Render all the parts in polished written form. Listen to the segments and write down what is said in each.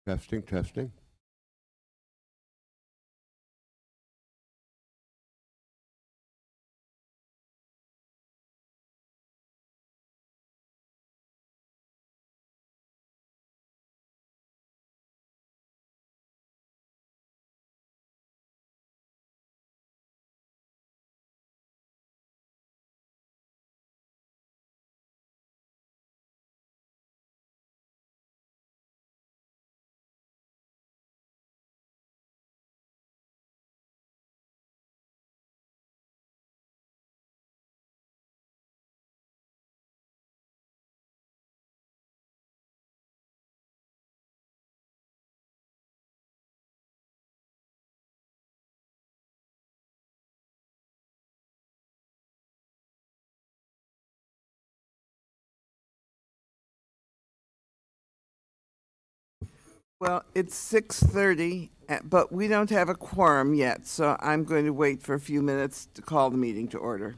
Testing, testing. Well, it's 6:30, but we don't have a quorum yet, so I'm going to wait for a few minutes to call the meeting to order.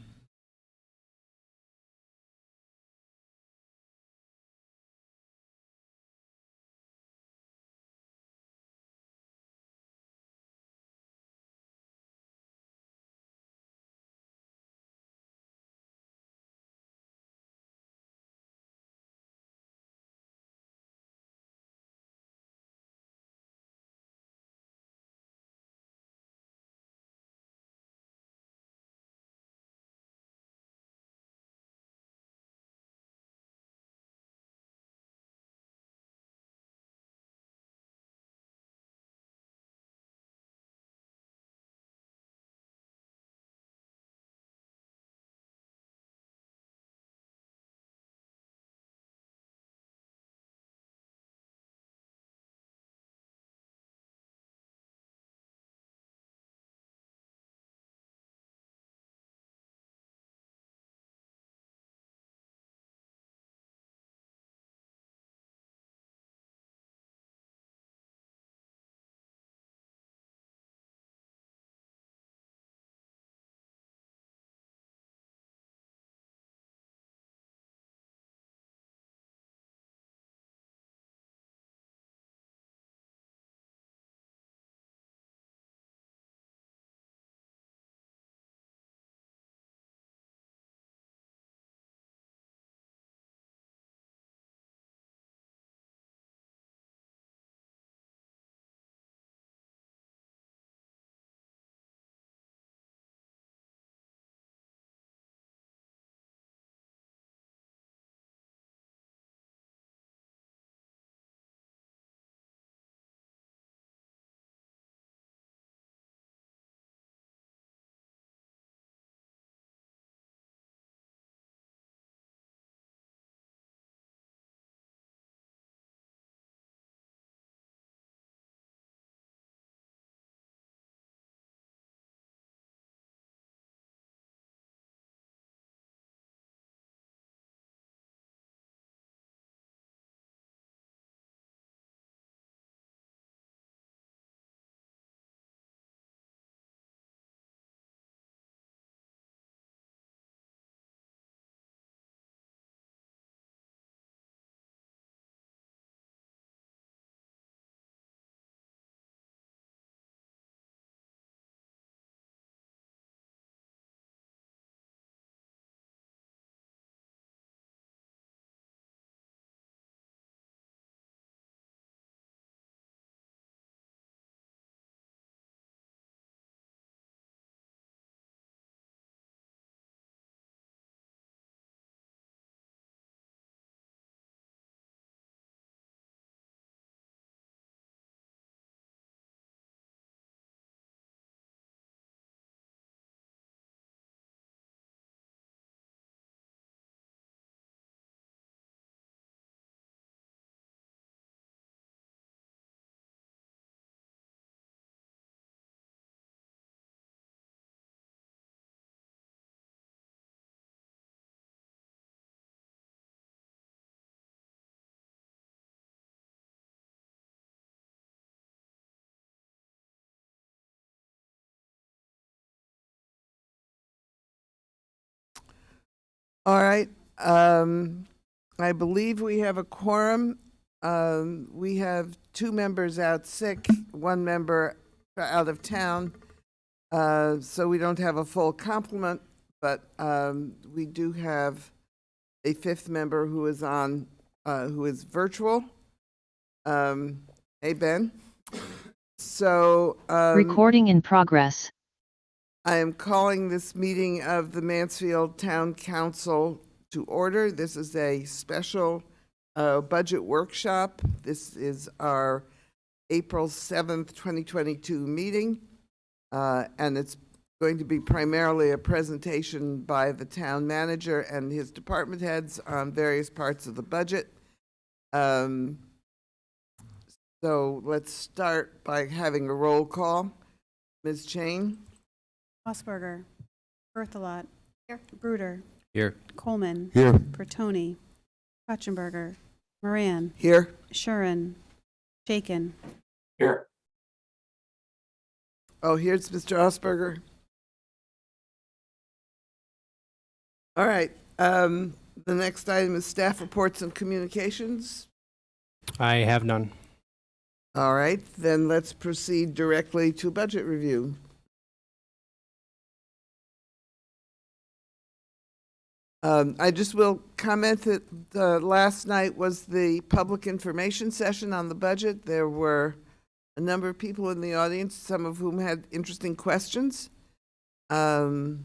All right. I believe we have a quorum. We have 2 members out sick, 1 member out of town, so we don't have a full complement, but we do have a 5th member who is on, who is virtual. Hey, Ben. So Recording in progress. I am calling this meeting of the Mansfield Town Council to order. This is a special budget workshop. This is our April 7th, 2022 meeting, and it's going to be primarily a presentation by the town manager and his department heads on various parts of the budget. So let's start by having a roll call. Ms. Chain? Osberger. Berthelot. Here. Bruder. Here. Coleman. Here. Bertoni. Kutchenberger. Moran. Here. Shuren. Shaken. Here. Oh, here's Mr. Osberger. All right. The next item is staff reports and communications. I have none. All right, then let's proceed directly to budget review. I just will comment that last night was the public information session on the budget. There were a number of people in the audience, some of whom had interesting questions. And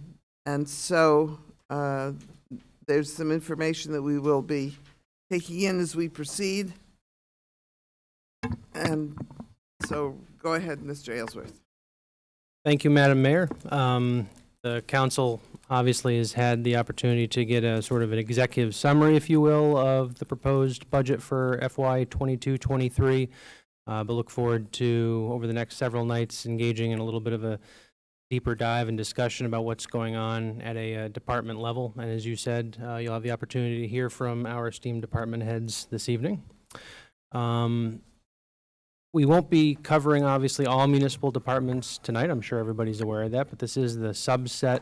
so there's some information that we will be taking in as we proceed. And so go ahead, Mr. Aylesworth. Thank you, Madam Mayor. The council obviously has had the opportunity to get a sort of an executive summary, if you will, of the proposed budget for FY 22-23, but look forward to, over the next several nights, engaging in a little bit of a deeper dive and discussion about what's going on at a department level. And as you said, you'll have the opportunity to hear from our esteemed department heads this evening. We won't be covering, obviously, all municipal departments tonight. I'm sure everybody's aware of that, but this is the subset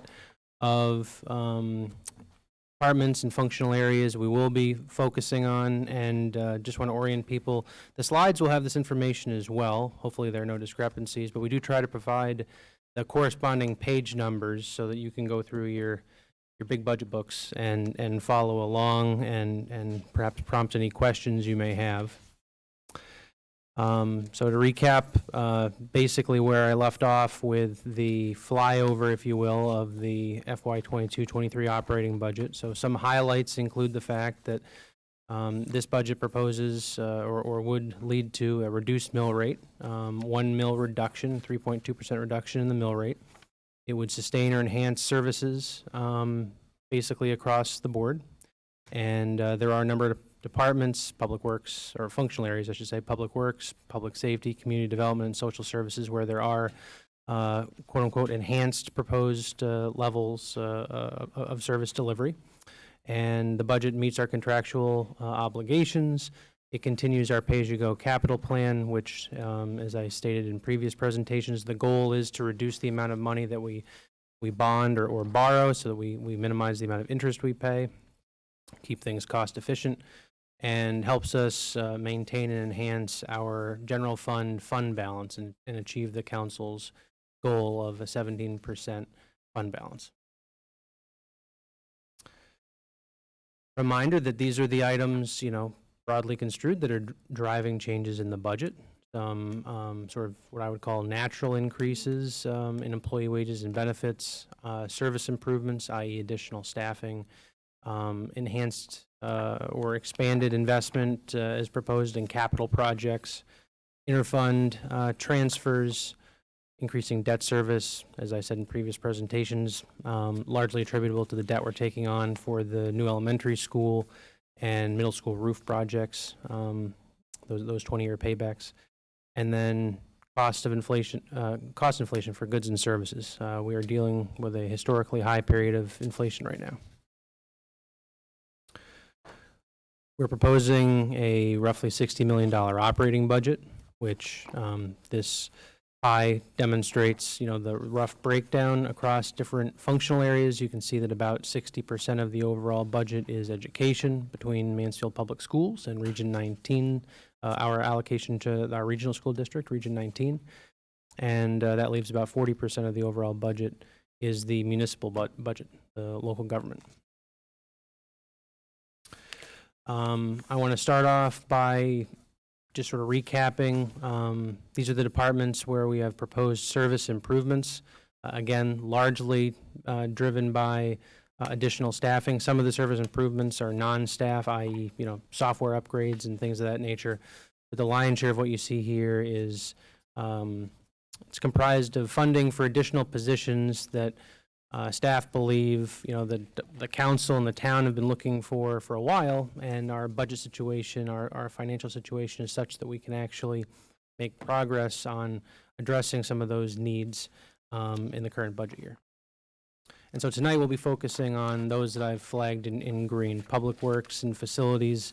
of departments and functional areas we will be focusing on, and just want to orient people. The slides will have this information as well. Hopefully there are no discrepancies, but we do try to provide the corresponding page numbers so that you can go through your big budget books and follow along and perhaps prompt any questions you may have. So to recap, basically where I left off with the flyover, if you will, of the FY 22-23 operating budget. So some highlights include the fact that this budget proposes or would lead to a reduced mill rate, 1 mill reduction, 3.2% reduction in the mill rate. It would sustain or enhance services basically across the board. And there are a number of departments, public works, or functional areas, I should say, public works, public safety, community development, and social services, where there are quote-unquote enhanced proposed levels of service delivery. And the budget meets our contractual obligations. It continues our pay-as-you-go capital plan, which, as I stated in previous presentations, the goal is to reduce the amount of money that we bond or borrow so that we minimize the amount of interest we pay, keep things cost efficient, and helps us maintain and enhance our general fund balance and achieve the council's goal of a 17% fund balance. Reminder that these are the items, broadly construed, that are driving changes in the budget. Some sort of what I would call natural increases in employee wages and benefits, service improvements, i.e. additional staffing, enhanced or expanded investment as proposed in capital projects, interfund transfers, increasing debt service, as I said in previous presentations, largely attributable to the debt we're taking on for the new elementary school and middle school roof projects, those 20-year paybacks, and then cost inflation for goods and services. We are dealing with a historically high period of inflation right now. We're proposing a roughly $60 million operating budget, which this pie demonstrates, the rough breakdown across different functional areas. You can see that about 60% of the overall budget is education between Mansfield Public Schools and Region 19, our allocation to our regional school district, Region 19. And that leaves about 40% of the overall budget is the municipal budget, the local government. I want to start off by just sort of recapping. These are the departments where we have proposed service improvements. Again, largely driven by additional staffing. Some of the service improvements are non-staff, i.e., software upgrades and things of that nature. But the lion's share of what you see here is it's comprised of funding for additional positions that staff believe, the council and the town have been looking for a while, and our budget situation, our financial situation is such that we can actually make progress on addressing some of those needs in the current budget year. And so tonight we'll be focusing on those that I've flagged in green: public works and facilities,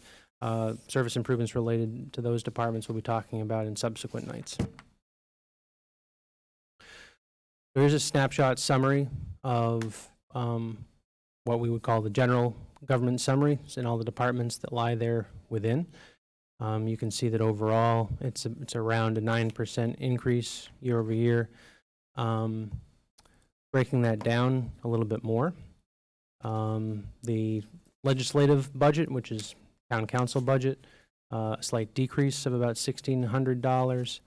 service improvements related to those departments we'll be talking about in subsequent nights. Here's a snapshot summary of what we would call the general government summary and all the departments that lie there within. You can see that overall it's around a 9% increase year over year. Breaking that down a little bit more, the legislative budget, which is town council budget, a slight decrease of about $1,600,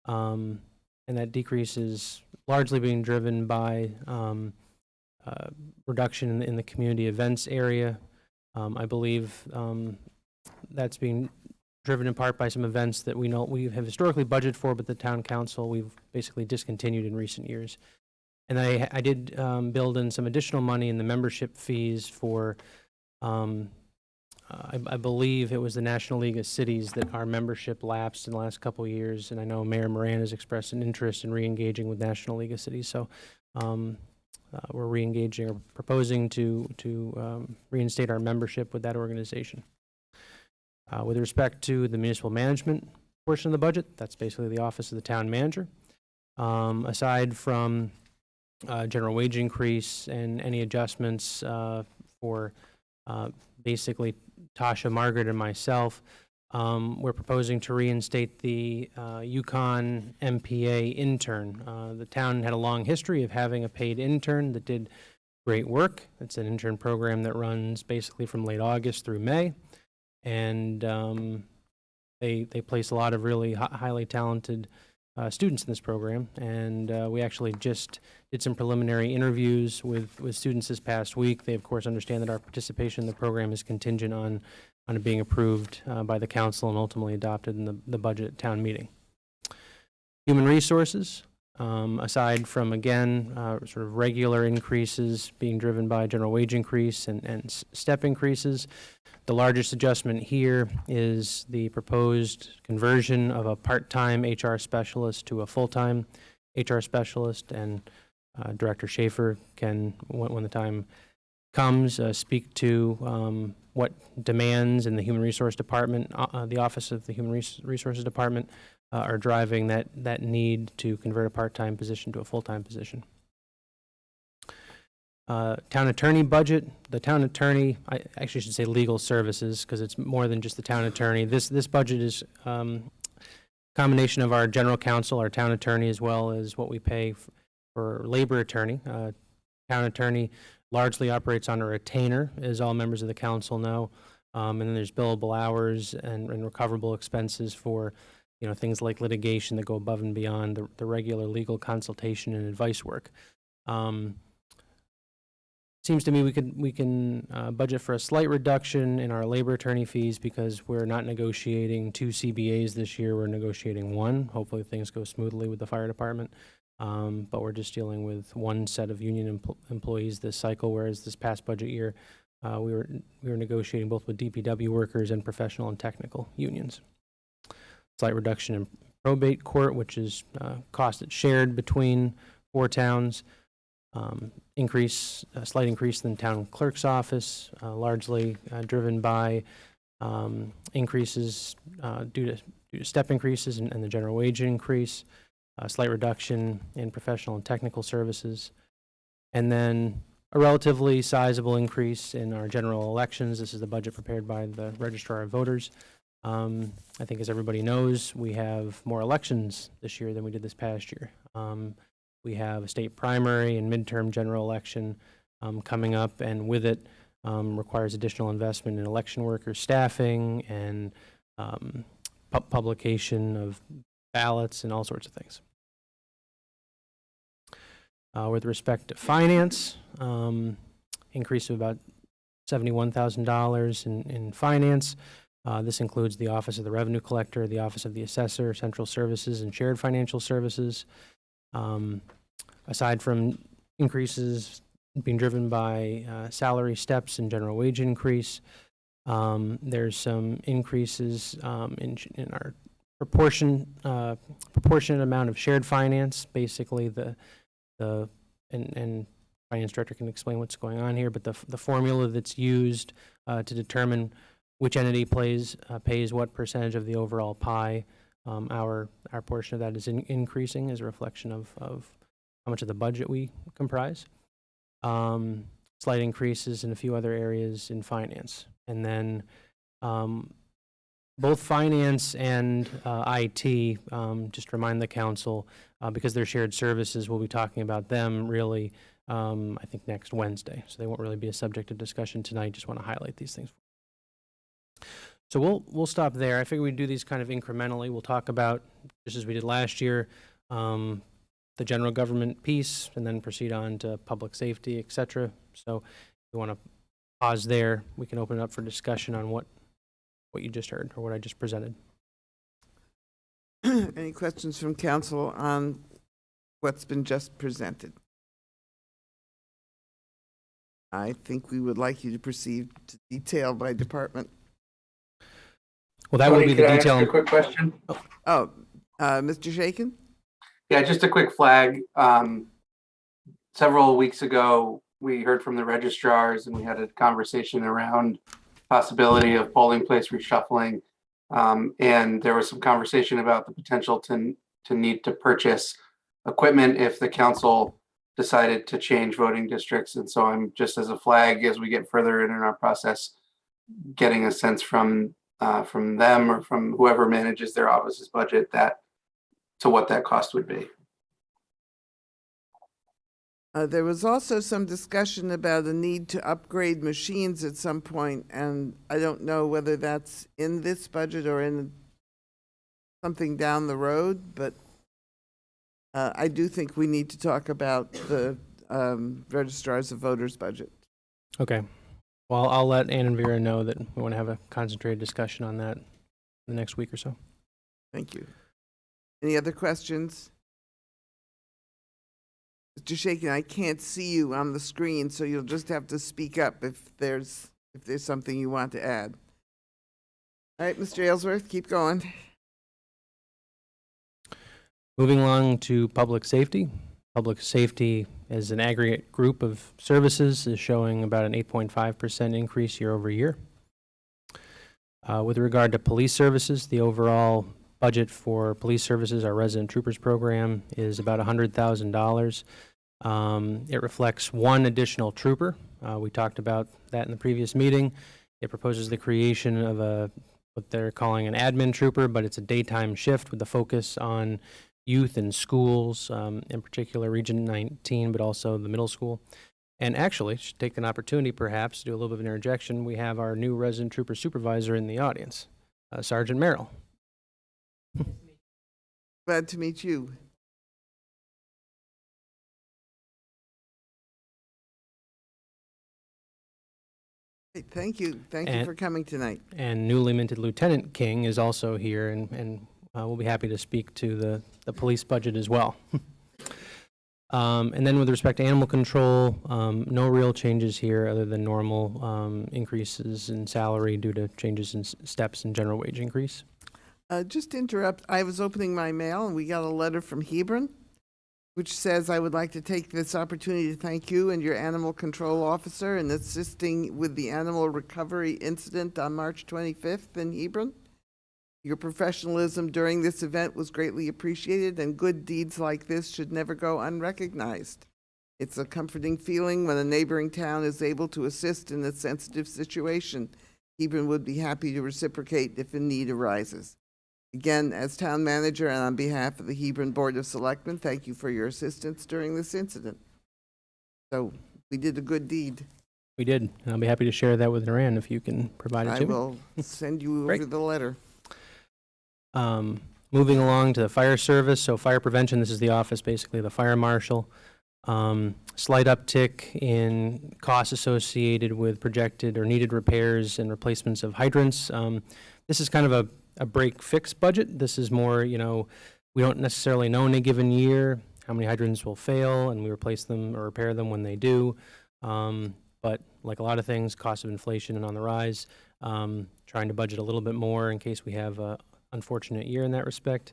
and that decrease is largely being driven by reduction in the community events area. I believe that's being driven in part by some events that we know we have historically budgeted for, but the town council we've basically discontinued in recent years. And I did build in some additional money in the membership fees for, I believe it was the National League of Cities that our membership lapsed in the last couple of years, and I know Mayor Moran has expressed an interest in re-engaging with National League of Cities, so we're re-engaging or proposing to reinstate our membership with that organization. With respect to the municipal management portion of the budget, that's basically the office of the town manager. Aside from general wage increase and any adjustments for basically Tasha, Margaret, and myself, we're proposing to reinstate the Yukon MPA intern. The town had a long history of having a paid intern that did great work. It's an intern program that runs basically from late August through May, and they place a lot of really highly talented students in this program, and we actually just did some preliminary interviews with students this past week. They, of course, understand that our participation in the program is contingent on it being approved by the council and ultimately adopted in the budget at town meeting. Human resources, aside from, again, sort of regular increases being driven by general wage increase and step increases, the largest adjustment here is the proposed conversion of a part-time HR specialist to a full-time HR specialist, and Director Schaefer can, when the time comes, speak to what demands in the Human Resource Department, the Office of the Human Resources Department, are driving that need to convert a part-time position to a full-time position. Town attorney budget. The town attorney, I actually should say legal services, because it's more than just the town attorney. This budget is a combination of our general counsel, our town attorney, as well as what we pay for labor attorney. Town attorney largely operates on a retainer, as all members of the council know, and then there's billable hours and recoverable expenses for things like litigation that go above and beyond the regular legal consultation and advice work. Seems to me we can budget for a slight reduction in our labor attorney fees because we're not negotiating 2 CBAs this year. We're negotiating 1. Hopefully things go smoothly with the fire department. But we're just dealing with 1 set of union employees this cycle, whereas this past budget year we were negotiating both with DPW workers and professional and technical unions. Slight reduction in probate court, which is cost that's shared between 4 towns. Slight increase in the town clerk's office, largely driven by increases due to step increases and the general wage increase. a slight reduction in professional and technical services, and then a relatively sizable increase in our general elections. This is the budget prepared by the Registrar of Voters. I think, as everybody knows, we have more elections this year than we did this past year. We have a state primary and midterm general election coming up, and with it requires additional investment in election workers, staffing, and publication of ballots and all sorts of things. With respect to finance, increase of about $71,000 in finance. This includes the Office of the Revenue Collector, the Office of the Assessor, Central Services, and Shared Financial Services. Aside from increases being driven by salary steps and general wage increase, there's some increases in our proportionate amount of shared finance. Basically, and Finance Director can explain what's going on here, but the formula that's used to determine which entity pays what percentage of the overall pie. Our portion of that is increasing as a reflection of how much of the budget we comprise. Slight increases in a few other areas in finance. And then both finance and IT, just remind the council, because they're shared services, we'll be talking about them really, I think, next Wednesday. So they won't really be a subject of discussion tonight. Just want to highlight these things. So we'll stop there. I figure we'd do these kind of incrementally. We'll talk about, just as we did last year, the general government piece, and then proceed on to public safety, et cetera. So if you want to pause there, we can open it up for discussion on what you just heard or what I just presented. Any questions from council on what's been just presented? I think we would like you to proceed to detail by department. Well, that will be the Can I detail. ask a quick question? Mr. Shaken? Yeah, just a quick flag. Several weeks ago, we heard from the registrars and we had a conversation around possibility of polling place reshuffling. And there was some conversation about the potential to need to purchase equipment if the council decided to change voting districts. And so I'm just, as a flag, as we get further in our process, getting a sense from them or from whoever manages their office's budget to what that cost would be. There was also some discussion about the need to upgrade machines at some point, and I don't know whether that's in this budget or in something down the road, but I do think we need to talk about the registrars of voters budget. Okay. Well, I'll let Ann and Vera know that we want to have a concentrated discussion on that in the next week or so. Thank you. Any other questions? Mr. Shaken, I can't see you on the screen, so you'll just have to speak up if there's something you want to add. All right, Mr. Aylesworth, keep going. Moving along to public safety. Public safety as an aggregate group of services is showing about an 8.5% increase year over year. With regard to police services, the overall budget for police services, our resident troopers program, is about $100,000. It reflects one additional trooper. We talked about that in the previous meeting. It proposes the creation of what they're calling an admin trooper, but it's a daytime shift with a focus on youth in schools, in particular Region 19, but also the middle school. And actually, should take an opportunity perhaps to do a little bit of an interjection. We have our new resident trooper supervisor in the audience, Sergeant Merrill. Glad to meet you. Hey, thank you. Thank you for coming tonight. And newly minted Lieutenant King is also here, and we'll be happy to speak to the police budget as well. And then with respect to animal control, no real changes here other than normal increases in salary due to changes in steps and general wage increase. Just to interrupt, I was opening my mail and we got a letter from Hebron, which says, I would like to take this opportunity to thank you and your animal control officer in assisting with the animal recovery incident on March 25th in Hebron. Your professionalism during this event was greatly appreciated, and good deeds like this should never go unrecognized. It's a comforting feeling when a neighboring town is able to assist in a sensitive situation. Hebron would be happy to reciprocate if a need arises. Again, as town manager and on behalf of the Hebron Board of Selectmen, thank you for your assistance during this incident. So we did a good deed. We did. And I'll be happy to share that with Naran if you can provide it I to me. will send you over Great. the letter. Moving along to the fire service, so fire prevention, this is the office, basically the fire marshal. Slight uptick in costs associated with projected or needed repairs and replacements of hydrants. This is kind of a break-fix budget. This is more, we don't necessarily know in a given year how many hydrants will fail, and we replace them or repair them when they do. But like a lot of things, cost of inflation and on the rise, trying to budget a little bit more in case we have a unfortunate year in that respect.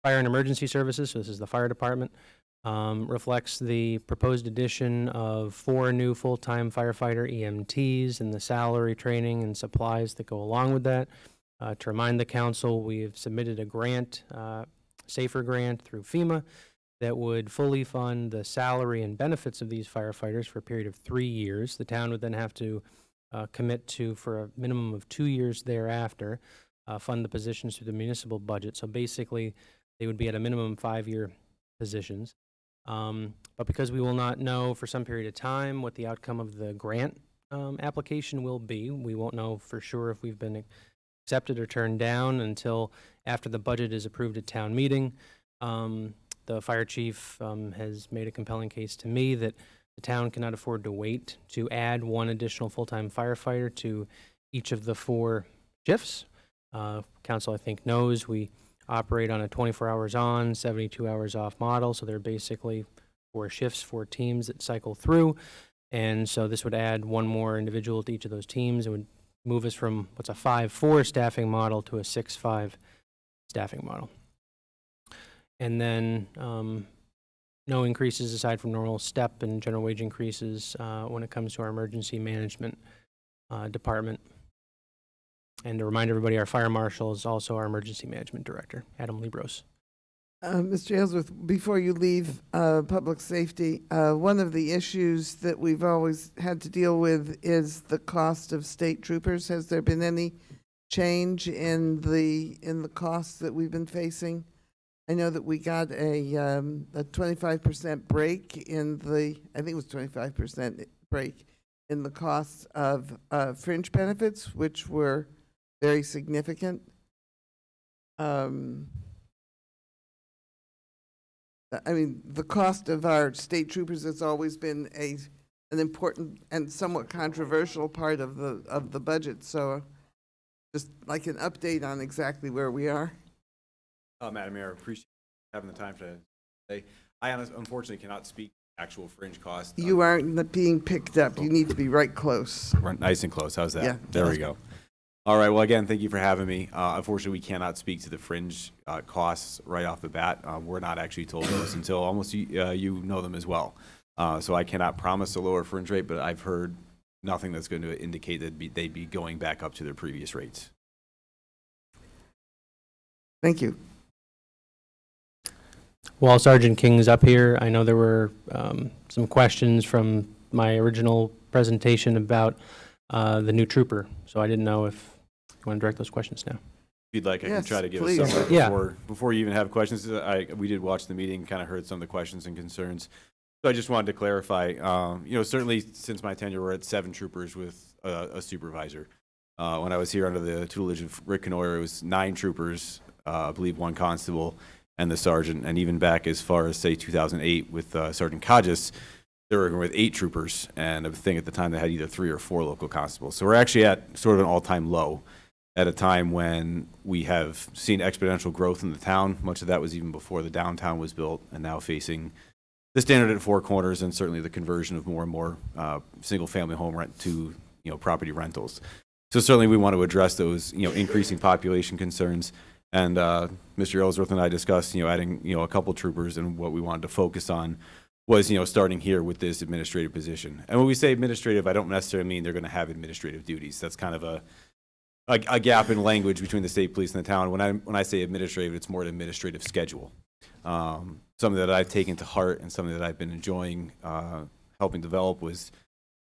Fire and emergency services, so this is the fire department, reflects the proposed addition of 4 new full-time firefighter EMTs and the salary, training, and supplies that go along with that. To remind the council, we have submitted a grant, SAFER grant through FEMA, that would fully fund the salary and benefits of these firefighters for a period of 3 years. The town would then have to commit to, for a minimum of 2 years thereafter, fund the positions through the municipal budget. So basically, they would be at a minimum 5-year positions. But because we will not know for some period of time what the outcome of the grant application will be, we won't know for sure if we've been accepted or turned down until after the budget is approved at town meeting. The fire chief has made a compelling case to me that the town cannot afford to wait to add 1 additional full-time firefighter to each of the 4 shifts. Council, I think, knows we operate on a 24 hours on, 72 hours off model, so they're basically 4 shifts, 4 teams that cycle through. And so this would add 1 more individual to each of those teams. It would move us from what's a 5-4 staffing model to a 6-5 staffing model. And then no increases aside from normal step and general wage increases when it comes to our emergency management department. And to remind everybody, our fire marshal is also our emergency management director, Adam Libros. Mr. Aylesworth, before you leave public safety, one of the issues that we've always had to deal with is the cost of state troopers. Has there been any change in the costs that we've been facing? I know that we got a 25% break in the, I think it was 25% break in the costs of fringe benefits, which were very significant. I mean, the cost of our state troopers has always been an important and somewhat controversial part of the budget. So, just like an update on exactly where we are. Madam Mayor, appreciate having the time to say. I unfortunately cannot speak actual fringe costs. You aren't being picked up. You need to be right close. We're nice and close. How's that? Yeah. There we go. All right. Well, again, thank you for having me. Unfortunately, we cannot speak to the fringe costs right off the bat. We're not actually told those until almost you know them as well. So I cannot promise a lower fringe rate, but I've heard nothing that's going to indicate that they'd be going back up to their previous rates. Thank you. While Sergeant King's up here, I know there were some questions from my original presentation about the new trooper. So I didn't know if you want to direct those questions now. If you'd like, I Yes, can try to give please. a summary Yeah. before you even have questions. We did watch the meeting, kind of heard some of the questions and concerns. So I just wanted to clarify, certainly since my tenure, we're at 7 troopers with a supervisor. When I was here under the tutelage of Rick Canoyer, it was 9 troopers, I believe 1 constable, and the sergeant. And even back as far as, say, 2008 with Sergeant Kajas, they were working with 8 troopers. And I think at the time they had either 3 or 4 local constables. So we're actually at sort of an all-time low at a time when we have seen exponential growth in the town. Much of that was even before the downtown was built, and now facing the standard at 4 corners, and certainly the conversion of more and more single-family home rent to property rentals. So certainly we want to address those increasing population concerns. And Mr. Ellsworth and I discussed adding a couple troopers, and what we wanted to focus on was starting here with this administrative position. And when we say administrative, I don't necessarily mean they're going to have administrative duties. That's kind of a a gap in language between the state police and the town. When I say administrative, it's more an administrative schedule. Something that I've taken to heart and something that I've been enjoying helping develop was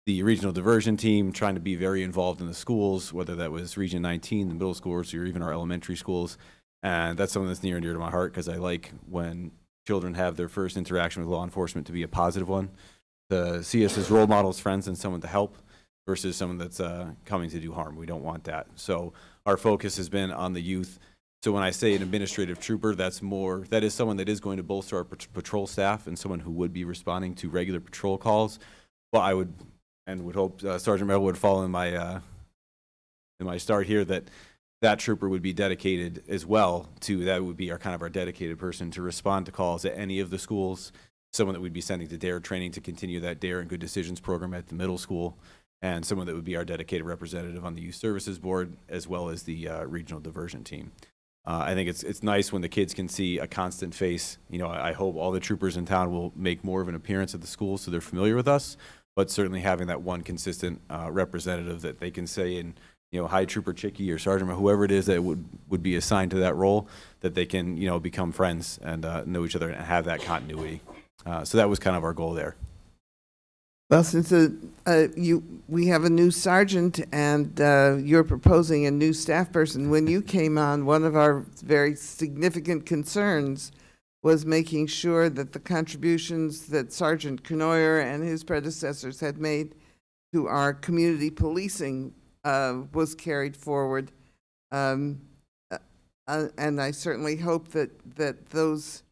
the regional diversion team, trying to be very involved in the schools, whether that was Region 19, the middle schools, or even our elementary schools. And that's something that's near and dear to my heart because I like when children have their first interaction with law enforcement to be a positive one, to see us as role models, friends, and someone to help versus someone that's coming to do harm. We don't want that. So our focus has been on the youth. So when I say an administrative trooper, that is someone that is going to bolster our patrol staff and someone who would be responding to regular patrol calls. Well, I would hope Sergeant Merrill would fall in my start here that trooper would be dedicated as well to, that would be our dedicated person to respond to calls at any of the schools, someone that we'd be sending to DARE training to continue that DARE and Good Decisions program at the middle school, and someone that would be our dedicated representative on the Youth Services Board, as well as the regional diversion team. I think it's nice when the kids can see a constant face. I hope all the troopers in town will make more of an appearance at the schools so they're familiar with us, but certainly having that one consistent representative that they can say in, High Trooper Chicky or Sergeant or whoever it is that would be assigned to that role, that they can, become friends and know each other and have that continuity. So that was kind of our goal there. Well, since we have a new sergeant and you're proposing a new staff person, when you came on, one of our very significant concerns was making sure that the contributions that Sergeant Knoyer and his predecessors had made to our community policing was carried forward. And I certainly hope that those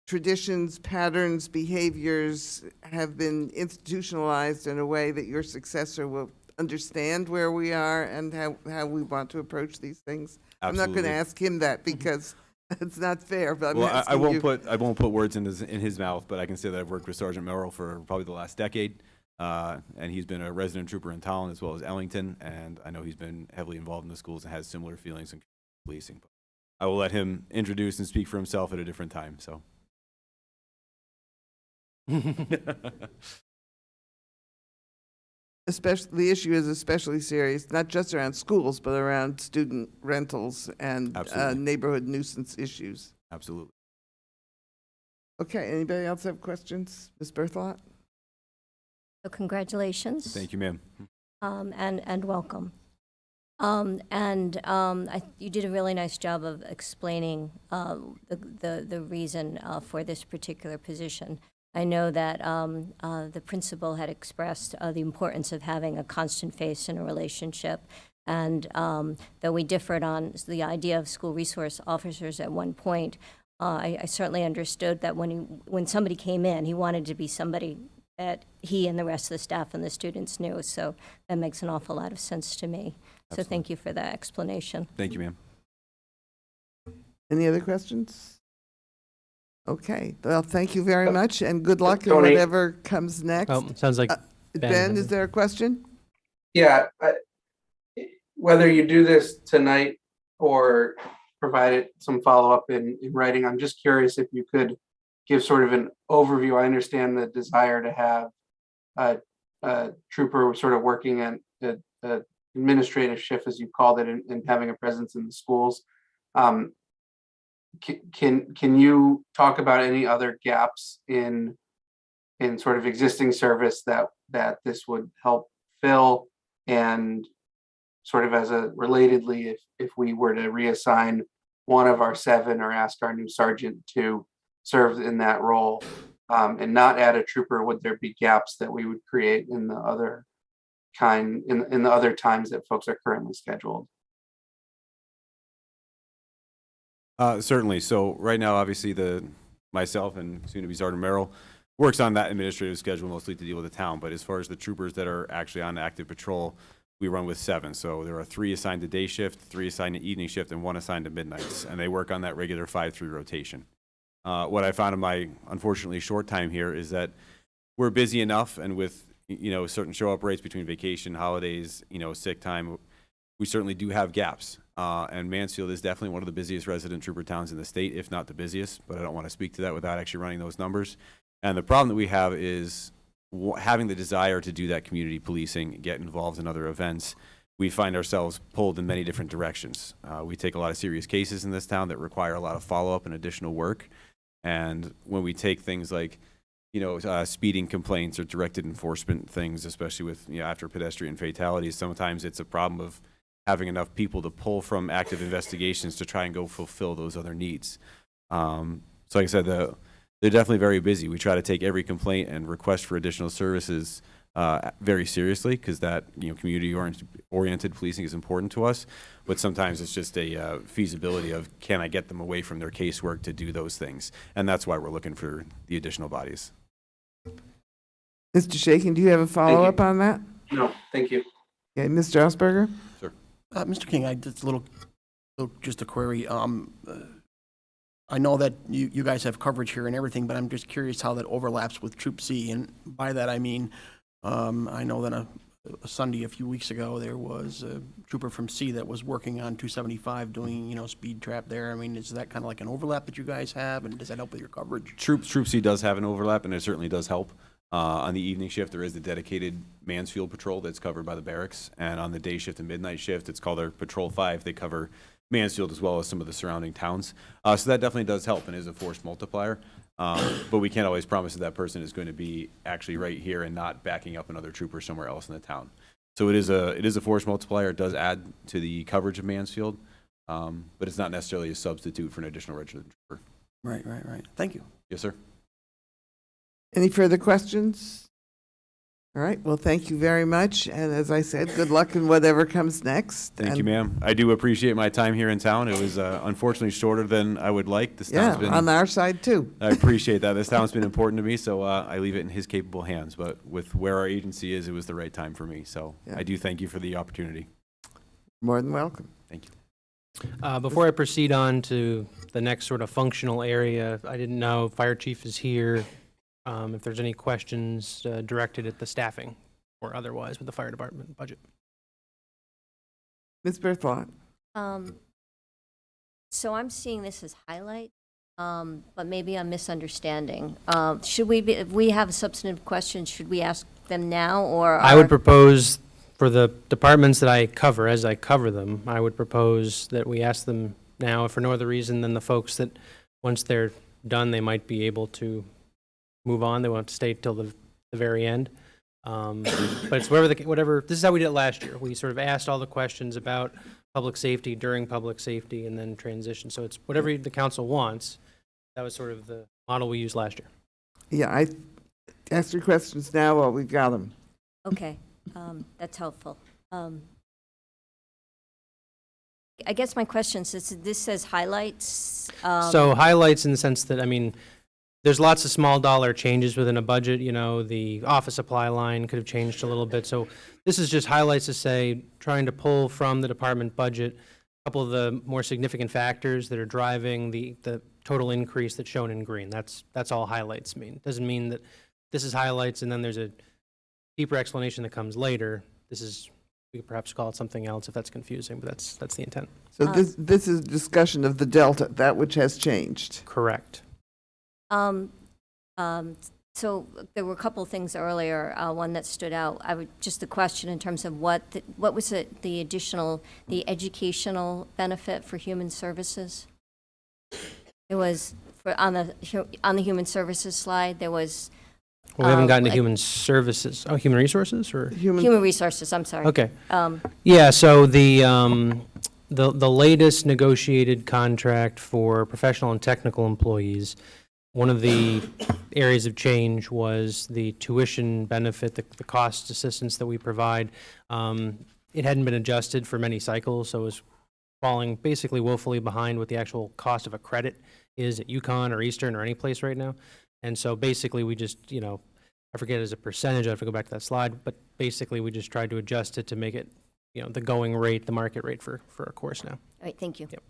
traditions, patterns, behaviors have been institutionalized in a way that your successor will understand where we are and how we want to approach these things. Absolutely. I'm not going to ask him that because it's not fair, but I'm asking I won't you. I won't put words in his mouth, but I can say that I've worked with Sergeant Merrill for probably the last decade, and he's been a resident trooper in Tallinn as well as Ellington, and I know he's been heavily involved in the schools and has similar feelings in policing. But I will let him introduce and speak for himself at a different time. So. The issue is especially serious, not just around schools, but around student rentals and neighborhood nuisance issues. Absolutely. Okay, anybody else have questions? Ms. Berthelot? So congratulations. Thank you, ma'am. And welcome. You did a really nice job of explaining the reason for this particular position. I know that the principal had expressed the importance of having a constant face in a relationship, and though we differed on the idea of school resource officers at one point, I certainly understood that when somebody came in, he wanted to be somebody that he and the rest of the staff and the students knew. So that makes an awful lot of sense to me. Absolutely. So thank you for that explanation. Thank you, ma'am. Any other questions? Okay, well, thank you very much, and good luck in Tony. whatever comes next. Oh, sounds like Ben, is there a question? Yeah, whether you do this tonight or provide it some follow-up in writing, I'm just curious if you could give sort of an overview. I understand the desire to have a trooper sort of working at the administrative shift, as you called it, and having a presence in the schools. Can you talk about any other gaps in sort of existing service that this would help fill, and sort of as a relatedly, if we were to reassign one of our 7 or ask our new sergeant to serve in that role and not add a trooper, would there be gaps that we would create in the other in the other times that folks are currently scheduled? Certainly. So right now, obviously, myself and soon to be Sergeant Merrill works on that administrative schedule mostly to deal with the town. But as far as the troopers that are actually on active patrol, we run with 7. So there are 3 assigned to day shift, 3 assigned to evening shift, and 1 assigned to midnights. And they work on that regular 5-3 rotation. What I found in my unfortunately short time here is that we're busy enough, and with certain show up rates between vacation, holidays, sick time, we certainly do have gaps. And Mansfield is definitely one of the busiest resident trooper towns in the state, if not the busiest, but I don't want to speak to that without actually running those numbers. And the problem that we have is having the desire to do that community policing, get involved in other events. we find ourselves pulled in many different directions. We take a lot of serious cases in this town that require a lot of follow-up and additional work. And when we take things like, speeding complaints or directed enforcement things, especially with, after pedestrian fatalities, sometimes it's a problem of having enough people to pull from active investigations to try and go fulfill those other needs. So like I said, they're definitely very busy. We try to take every complaint and request for additional services very seriously, because that, community-oriented policing is important to us. But sometimes it's just a feasibility of, can I get them away from their casework to do those things? And that's why we're looking for the additional bodies. Mr. Shaken, do you have a follow-up on that? No, thank you. Okay, Ms. Strasburger? Mr. King, just just a query. I know that you guys have coverage here and everything, but I'm just curious how that overlaps with Troop C. And by that, I mean, I know that a Sunday a few weeks ago, there was a trooper from C that was working on 275 doing, speed trap there. I mean, is that kind of like an overlap that you guys have, and does that help with your coverage? Troop C does have an overlap, and it certainly does help. On the evening shift, there is the dedicated Mansfield patrol that's covered by the barracks, and on the day shift and midnight shift, it's called our Patrol 5. They cover Mansfield as well as some of the surrounding towns. So that definitely does help and is a force multiplier. But we can't always promise that person is going to be actually right here and not backing up another trooper somewhere else in the town. So it is a force multiplier. It does add to the coverage of Mansfield, but it's not necessarily a substitute for an additional registered trooper. Right. Thank you. Yes, sir. Any further questions? All right, well, thank you very much, and as I said, good luck in whatever comes next. Thank you, ma'am. I do appreciate my time here in town. It was unfortunately shorter than I would like. This Yeah, town's been, on our side, too. I appreciate that. This town's been important to me, so I leave it in his capable hands. But with where our agency is, it was the right time for me. So Yeah. I do thank you for the opportunity. More than welcome. Thank you. Before I proceed on to the next sort of functional area, I didn't know if Fire Chief is here, if there's any questions directed at the staffing or otherwise with the fire department budget. Ms. Berthelot? So I'm seeing this as highlight, but maybe I'm misunderstanding. Should we be, if we have substantive questions, should we ask them now, or? I would propose for the departments that I cover, as I cover them, I would propose that we ask them now, if for no other reason than the folks that, once they're done, they might be able to move on. They won't have to stay till the very end. But it's whatever, this is how we did it last year. We sort of asked all the questions about public safety during public safety and then transition. So it's whatever the council wants. That was sort of the model we used last year. Yeah, I ask your questions now while we've got them. Okay, that's helpful. I guess my question is, this says highlights. So highlights in the sense that, I mean, there's lots of small dollar changes within a budget. The office supply line could have changed a little bit. So this is just highlights to say, trying to pull from the department budget a couple of the more significant factors that are driving the total increase that's shown in green. That's all highlights mean. It doesn't mean that this is highlights and then there's a deeper explanation that comes later. We could perhaps call it something else if that's confusing, but that's the intent. So this is discussion of the delta, that which has changed. Correct. So there were a couple of things earlier. One that stood out. Just a question in terms of what was the educational benefit for human services? It was on the human services slide. There was. Well, we haven't gotten to human services. Oh, human resources or Human resources. I'm sorry. okay. Yeah. So the latest negotiated contract for professional and technical employees. One of the areas of change was the tuition benefit, the cost assistance that we provide. It hadn't been adjusted for many cycles, so it was falling basically woefully behind what the actual cost of a credit is at UConn or Eastern or any place right now. And so basically we just, I forget as a percentage, I have to go back to that slide, but basically we just tried to adjust it to make it, the going rate, the market rate for a course now. All right. Thank you. Yep.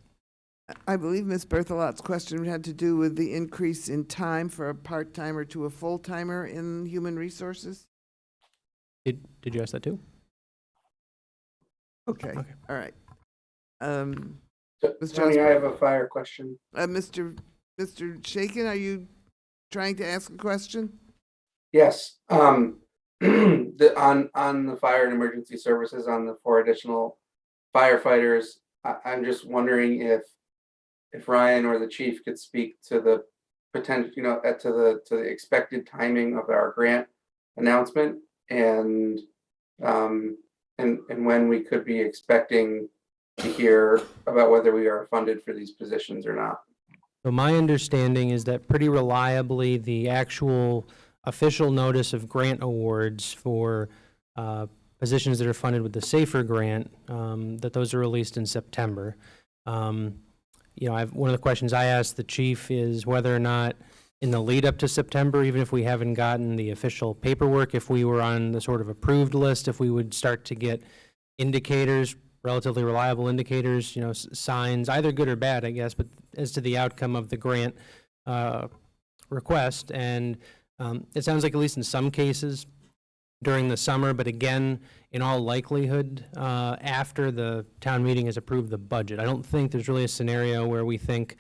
I believe Ms. Berthelot's question had to do with the increase in time for a part-timer to a full-timer in human resources? Did you ask that too? Okay, Okay. all right. Ms. Tony, I have a fire question. Mr. Shaken, are you trying to ask a question? Yes. on the fire and emergency services, on the 4 additional firefighters, I'm just wondering if Ryan or the chief could speak to the potential, to the expected timing of our grant announcement, and when we could be expecting to hear about whether we are funded for these positions or not. So my understanding is that pretty reliably, the actual official notice of grant awards for positions that are funded with the SAFER grant, that those are released in September. One of the questions I asked the chief is whether or not in the lead up to September, even if we haven't gotten the official paperwork, if we were on the sort of approved list, if we would start to get indicators, relatively reliable indicators, signs, either good or bad, I guess, but as to the outcome of the grant request. And it sounds like, at least in some cases, during the summer, but again, in all likelihood, after the town meeting has approved the budget. I don't think there's really a scenario where we think,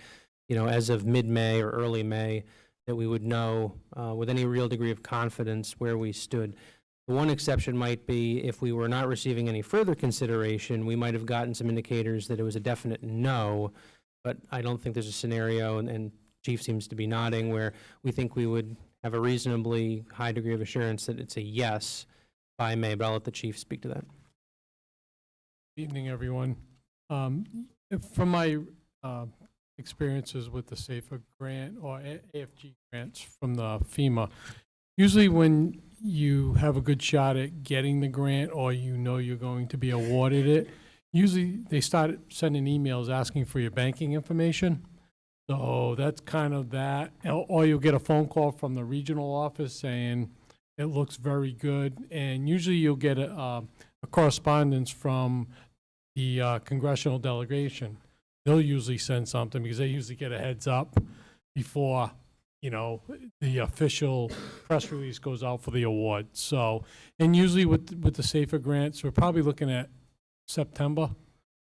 as of mid-May or early May, that we would know with any real degree of confidence where we stood. The one exception might be if we were not receiving any further consideration, we might have gotten some indicators that it was a definite no, but I don't think there's a scenario, and Chief seems to be nodding, where we think we would have a reasonably high degree of assurance that it's a yes by May, but I'll let the chief speak to that. Evening, everyone. From my experiences with the SAFER grant or AFG grants from the FEMA, usually when you have a good shot at getting the grant or you're going to be awarded it, usually they start sending emails asking for your banking information. So that's kind of that. Or you'll get a phone call from the regional office saying, it looks very good. And usually you'll get a correspondence from the congressional delegation. They'll usually send something because they usually get a heads up before, the official press release goes out for the award. So, and usually with the SAFER grants, we're probably looking at September.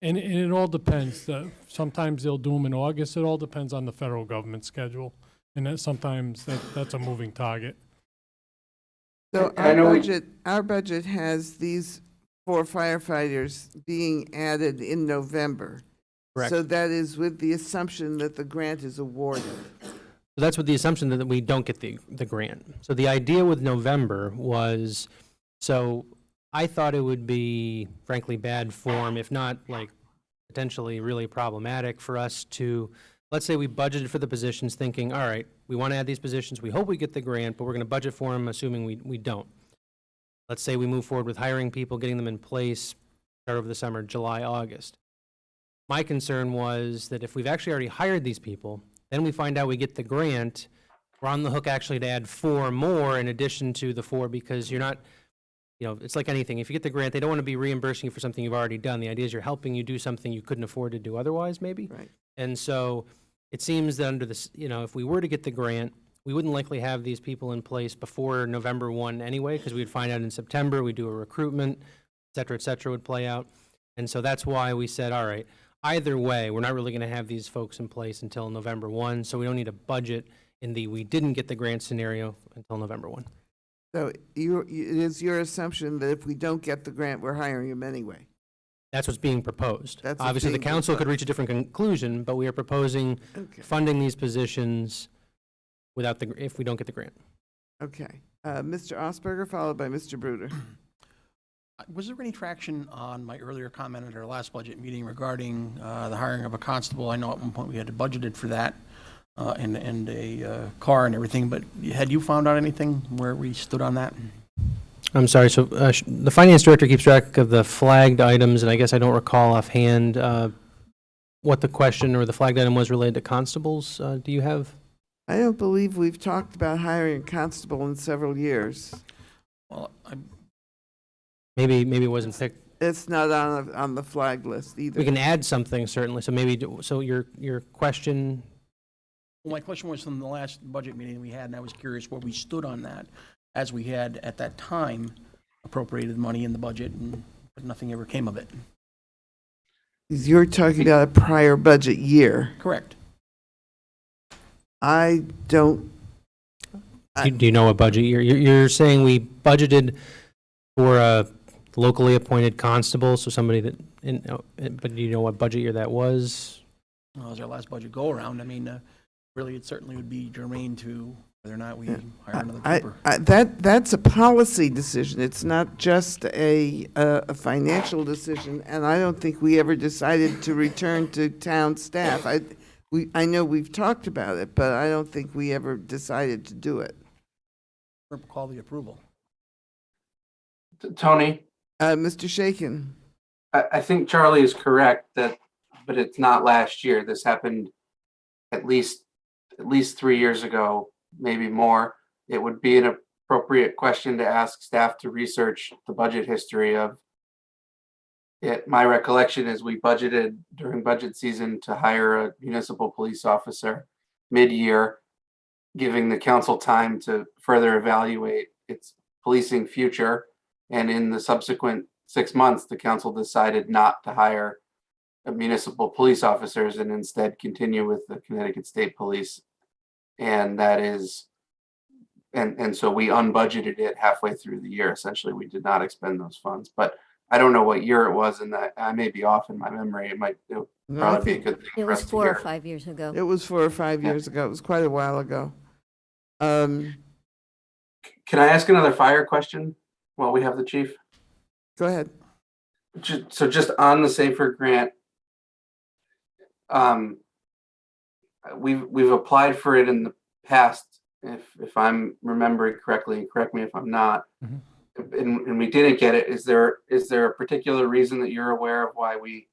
And it all depends. Sometimes they'll do them in August. It all depends on the federal government schedule. And sometimes that's a moving target. So I know our budget has these 4 firefighters being added in November. Correct. So that is with the assumption that the grant is awarded. So that's with the assumption that we don't get the grant. So the idea with November was, so I thought it would be, frankly, bad form, if not like potentially really problematic for us to, let's say we budgeted for the positions thinking, all right, we want to add these positions, we hope we get the grant, but we're going to budget for them assuming we don't. Let's say we move forward with hiring people, getting them in place, start over the summer, July, August. My concern was that if we've actually already hired these people, then we find out we get the grant, we're on the hook actually to add 4 more in addition to the 4, because you're not, it's like anything. If you get the grant, they don't want to be reimbursing you for something you've already done. The idea is you're helping you do something you couldn't afford to do otherwise, maybe. Right. And so it seems that under this, if we were to get the grant, we wouldn't likely have these people in place before November 1 anyway, because we'd find out in September, we'd do a recruitment, et cetera, would play out. And so that's why we said, all right, either way, we're not really going to have these folks in place until November 1, so we don't need a budget in the we didn't get the grant scenario until November 1. So it is your assumption that if we don't get the grant, we're hiring them anyway? That's what's being proposed. That's what's Obviously, the being council could proposed. reach a different conclusion, but we are proposing Okay. funding these positions without if we don't get the grant. Okay. Mr. Osberger, followed by Mr. Bruder. Was there any traction on my earlier comment at our last budget meeting regarding the hiring of a constable? I know at one point we had budgeted for that and a car and everything, but had you found out anything where we stood on that? I'm sorry, so the finance director keeps track of the flagged items, and I guess I don't recall offhand what the question or the flagged item was related to constables. Do you have? I don't believe we've talked about hiring a constable in several years. Well, Maybe it wasn't picked. It's not on the flag list either. We can add something, certainly, so maybe, so your question, well, my question was from the last budget meeting we had, and I was curious where we stood on that, as we had at that time appropriated money in the budget, but nothing ever came of it. You're talking about a prior budget year. Correct. I don't Do you know what budget year? You're saying we budgeted for a locally appointed constable, so somebody that, but do you know what budget year that was? Well, it was our last budget go-around. I mean, really, it certainly would be germane to whether or not we hire another trooper. That's a policy decision. It's not just a financial decision, and I don't think we ever decided to return to town staff. I know we've talked about it, but I don't think we ever decided to do it. Call the approval. Tony, Mr. Shaken? I think Charlie is correct that, but it's not last year. This happened at least 3 years ago, maybe more. It would be an appropriate question to ask staff to research the budget history of it. My recollection is we budgeted during budget season to hire a municipal police officer mid-year, giving the council time to further evaluate its policing future. And in the subsequent 6 months, the council decided not to hire municipal police officers and instead continue with the Connecticut State Police. And that is, and so we unbudgeted it halfway through the year. Essentially, we did not expend those funds. But I don't know what year it was, and that I may be off in my memory. It would probably be a good thing. It for was us to 4 or hear. 5 years ago. It was 4 or 5 years ago. It was quite a while ago. Can I ask another fire question while we have the chief? Go ahead. So just on the Safer Grant, we've applied for it in the past, if I'm remembering correctly, correct me if I'm not. Mhm. And we didn't get it. Is there a particular reason that you're aware of why we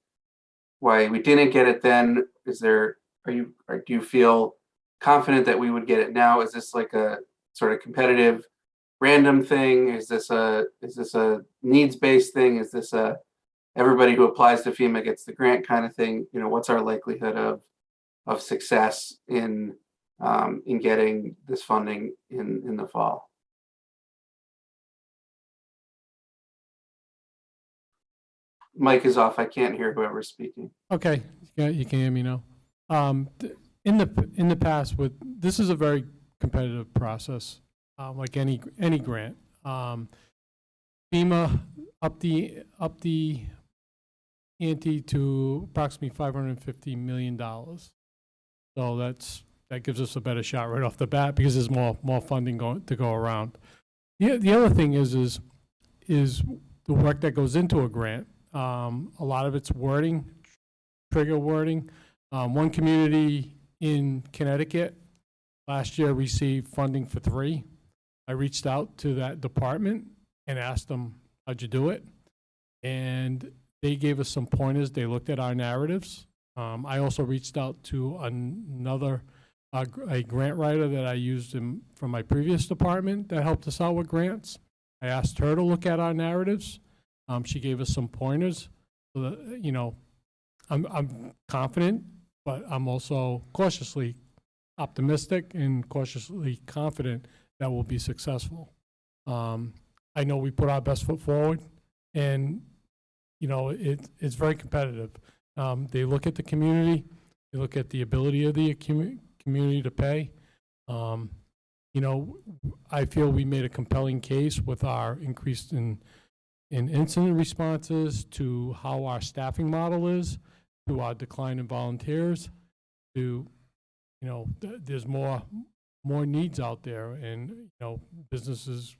didn't get it then? Do you feel confident that we would get it now? Is this like a sort of competitive random thing? Is this a needs-based thing? Is this a everybody who applies to FEMA gets the grant kind of thing? You know, what's our likelihood of success in getting this funding in the fall? Mic is off. I can't hear whoever's speaking. Okay, you can hear me now. In the past, this is a very competitive process, like any grant. FEMA up the ante to approximately $550 million. So that gives us a better shot right off the bat because there's more funding to go around. The other thing is the work that goes into a grant. A lot of it's wording, trigger wording. One community in Connecticut last year received funding for 3. I reached out to that department and asked them, how'd you do it? And they gave us some pointers. They looked at our narratives. I also reached out to another a grant writer that I used from my previous department that helped us out with grants. I asked her to look at our narratives. She gave us some pointers. So that, you know, I'm confident, but I'm also cautiously optimistic and cautiously confident that we'll be successful. I know we put our best foot forward, and you know it's very competitive. They look at the community, they look at the ability of the community to pay. You know, I feel we made a compelling case with our increase in incident responses, to how our staffing model is, to our decline in volunteers, to, you know, there's more needs out there, and, you know, businesses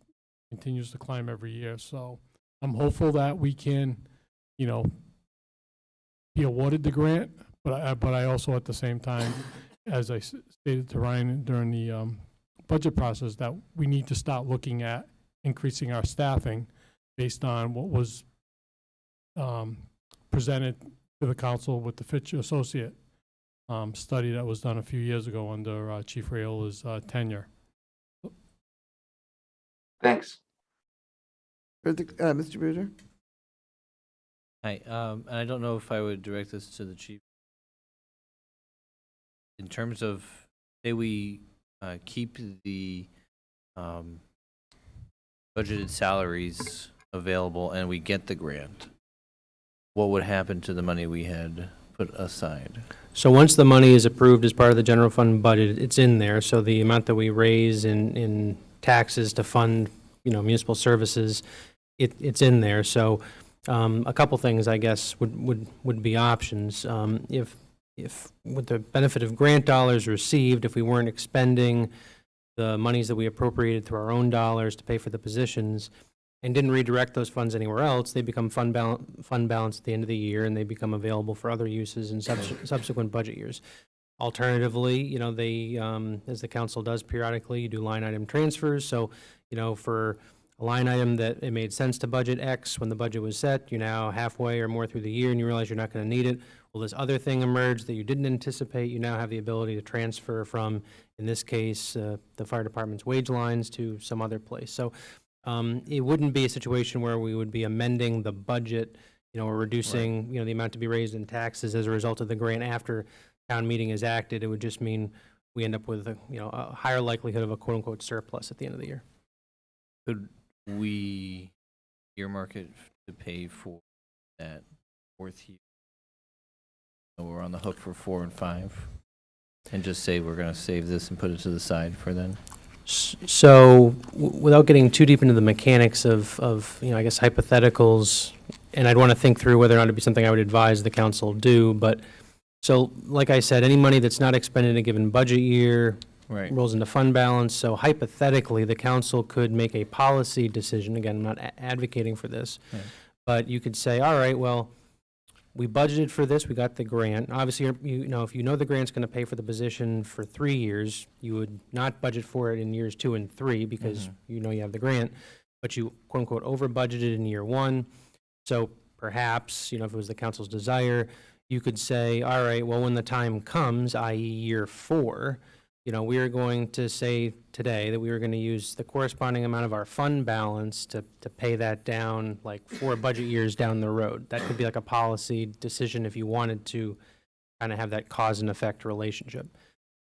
continues to climb every year. So I'm hopeful that we can, you know, be awarded the grant, but I also at the same time, as I stated to Ryan during the budget process, that we need to start looking at increasing our staffing based on what was presented to the council with the Fitch Associate study that was done a few years ago under Chief Rayola's tenure. Thanks. Mr. Bruder? Hi, and I don't know if I would direct this to the chief. In terms of, say we keep the budgeted salaries available and we get the grant, what would happen to the money we had put aside? So once the money is approved as part of the general fund budget, it's in there. So the amount that we raise in taxes to fund, municipal services, it's in there. So a couple things, I guess, would be options. If with the benefit of grant dollars received, if we weren't expending the monies that we appropriated through our own dollars to pay for the positions and didn't redirect those funds anywhere else, they become fund balance at the end of the year, and they become available for other uses in subsequent budget years. Alternatively, they, as the council does periodically, you do line item transfers. So, for a line item that it made sense to budget X when the budget was set, you're now halfway or more through the year and you realize you're not going to need it. Well, this other thing emerged that you didn't anticipate. You now have the ability to transfer from, in this case, the fire department's wage lines to some other place. So it wouldn't be a situation where we would be amending the budget, or reducing, the amount to be raised in taxes as a result of the grant after town meeting is acted. It would just mean we end up with a higher likelihood of a quote-unquote surplus at the end of the year. Could we earmark it to pay for that fourth year? So we're on the hook for 4 and 5, and just say we're going to save this and put it to the side for then? So without getting too deep into the mechanics of I guess hypotheticals, and I'd want to think through whether or not it'd be something I would advise the council do, but so like I said, any money that's not expended in a given budget year Right. rolls into fund balance. So hypothetically, the council could make a policy decision. Again, I'm not advocating for this, Right. but you could say, all right, well, we budgeted for this, we got the grant. Obviously, if you know the grant's going to pay for the position for 3 years, you would not budget for it in years 2 and 3 because you have the grant, but you quote-unquote over-budgeted in year 1. So perhaps, if it was the council's desire, you could say, all right, well, when the time comes, i.e. year 4, we are going to say today that we are going to use the corresponding amount of our fund balance to pay that down like 4 budget years down the road. That could be like a policy decision if you wanted to kind of have that cause and effect relationship.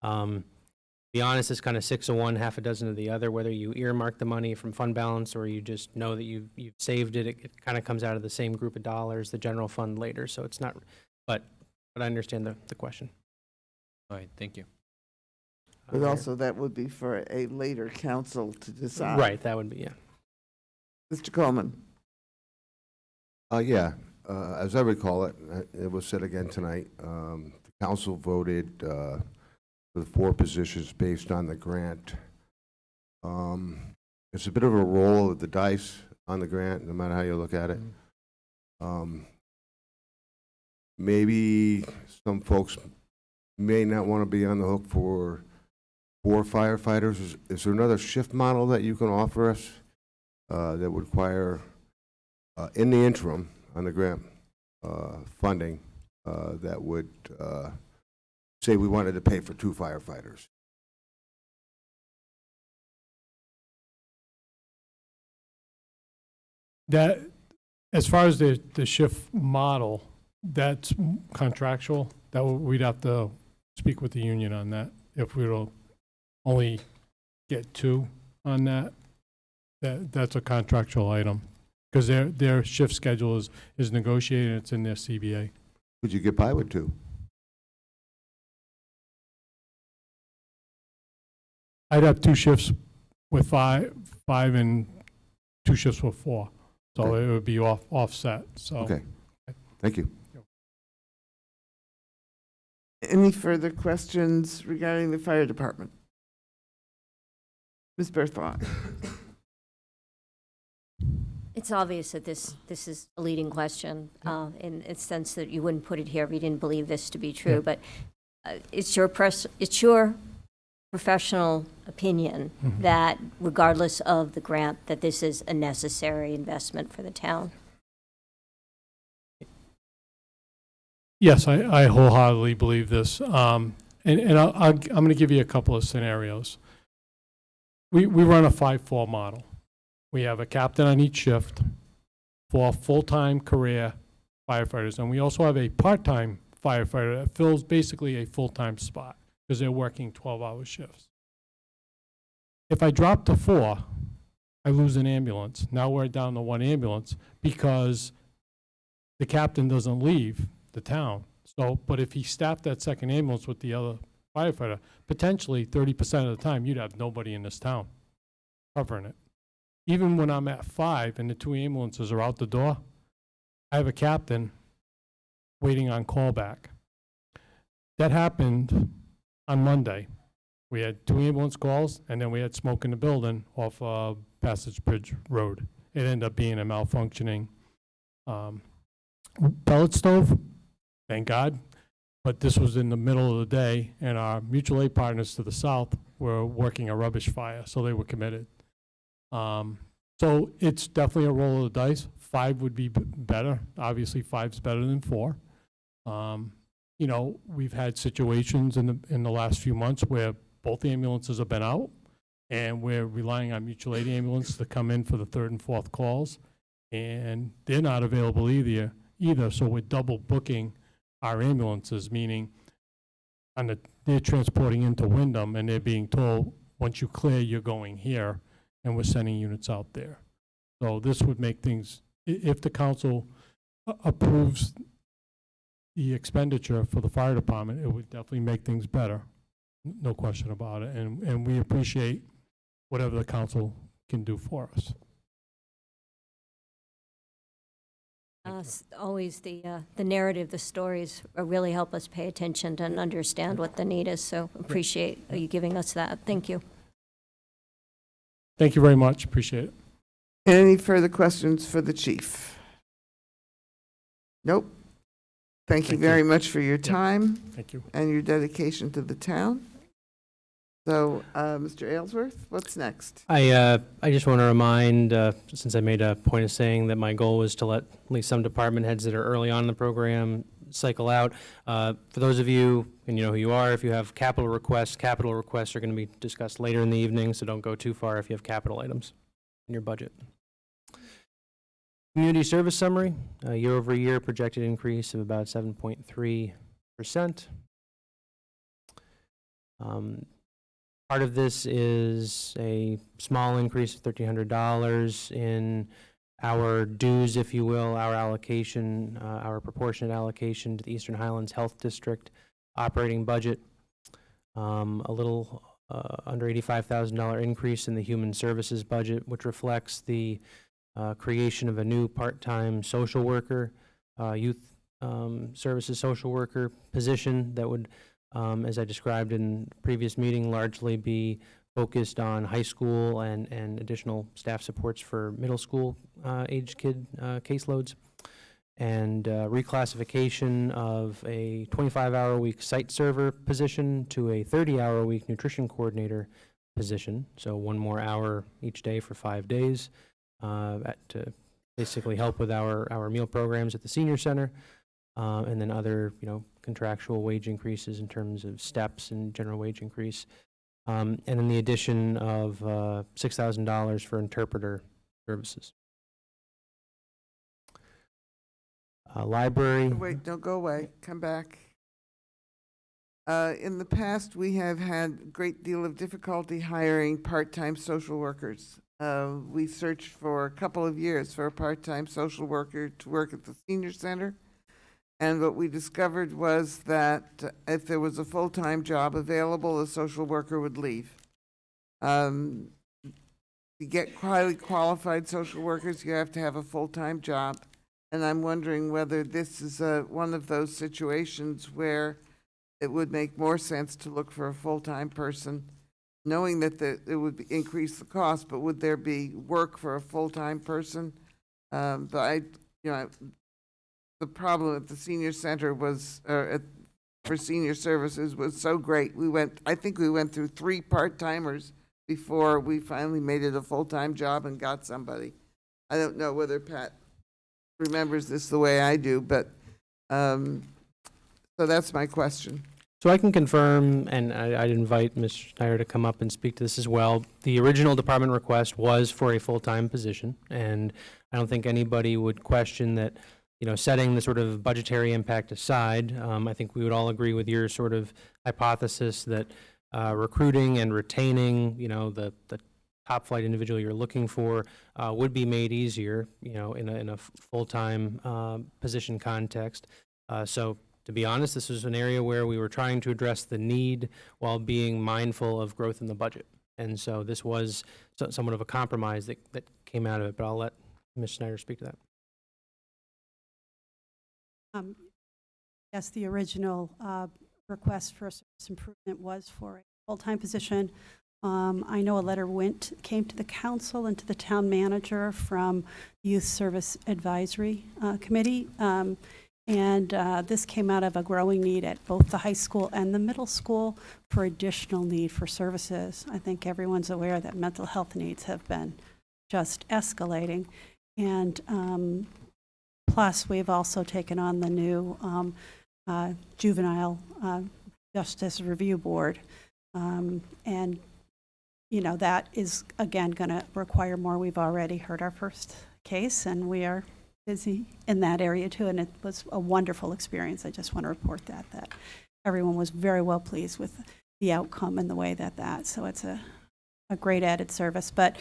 Be honest, it's kind of 6 of one, half a dozen of the other, whether you earmark the money from fund balance or you just know that you've saved it. It kind of comes out of the same group of dollars, the general fund later. So it's not, but I understand the question. All right, thank you. But also that would be for a later council to decide. Right, that would be, yeah. Mr. Coleman. Yeah, as I recall it, it was said again tonight, the council voted for the 4 positions based on the grant. It's a bit of a roll of the dice on the grant, no matter how you look at it. Maybe some folks may not want to be on the hook for 4 firefighters. Is there another shift model that you can offer us that would require, in the interim, on the grant funding, that would say we wanted to pay for 2 firefighters? That, as far as the shift model, that's contractual. We'd have to speak with the union on that. If we will only get 2 on that's a contractual item. Because their shift schedule is negotiated, it's in their CBA. Could you get by with 2? I'd have 2 shifts with 5 and 2 shifts with 4. So Okay. it would be offset, so. Okay, thank you. Any further questions regarding the fire department? Ms. Berthelot. It's obvious that this is a leading question in the sense that you wouldn't put it here if you didn't believe this to be true. Yeah. But it's your professional opinion that regardless of the grant, that this is a necessary investment for the town. Yes, I wholeheartedly believe this. And I'm going to give you a couple of scenarios. We run a 5-4 model. We have a captain on each shift, 4 full-time career firefighters, and we also have a part-time firefighter that fills basically a full-time spot because they're working 12-hour shifts. If I drop to 4, I lose an ambulance. Now we're down to 1 ambulance because the captain doesn't leave the town. So, but if he staffed that second ambulance with the other firefighter, potentially 30% of the time, you'd have nobody in this town covering it. Even when I'm at 5 and the 2 ambulances are out the door, I have a captain waiting on callback. That happened on Monday. We had 2 ambulance calls, and then we had smoke in the building off Passage Bridge Road. It ended up being a malfunctioning pellet stove, thank God. But this was in the middle of the day, and our mutual aid partners to the south were working a rubbish fire, so they were committed. So it's definitely a roll of the dice. 5 would be better. Obviously, 5's better than 4. You know, we've had situations in the last few months where both ambulances have been out, and we're relying on mutual aid ambulance to come in for the 3rd and 4th calls, and they're not available either. So we're double booking our ambulances, meaning they're transporting into Wyndham, and they're being told, once you clear, you're going here, and we're sending units out there. So this would make things, if the council approves the expenditure for the fire department, it would definitely make things better, no question about it, and we appreciate whatever the council can do for us. Always the narrative, the stories really help us pay attention and understand what the need is, so appreciate you giving us that. Thank you. Thank you very much, appreciate it. Any further questions for the chief? Nope. Thank you Thank you. very much for your time Thank you. and your dedication to the town. So, Mr. Aylesworth, what's next? I just want to remind, since I made a point of saying that my goal was to let at least some department heads that are early on in the program cycle out. For those of you, and you know who you are, if you have capital requests are going to be discussed later in the evening, so don't go too far if you have capital items in your budget. Community service summary, year-over-year projected increase of about 7.3%. Part of this is a small increase of $1,300 in our dues, if you will, our allocation, our proportionate allocation to the Eastern Highlands Health District operating budget. A little under $85,000 increase in the human services budget, which reflects the creation of a new part-time social worker, youth services social worker position that would, as I described in previous meeting, largely be focused on high school and additional staff supports for middle school aged kid caseloads, and reclassification of a 25-hour-a-week site server position to a 30-hour-a-week nutrition coordinator position, so 1 more hour each day for 5 days, to basically help with our meal programs at the senior center, and then other, contractual wage increases in terms of steps and general wage increase. And then the addition of $6,000 for interpreter services. Library. Wait, don't go away. Come back. In the past, we have had a great deal of difficulty hiring part-time social workers. We searched for a couple of years for a part-time social worker to work at the senior center. And what we discovered was that if there was a full-time job available, a social worker would leave. To get highly qualified social workers, you have to have a full-time job. And I'm wondering whether this is one of those situations where it would make more sense to look for a full-time person, knowing that it would increase the cost, but would there be work for a full-time person? The problem at the senior center was, for senior services, was so great. I think we went through 3 part-timers before we finally made it a full-time job and got somebody. I don't know whether Pat remembers this the way I do, but, so that's my question. So I can confirm, and I'd invite Ms. Schneider to come up and speak to this as well. The original department request was for a full-time position, and I don't think anybody would question that, setting the sort of budgetary impact aside, I think we would all agree with your sort of hypothesis that recruiting and retaining, the top flight individual you're looking for would be made easier, in a full-time position context. So to be honest, this was an area where we were trying to address the need while being mindful of growth in the budget. And so this was somewhat of a compromise that came out of it, but I'll let Ms. Snyder speak to that. Yes, the original request for service improvement was for a full-time position. I know a letter came to the council and to the town manager from Youth Service Advisory Committee. This came out of a growing need at both the high school and the middle school for additional need for services. I think everyone's aware that mental health needs have been just escalating. And plus, we've also taken on the new Juvenile Justice Review Board. And you know, that is, again, going to require more. We've already heard our first case, and we are busy in that area, too, and it was a wonderful experience. I just want to report that everyone was very well pleased with the outcome and the way that. So it's a great added service. But,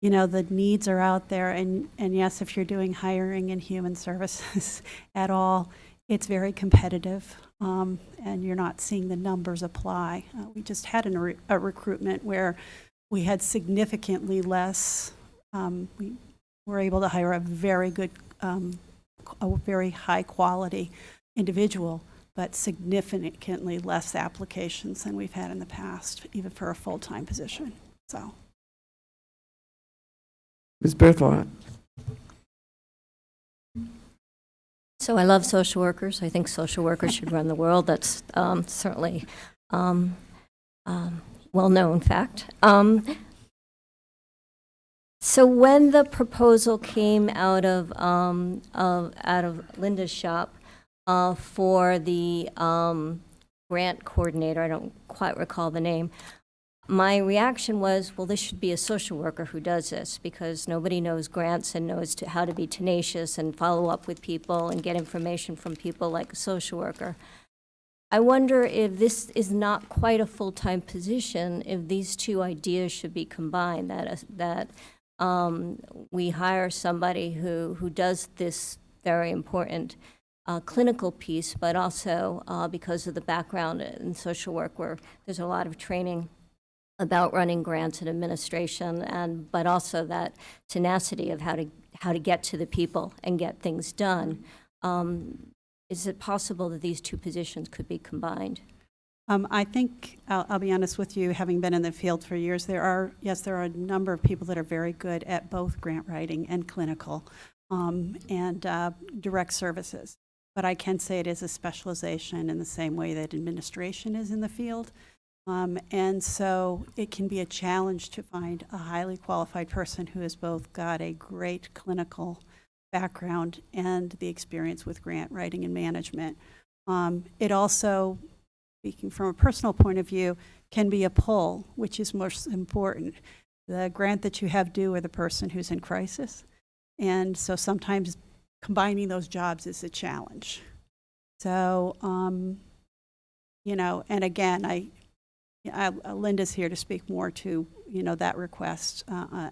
you know, the needs are out there, and yes, if you're doing hiring in human services at all, it's very competitive, and you're not seeing the numbers apply. We just had a recruitment where we had significantly less. We were able to hire a very good, a very high quality individual, but significantly less applications than we've had in the past, even for a full-time position. So, Ms. Berthelot. So I love social workers. I think social workers should run the world. That's certainly well-known fact. So when the proposal came out of Linda's shop for the grant coordinator, I don't quite recall the name, my reaction was, well, this should be a social worker who does this, because nobody knows grants and knows how to be tenacious and follow up with people and get information from people like a social worker. I wonder if this is not quite a full-time position, if these two ideas should be combined, that we hire somebody who does this very important clinical piece, but also because of the background in social work where there's a lot of training about running grants and administration, but also that tenacity of how to get to the people and get things done. Is it possible that these two positions could be combined? I think, I'll be honest with you, having been in the field for years, there are a number of people that are very good at both grant writing and clinical and direct services. But I can say it is a specialization in the same way that administration is in the field. And so it can be a challenge to find a highly qualified person who has both got a great clinical background and the experience with grant writing and management. It also, speaking from a personal point of view, can be a pull, which is most important. The grant that you have due with a person who's in crisis. And so sometimes combining those jobs is a challenge. So, you know, and again, Linda's here to speak more to, you know, that request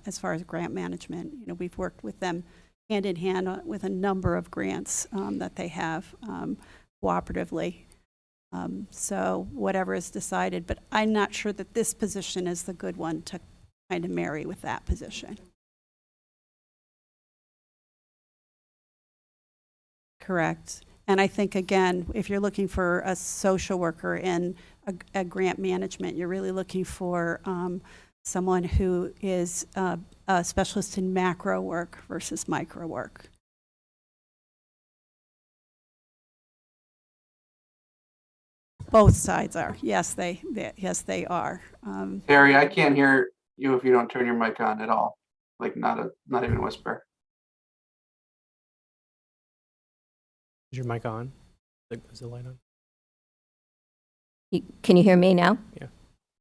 as far as grant management. You know, we've worked with them hand in hand with a number of grants that they have cooperatively. So whatever is decided, but I'm not sure that this position is the good one to kind of marry with that position. Correct. And I think, again, if you're looking for a social worker in a grant management, you're really looking for someone who is a specialist in macro work versus micro work. Both sides are. Yes, they are. Harry, I can't hear you if you don't turn your mic on at all. Like not even a whisper. Is your mic on? Is the light on? Can you hear me now? Yeah.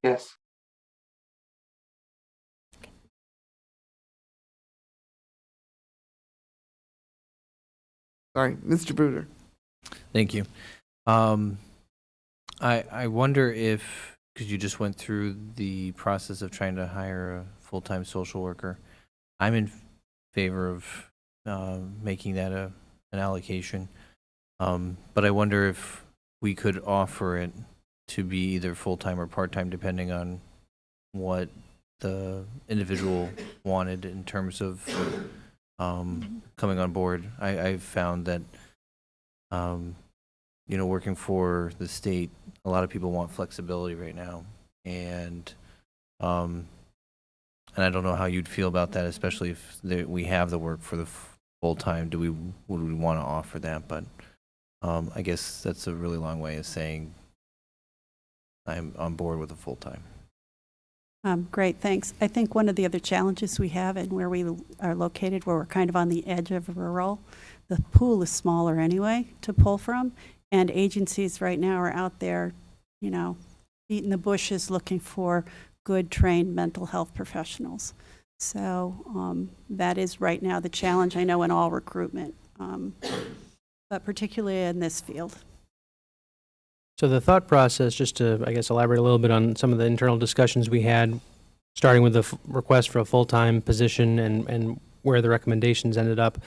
Yes. Sorry, Mr. Bruder. Thank you. I wonder if, because you just went through the process of trying to hire a full-time social worker, I'm in favor of making that an allocation. But I wonder if we could offer it to be either full-time or part-time, depending on what the individual wanted in terms of coming on board. I've found that, working for the state, a lot of people want flexibility right now. And I don't know how you'd feel about that, especially if we have the work for the full-time. Would we want to offer that? But I guess that's a really long way of saying I'm on board with a full-time. Great, thanks. I think one of the other challenges we have and where we are located, where we're kind of on the edge of rural, the pool is smaller anyway to pull from, and agencies right now are out there, beating the bushes looking for good trained mental health professionals. So that is right now the challenge, I know, in all recruitment, but particularly in this field. So the thought process, just to, I guess, elaborate a little bit on some of the internal discussions we had, starting with the request for a full-time position and where the recommendations ended up.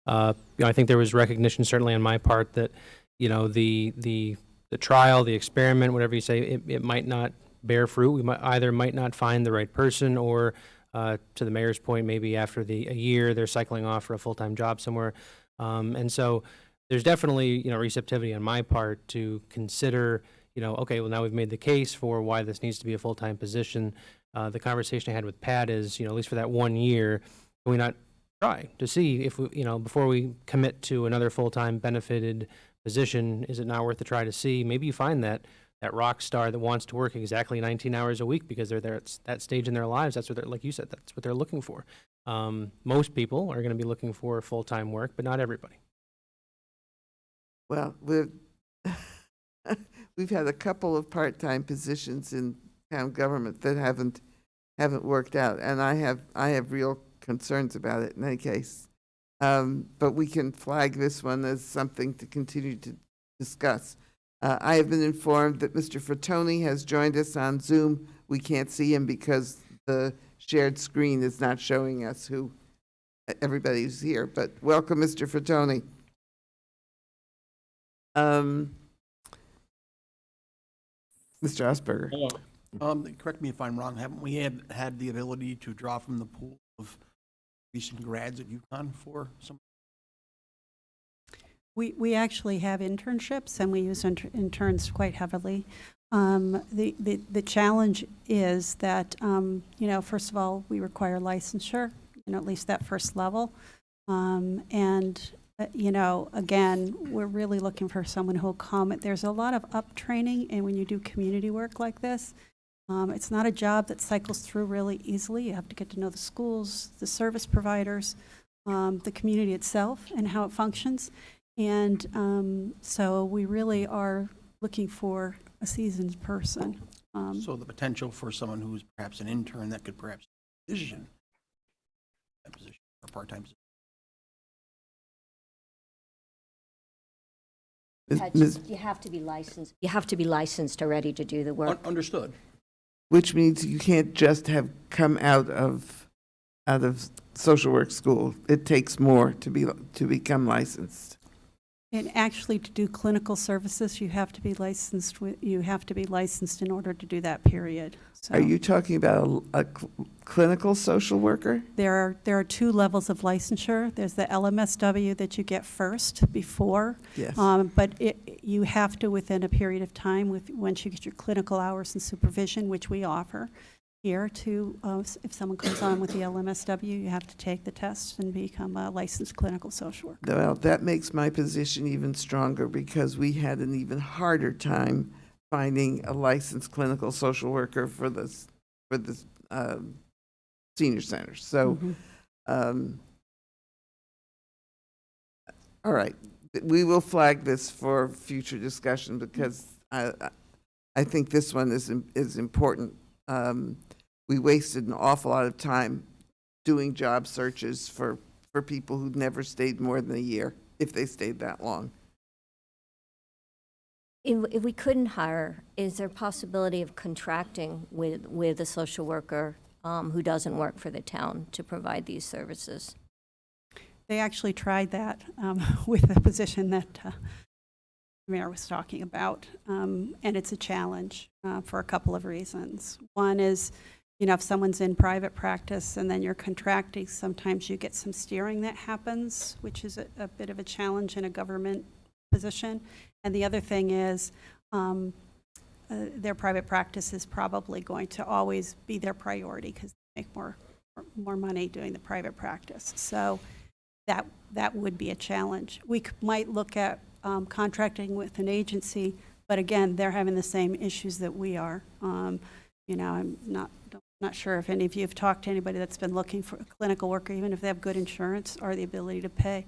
I think there was recognition, certainly on my part, that the trial, the experiment, whatever you say, it might not bear fruit. We might not find the right person, or to the mayor's point, maybe after a year they're cycling off for a full-time job somewhere, and so. There's definitely, receptivity on my part to consider, okay, well, now we've made the case for why this needs to be a full-time position. The conversation I had with Pat is, at least for that 1 year, can we not try to see if we, before we commit to another full-time benefited position, is it not worth a try to see? Maybe you find that rock star that wants to work exactly 19 hours a week because they're there at that stage in their lives. That's what they're, like you said, that's what they're looking for. Most people are going to be looking for full-time work, but not everybody. Well, we've had a couple of part-time positions in town government that haven't worked out, and I have real concerns about it in any case. But we can flag this one as something to continue to discuss. I have been informed that Mr. Frattoni has joined us on Zoom. We can't see him because the shared screen is not showing us who everybody who's here. But welcome, Mr. Frattoni. Mr. Osberger. Correct me if I'm wrong, haven't we had the ability to draw from the pool of recent grads at UConn for some? We actually have internships, and we use interns quite heavily. The challenge is that, first of all, we require licensure, at least that first level. Again, we're really looking for someone who will come. There's a lot of up training, and when you do community work like this, it's not a job that cycles through really easily. You have to get to know the schools, the service providers, the community itself, and how it functions. And so we really are looking for a seasoned person. So the potential for someone who's perhaps an intern that could perhaps position that position or part-time position. You have to be licensed. You have to be licensed already to do the work. Understood. Which means you can't just have come out of social work school. It takes more to become licensed. And actually, to do clinical services, you have to be licensed. You have to be licensed in order to do that period. So Are you talking about a clinical social worker? there are two levels of licensure. There's the LMSW that you get first before, Yes. but you have to, within a period of time, once you get your clinical hours and supervision, which we offer here, to if someone comes on with the LMSW, you have to take the test and become a licensed clinical social worker. Well, that makes my position even stronger because we had an even harder time finding a licensed clinical social worker for the senior centers. So, all right, we will flag this for future discussion because I think this one is important. We wasted an awful lot of time doing job searches for people who'd never stayed more than a year, if they stayed that long. If we couldn't hire, is there a possibility of contracting with a social worker who doesn't work for the town to provide these services? They actually tried that with the position that Mayor was talking about, and it's a challenge for a couple of reasons. One is, if someone's in private practice and then you're contracting, sometimes you get some steering that happens, which is a bit of a challenge in a government position. And the other thing is, their private practice is probably going to always be their priority because they make more money doing the private practice. So that would be a challenge. We might look at contracting with an agency, but again, they're having the same issues that we are. I'm not sure if any of you have talked to anybody that's been looking for a clinical worker, even if they have good insurance or the ability to pay.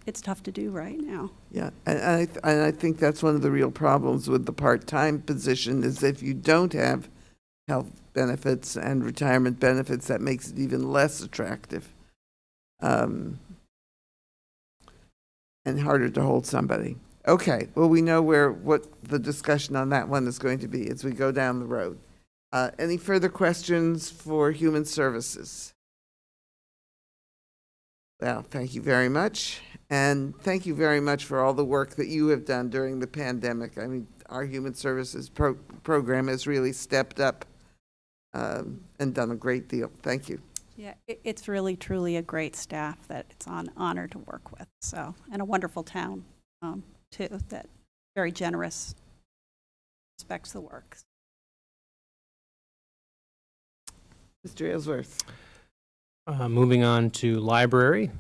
It's tough to do right now. Yeah, and I think that's one of the real problems with the part-time position is if you don't have health benefits and retirement benefits, that makes it even less attractive. And harder to hold somebody. Okay, well, we know what the discussion on that one is going to be as we go down the road. Any further questions for Human Services? Well, thank you very much. And thank you very much for all the work that you have done during the pandemic. I mean, our Human Services program has really stepped up and done a great deal. Thank you. Yeah, it's really, truly a great staff that it's an honor to work with. So, and a wonderful town, too, that very generous, respects the work. Mr. Aylesworth. Moving on to library.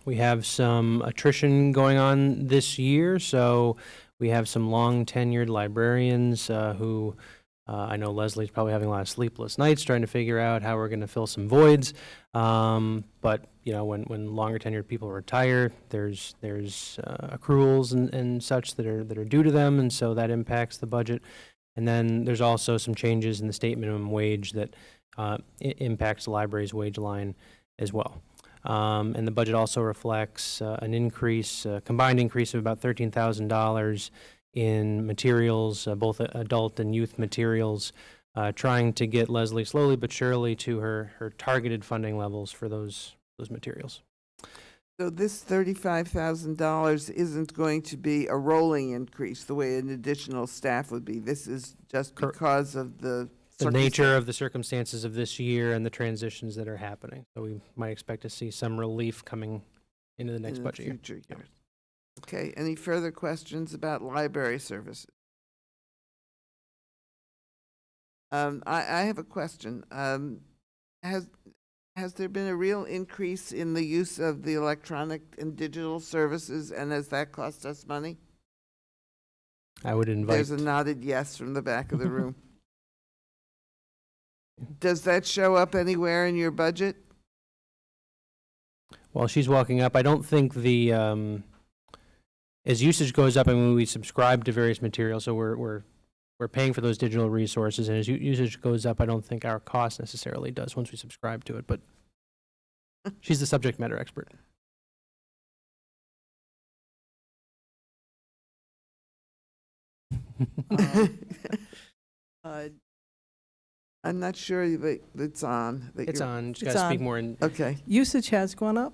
We have some attrition going on this year, so we have some long-tenured librarians who I know Leslie's probably having a lot of sleepless nights trying to figure out how we're going to fill some voids. But when longer tenured people retire, there's accruals and such that are due to them, and so that impacts the budget. And then there's also some changes in the state minimum wage that impacts the library's wage line as well. And the budget also reflects an increase, a combined increase of about $13,000 in materials, both adult and youth materials, trying to get Leslie slowly but surely to her targeted funding levels for those materials. So this $35,000 isn't going to be a rolling increase the way an additional staff would be. This is just because of the nature of the circumstances of this year and the transitions that are happening. So we might expect to see some relief coming into the next budget year. Future years. Okay, any further questions about library services? I have a question. Has there been a real increase in the use of the electronic and digital services, and has that cost us money? I would invite. There's a nodded yes from the back of the room. Does that show up anywhere in your budget? While she's walking up, I don't think as usage goes up, and when we subscribe to various materials, so we're paying for those digital resources, and as usage goes up, I don't think our cost necessarily does once we subscribe to it, but she's the subject matter expert. I'm not sure that it's on. It's on. Just got to speak more in. Okay. Usage has gone up.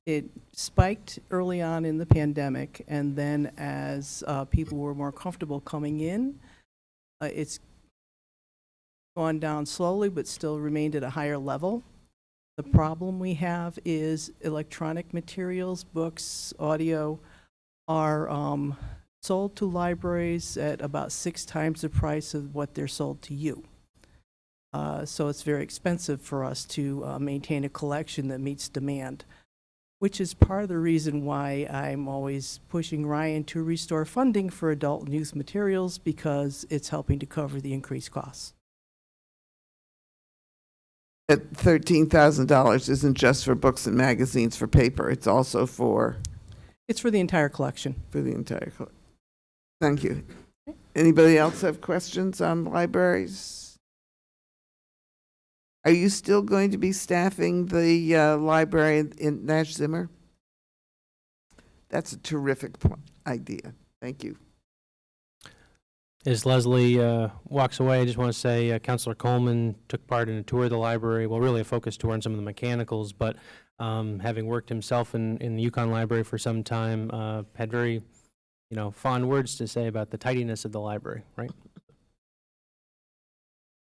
It spiked early on in the pandemic, and then as people were more comfortable coming in, it's gone down slowly, but still remained at a higher level. The problem we have is electronic materials, books, audio, are sold to libraries at about 6 times the price of what they're sold to you. So it's very expensive for us to maintain a collection that meets demand, which is part of the reason why I'm always pushing Ryan to restore funding for adult and youth materials, because it's helping to cover the increased costs. At $13,000 isn't just for books and magazines for paper. It's also for the entire collection. the entire collection. Thank you. Anybody else have questions on libraries? Are you still going to be staffing the library in Nash Zimmer? That's a terrific idea. Thank you. As Leslie walks away, I just want to say Councilor Coleman took part in a tour of the library, well, really a focus tour on some of the mechanicals, but having worked himself in the Yukon Library for some time, had very, fond words to say about the tidiness of the library, right?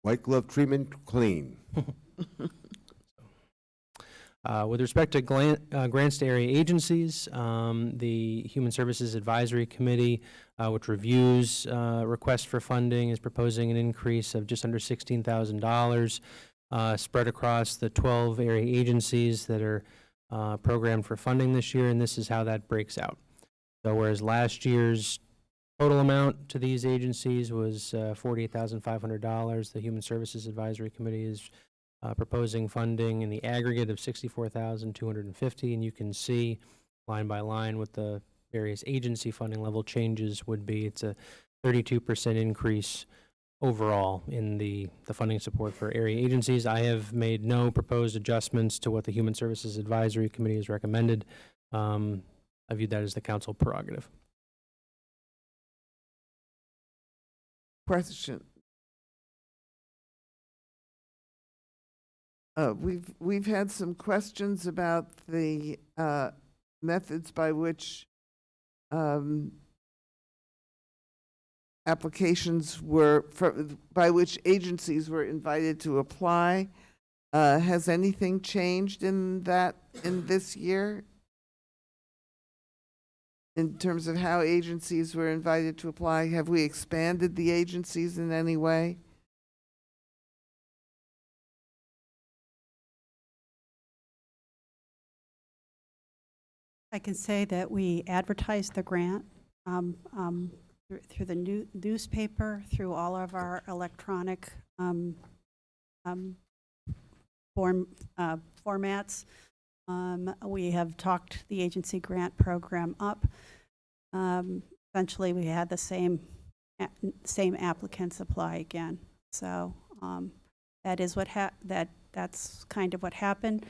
White glove treatment, clean. With respect to grants to area agencies, the Human Services Advisory Committee, which reviews requests for funding, is proposing an increase of just under $16,000 spread across the 12 area agencies that are programmed for funding this year, and this is how that breaks out. So whereas last year's total amount to these agencies was $48,500, the Human Services Advisory Committee is proposing funding in the aggregate of $64,250, and you can see line by line what the various agency funding level changes would be. It's a 32% increase overall in the funding support for area agencies. I have made no proposed adjustments to what the Human Services Advisory Committee has recommended. I view that as the council prerogative. Question. We've had some questions about the methods by which applications were, by which agencies were invited to apply. Has anything changed in this year? In terms of how agencies were invited to apply, have we expanded the agencies in any way? I can say that we advertised the grant through the newspaper, through all of our electronic formats. We have talked the agency grant program up. Essentially, we had the same applicants apply again. So that is that's kind of what happened.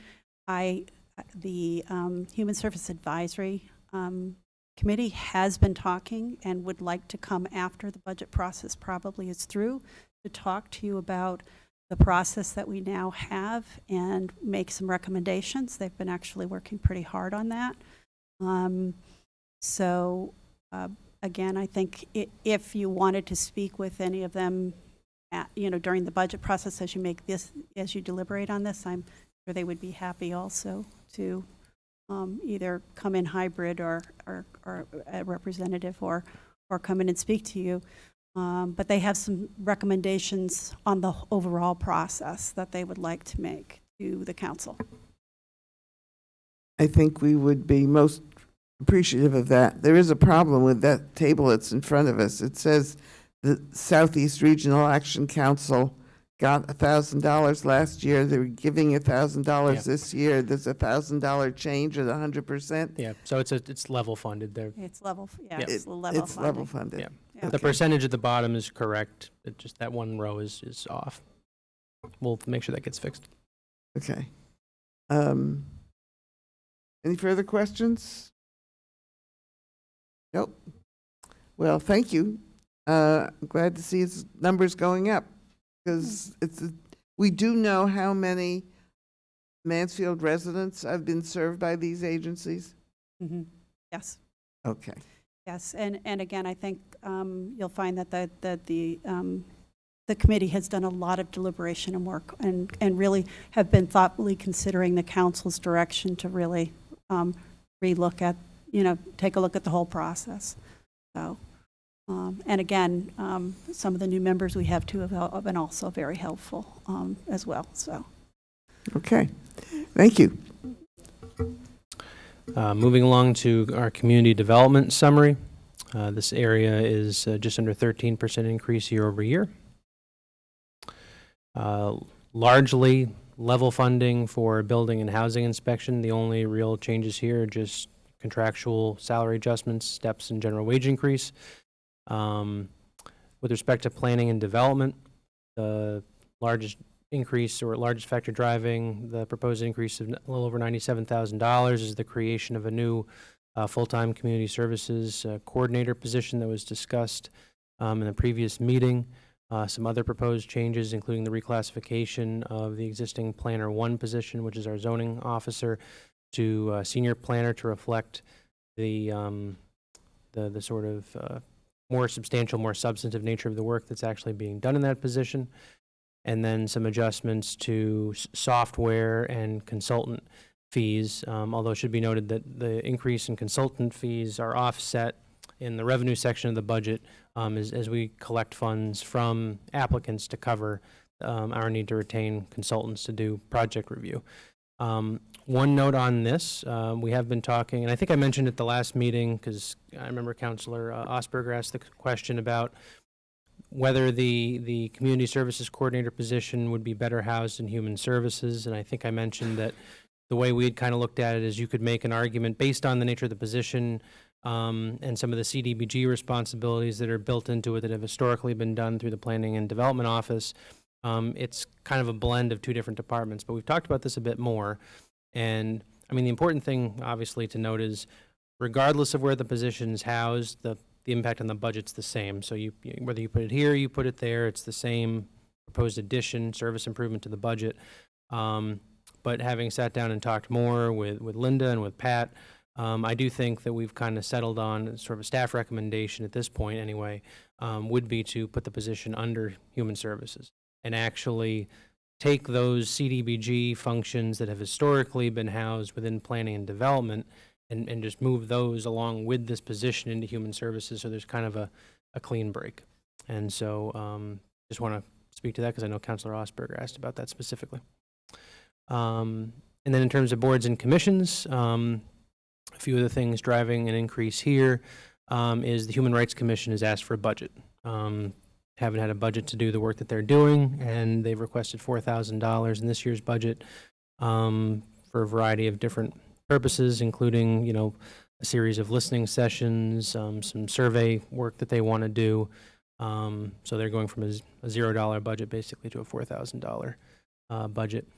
The Human Service Advisory Committee has been talking and would like to come after the budget process probably is through to talk to you about the process that we now have and make some recommendations. They've been actually working pretty hard on that. Again, I think if you wanted to speak with any of them during the budget process as you deliberate on this, I'm sure they would be happy also to either come in hybrid or a representative or come in and speak to you. But they have some recommendations on the overall process that they would like to make to the council. I think we would be most appreciative of that. There is a problem with that table that's in front of us. It says the Southeast Regional Action Council got $1,000 last year. They're giving $1,000 this year. There's $1,000 change at 100%. Yeah, so it's level funded there. It's level, Yeah. it's level It's funding. level funded. Yeah. Yeah. The percentage at the bottom is correct. It just that one row is off. We'll make sure that gets fixed. Okay. Any further questions? Nope. Well, thank you. I'm glad to see its numbers going up because we do know how many Mansfield residents have been served by these agencies. Mm-hmm. Yes. Okay. Yes, and again, I think you'll find that the committee has done a lot of deliberation and work and really have been thoughtfully considering the council's direction to really relook at, take a look at the whole process. So, and again, some of the new members we have too have been also very helpful as well. So, okay, thank you. Moving along to our community development summary. This area is just under 13% increase year over year. Largely level funding for building and housing inspection. The only real changes here are just contractual salary adjustments, steps, and general wage increase. With respect to planning and development, the largest increase or largest factor driving the proposed increase of a little over $97,000 is the creation of a new full-time community services coordinator position that was discussed in the previous meeting. Some other proposed changes, including the reclassification of the existing Planner 1 position, which is our zoning officer, to senior planner to reflect the sort of more substantial, more substantive nature of the work that's actually being done in that position. And then some adjustments to software and consultant fees, although it should be noted that the increase in consultant fees are offset in the revenue section of the budget as we collect funds from applicants to cover our need to retain consultants to do project review. One note on this, we have been talking, and I think I mentioned at the last meeting, because I remember Councilor Osberger asked the question about whether the community services coordinator position would be better housed in human services, and I think I mentioned that the way we had kind of looked at it is you could make an argument based on the nature of the position and some of the CDBG responsibilities that are built into it that have historically been done through the Planning and Development Office. It's kind of a blend of two different departments, but we've talked about this a bit more. And I mean, the important thing, obviously, to note is regardless of where the position is housed, the impact on the budget's the same. So whether you put it here, you put it there, it's the same proposed addition, service improvement to the budget. But having sat down and talked more with Linda and with Pat, I do think that we've kind of settled on sort of a staff recommendation at this point anyway, would be to put the position under human services and actually take those CDBG functions that have historically been housed within planning and development and just move those along with this position into human services, so there's kind of a clean break. And so just want to speak to that because I know Councilor Osberger asked about that specifically. And then in terms of boards and commissions, a few of the things driving an increase here is the Human Rights Commission has asked for a budget. Haven't had a budget to do the work that they're doing, and they've requested $4,000 in this year's budget for a variety of different purposes, including, a series of listening sessions, some survey work that they want to do. So they're going from a $0 budget basically to a $4,000 budget.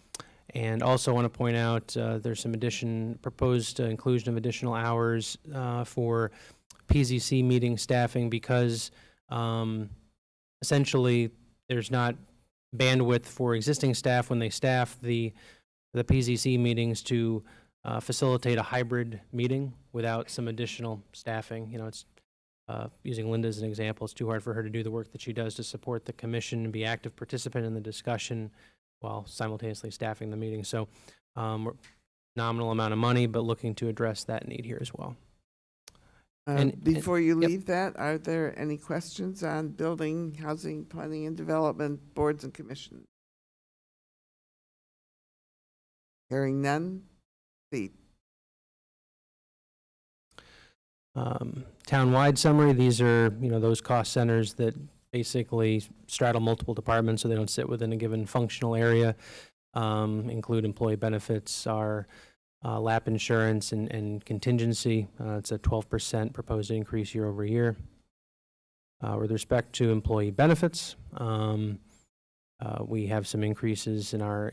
And also want to point out there's some proposed inclusion of additional hours for PZC meeting staffing because essentially there's not bandwidth for existing staff when they staff the PZC meetings to facilitate a hybrid meeting without some additional staffing. It's using Linda as an example, it's too hard for her to do the work that she does to support the commission and be active participant in the discussion while simultaneously staffing the meeting. So nominal amount of money, but looking to address that need here as well. Before you yep. leave that, are there any questions on building, housing, planning and development, boards and commissions? Hearing none, proceed. Town-wide summary, these are, those cost centers that basically straddle multiple departments so they don't sit within a given functional area, include employee benefits, our LAP insurance and contingency. It's a 12% proposed increase year over year. With respect to employee benefits, we have some increases in our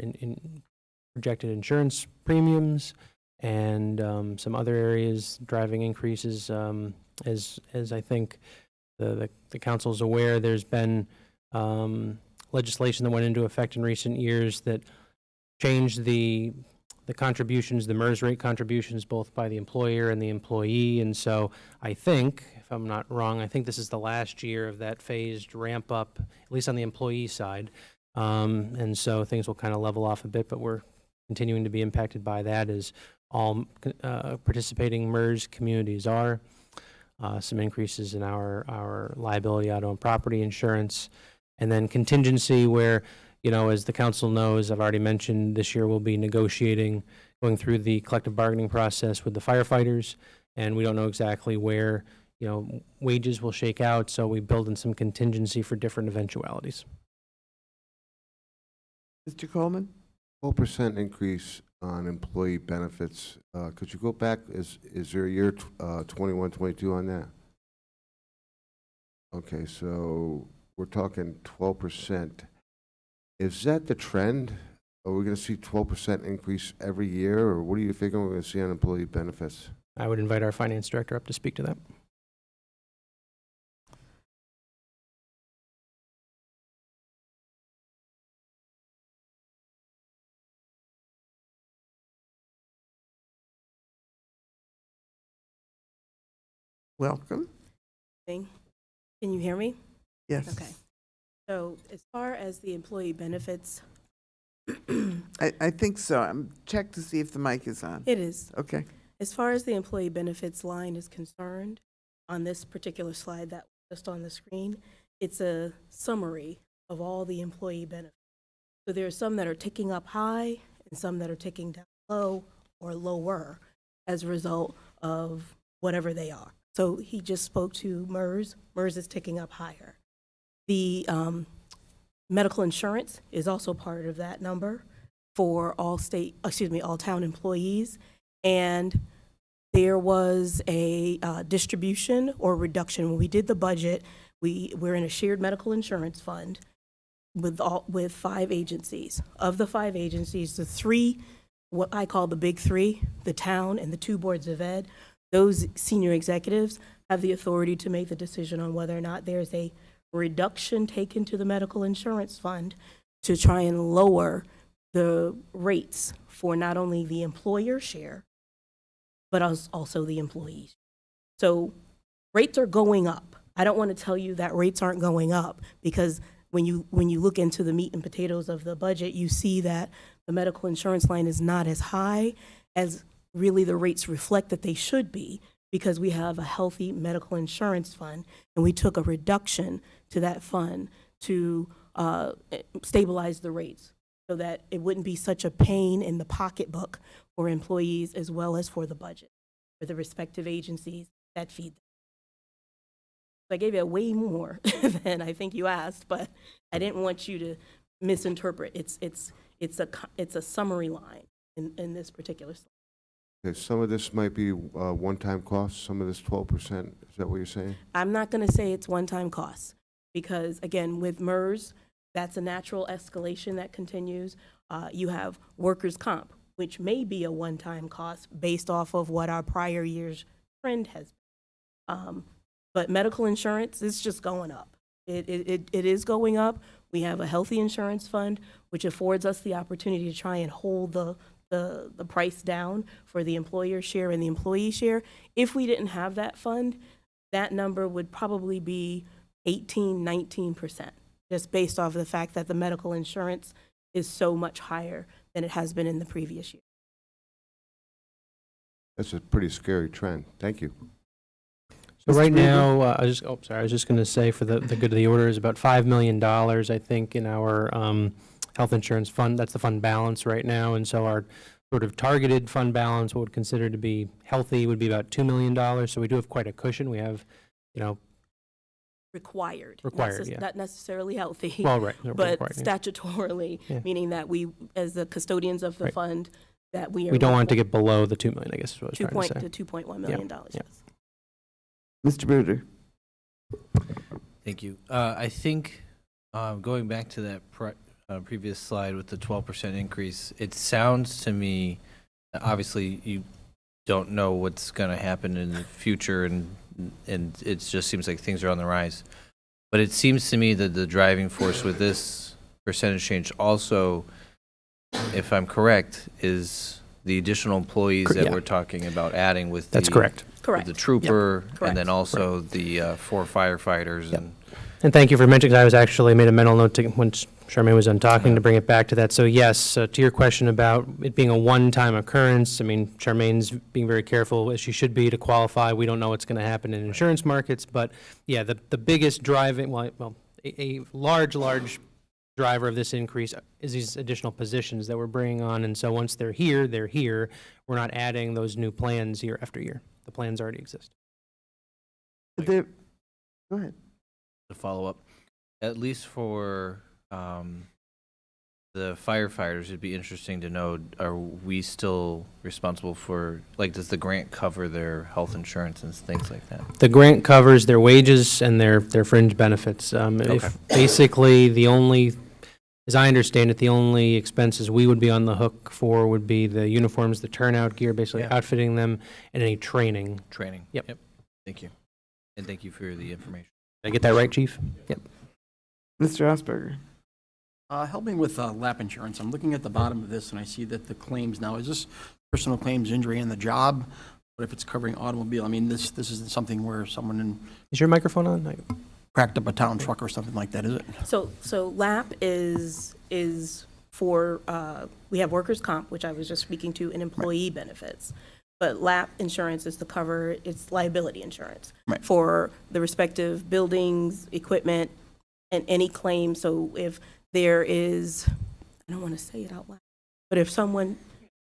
projected insurance premiums and some other areas driving increases. As I think the council's aware, there's been legislation that went into effect in recent years that changed the contributions, the MERS rate contributions, both by the employer and the employee. And so I think, if I'm not wrong, I think this is the last year of that phased ramp up, at least on the employee side. And so things will kind of level off a bit, but we're continuing to be impacted by that as all participating MERS communities are. Some increases in our liability, auto and property insurance, and then contingency where, as the council knows, I've already mentioned this year we'll be negotiating, going through the collective bargaining process with the firefighters, and we don't know exactly where, wages will shake out, so we build in some contingency for different eventualities. Mr. Coleman? 12% increase on employee benefits. Could you go back? Is there a year 21, 22 on that? Okay, so we're talking 12%. Is that the trend? Are we going to see 12% increase every year, or what do you think we're going to see on employee benefits? I would invite our finance director up to speak to that. welcome. Can you hear me? Yes. Okay. So as far as the employee benefits, I think so. Check to see if the mic is on. it is. Okay. As far as the employee benefits line is concerned, on this particular slide that was just on the screen, it's a summary of all the employee benefits. So there are some that are ticking up high and some that are ticking down low or lower as a result of whatever they are. So he just spoke to MERS. MERS is ticking up higher. The medical insurance is also part of that number for all all town employees. And there was a distribution or reduction. When we did the budget, we're in a shared medical insurance fund with 5 agencies. Of the 5 agencies, the 3, what I call the big 3, the town and the 2 boards of ed, those senior executives have the authority to make the decision on whether or not there's a reduction taken to the medical insurance fund to try and lower the rates for not only the employer share, but also the employees. So rates are going up. I don't want to tell you that rates aren't going up, because when you look into the meat and potatoes of the budget, you see that the medical insurance line is not as high as really the rates reflect that they should be, because we have a healthy medical insurance fund, and we took a reduction to that fund to stabilize the rates so that it wouldn't be such a pain in the pocketbook for employees as well as for the budget, for the respective agencies that feed them. So I gave you way more than I think you asked, but I didn't want you to misinterpret. It's a summary line in this particular slide. Okay, some of this might be one-time costs, some of this 12%, is that what you're saying? I'm not going to say it's one-time costs, because again, with MERS, that's a natural escalation that continues. You have workers' comp, which may be a one-time cost based off of what our prior year's trend has been. But medical insurance is just going up. It is going up. We have a healthy insurance fund, which affords us the opportunity to try and hold the price down for the employer share and the employee share. If we didn't have that fund, that number would probably be 18-19%, just based off of the fact that the medical insurance is so much higher than it has been in the previous year. That's a pretty scary trend. Thank you. So right now, I was just going to say, for the good of the order, is about $5 million, I think, in our health insurance fund. That's the fund balance right now. And so our sort of targeted fund balance, what would consider to be healthy, would be about $2 million. So we do have quite a custodian. We have, Required, yeah. not necessarily healthy. Well, right. But required, yeah. statutorily, Yeah. meaning that we, as the custodians of the Right. fund, that we are. We don't want to get below the $2 million, I guess is what I was trying to say. To $2.1 million, Yeah. yes. Mr. Bruder. Thank you. I think, going back to that previous slide with the 12% increase, it sounds to me, obviously you don't know what's going to happen in the future, and it just seems like things are on the rise. But it seems to me that the driving force with this percentage change also, if I'm correct, is the additional employees that Yeah. we're talking about adding with That's correct. Correct. the trooper, Correct. and then also the 4 firefighters. Yep. And And thank you for mentioning, 'cause I was actually made a mental note when Charmaine was done talking to bring it back to that. So yes, to your question about it being a one-time occurrence, I mean, Charmaine's being very careful, as she should be, to qualify. We don't know what's going to happen in insurance markets, but yeah, the biggest driving, a large driver of this increase is these additional positions that we're bringing on. And so once they're here, they're here. We're not adding those new plans year after year. The plans already exist. Go ahead. to follow up, at least for the firefighters, it'd be interesting to know, are we still responsible for, like, does the grant cover their health insurance and things like that? The grant covers their wages and their fringe benefits. If basically the only, as I understand it, the only expenses we would be on the hook for would be the uniforms, the turnout gear, basically Yeah. outfitting them, and any training. Training. Yep. Thank you. And thank you for the information. Did I get that right, Chief? Yep. Mr. Osberger. Helping with lap insurance, I'm looking at the bottom of this and I see that the claims now, is this personal claims injury on the job? But if it's covering automobile, I mean, this isn't something where someone Is your microphone on? cracked up a town truck or something like that, is it? So LAP is for, we have workers' comp, which I was just speaking to, and employee benefits. But LAP insurance is to cover, it's liability insurance Right. for the respective buildings, equipment, and any claim. So if there is, I don't want to say it out loud, but if someone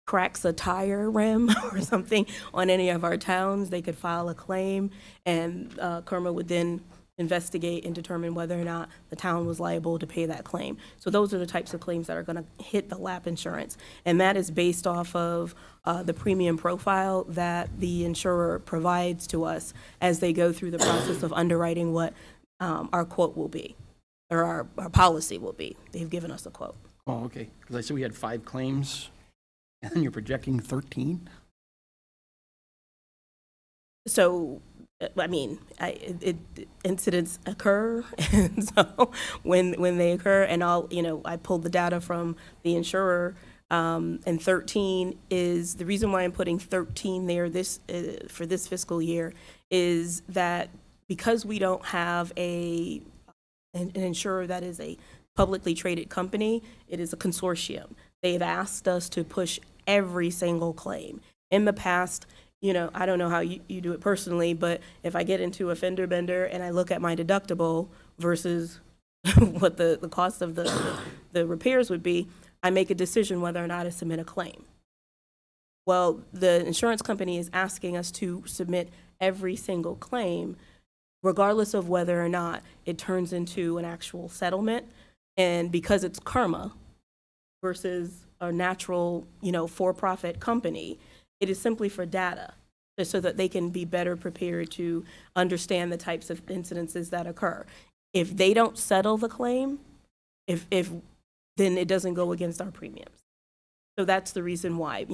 cracks a tire rim or something on any of our towns, they could file a claim, and KERMA would then investigate and determine whether or not the town was liable to pay that claim. So those are the types of claims that are going to hit the LAP insurance. And that is based off of the premium profile that the insurer provides to us as they go through the process of underwriting what our quote will be, or our policy will be. They've given us a quote. Oh, okay, because I said we had 5 claims, and you're projecting 13? So, I mean, incidents occur, and so when they occur, and I pulled the data from the insurer, and 13 is, the reason why I'm putting 13 there for this fiscal year is that because we don't have an insurer that is a publicly traded company, it is a consortium. They've asked us to push every single claim. In the past, I don't know how you do it personally, but if I get into a fender bender and I look at my deductible versus what the cost of the repairs would be, I make a decision whether or not to submit a claim. Well, the insurance company is asking us to submit every single claim, regardless of whether or not it turns into an actual settlement. And because it's KERMA versus a natural, for-profit company, it is simply for data, so that they can be better prepared to understand the types of incidences that occur. If they don't settle the claim, then it doesn't go against our premiums. So that's the reason why,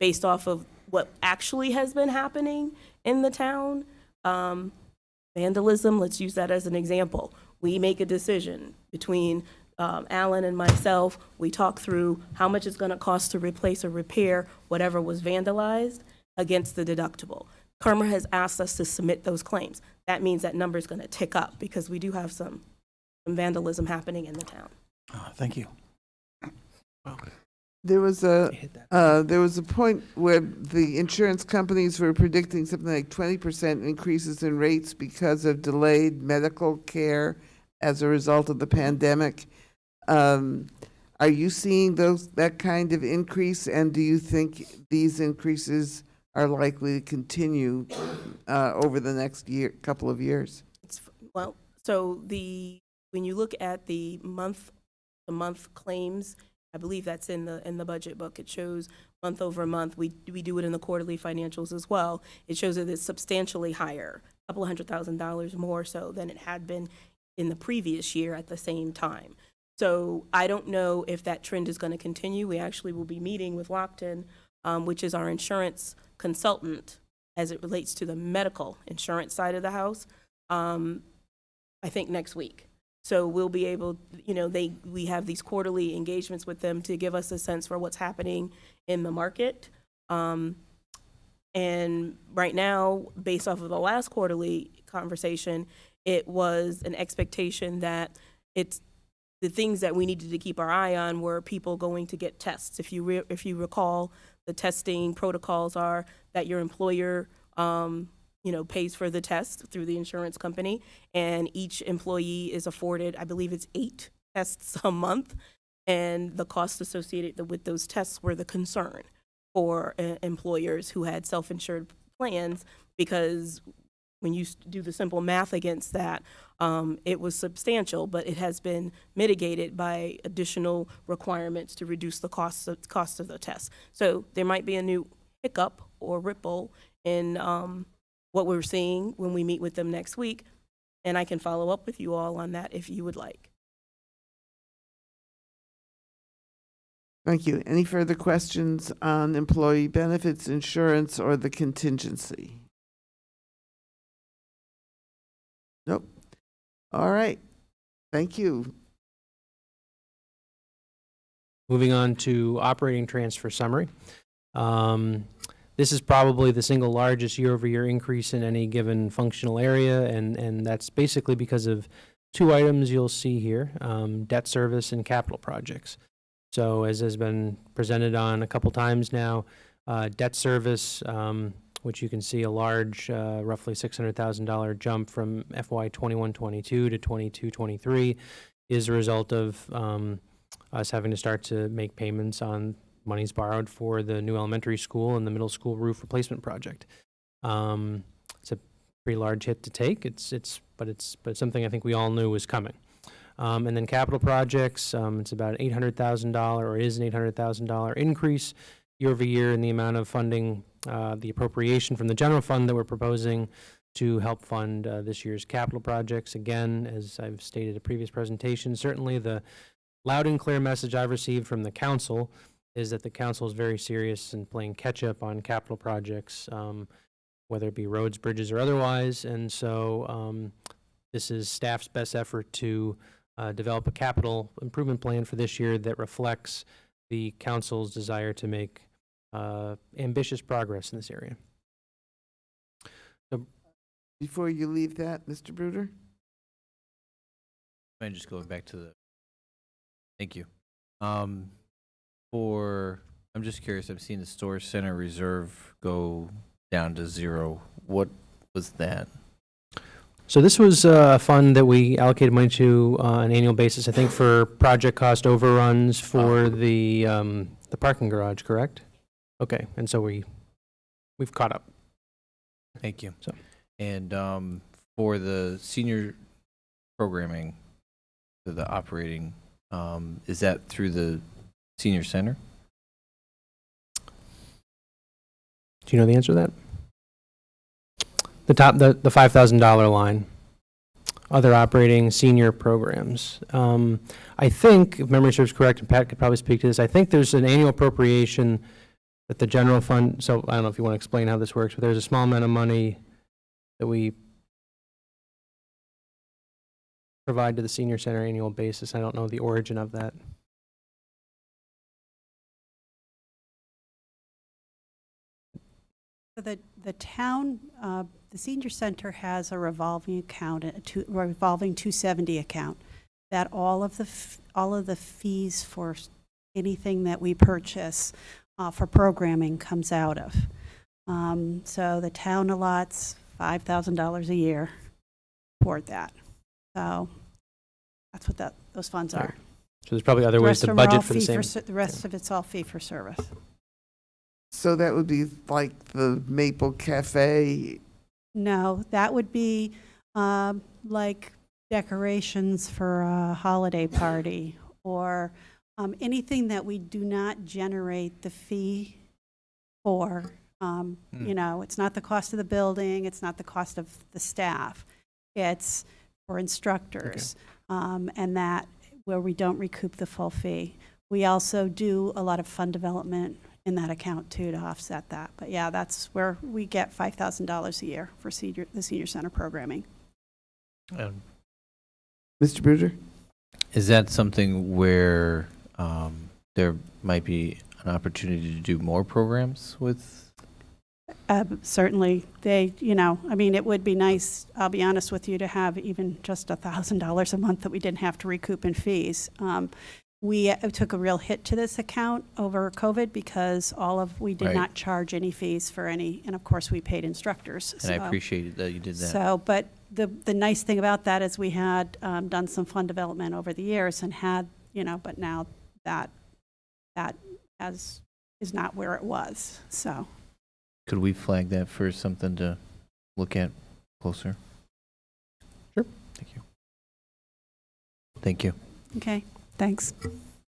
based off of what actually has been happening in the town, vandalism, let's use that as an example. We make a decision between Alan and myself. We talk through how much it's going to cost to replace or repair whatever was vandalized against the deductible. KERMA has asked us to submit those claims. That means that number is going to tick up because we do have some vandalism happening in the town. Thank you. There was a point where the insurance companies were predicting something like 20% increases in rates because of delayed medical care as a result of the pandemic. Are you seeing that kind of increase, and do you think these increases are likely to continue over the next couple of years? So when you look at the month-to-month claims, I believe that's in the budget book. It shows month over month. We do it in the quarterly financials as well. It shows that it's substantially higher, a couple of $100,000 more so than it had been in the previous year at the same time. So I don't know if that trend is going to continue. We actually will be meeting with Lockton, which is our insurance consultant as it relates to the medical insurance side of the house, I think next week. So we'll be able, we have these quarterly engagements with them to give us a sense for what's happening in the market. And right now, based off of the last quarterly conversation, it was an expectation that the things that we needed to keep our eye on were people going to get tests. If you recall, the testing protocols are that your employer pays for the test through the insurance company, and each employee is afforded, I believe it's 8 tests a month, and the costs associated with those tests were the concern for employers who had self-insured plans, because when you do the simple math against that, it was substantial, but it has been mitigated by additional requirements to reduce the cost of the test. So there might be a new hiccup or ripple in what we're seeing when we meet with them next week, and I can follow up with you all on that if you would like. Thank you. Any further questions on employee benefits, insurance, or the contingency? Nope. All right. Thank you. Moving on to operating transfer summary. This is probably the single largest year-over-year increase in any given functional area, and that's basically because of two items you'll see here, debt service and capital projects. So as has been presented on a couple times now, debt service, which you can see a large, roughly $600,000 jump from FY 21-22 to 22-23, is a result of us having to start to make payments on monies borrowed for the new elementary school and the middle school roof replacement project. It's a pretty large hit to take. But it's something I think we all knew was coming. And then capital projects, it's about $800,000, or it is an $800,000 increase year over year in the amount of funding, the appropriation from the general fund that we're proposing to help fund this year's capital projects. Again, as I've stated in a previous presentation, certainly the loud and clear message I've received from the council is that the council is very serious in playing catch-up on capital projects, whether it be roads, bridges, or otherwise. And so this is staff's best effort to develop a capital improvement plan for this year that reflects the council's desire to make ambitious progress in this area. Before you leave that, Mr. Bruder? I'm just going back to the, thank you. I'm just curious, I've seen the store center reserve go down to 0. What was that? So this was a fund that we allocated money to on an annual basis, I think for project cost overruns for the parking garage, correct? Okay, and so we've caught up. Thank you. So. And for the senior programming, for the operating, is that through the senior center? Do you know the answer to that? The $5,000 line, other operating senior programs. I think, if memory serves correct, and Pat could probably speak to this, I think there's an annual appropriation that the general fund, so I don't know if you want to explain how this works, but there's a small amount of money that we provide to the senior center annual basis. I don't know the origin of that. So the town, the senior center has a revolving account, revolving 270 account, that all of the fees for anything that we purchase for programming comes out of. So the town allots $5,000 a year toward that. So that's what those funds are. So there's probably other ways to budget for the same. The rest of it's all fee for service. So that would be like the Maple Cafe. No, that would be like decorations for a holiday party, or anything that we do not generate the fee for. You know, it's not the cost of the building, it's not the cost of the staff. It's for instructors, and that where we don't recoup the full fee. We also do a lot of fund development in that account too to offset that. But yeah, that's where we get $5,000 a year for the senior center programming. Mr. Bruder? Is that something where there might be an opportunity to do more programs with? Certainly, I mean, it would be nice, I'll be honest with you, to have even just $1,000 a month that we didn't have to recoup in fees. We took a real hit to this account over COVID because we did not charge any fees for any, and of course we paid instructors. And I appreciated that you did that. So, but the nice thing about that is we had done some fund development over the years and had, but now that is not where it was, so. Could we flag that for something to look at closer? Sure. Thank you. Thank you. Okay, thanks.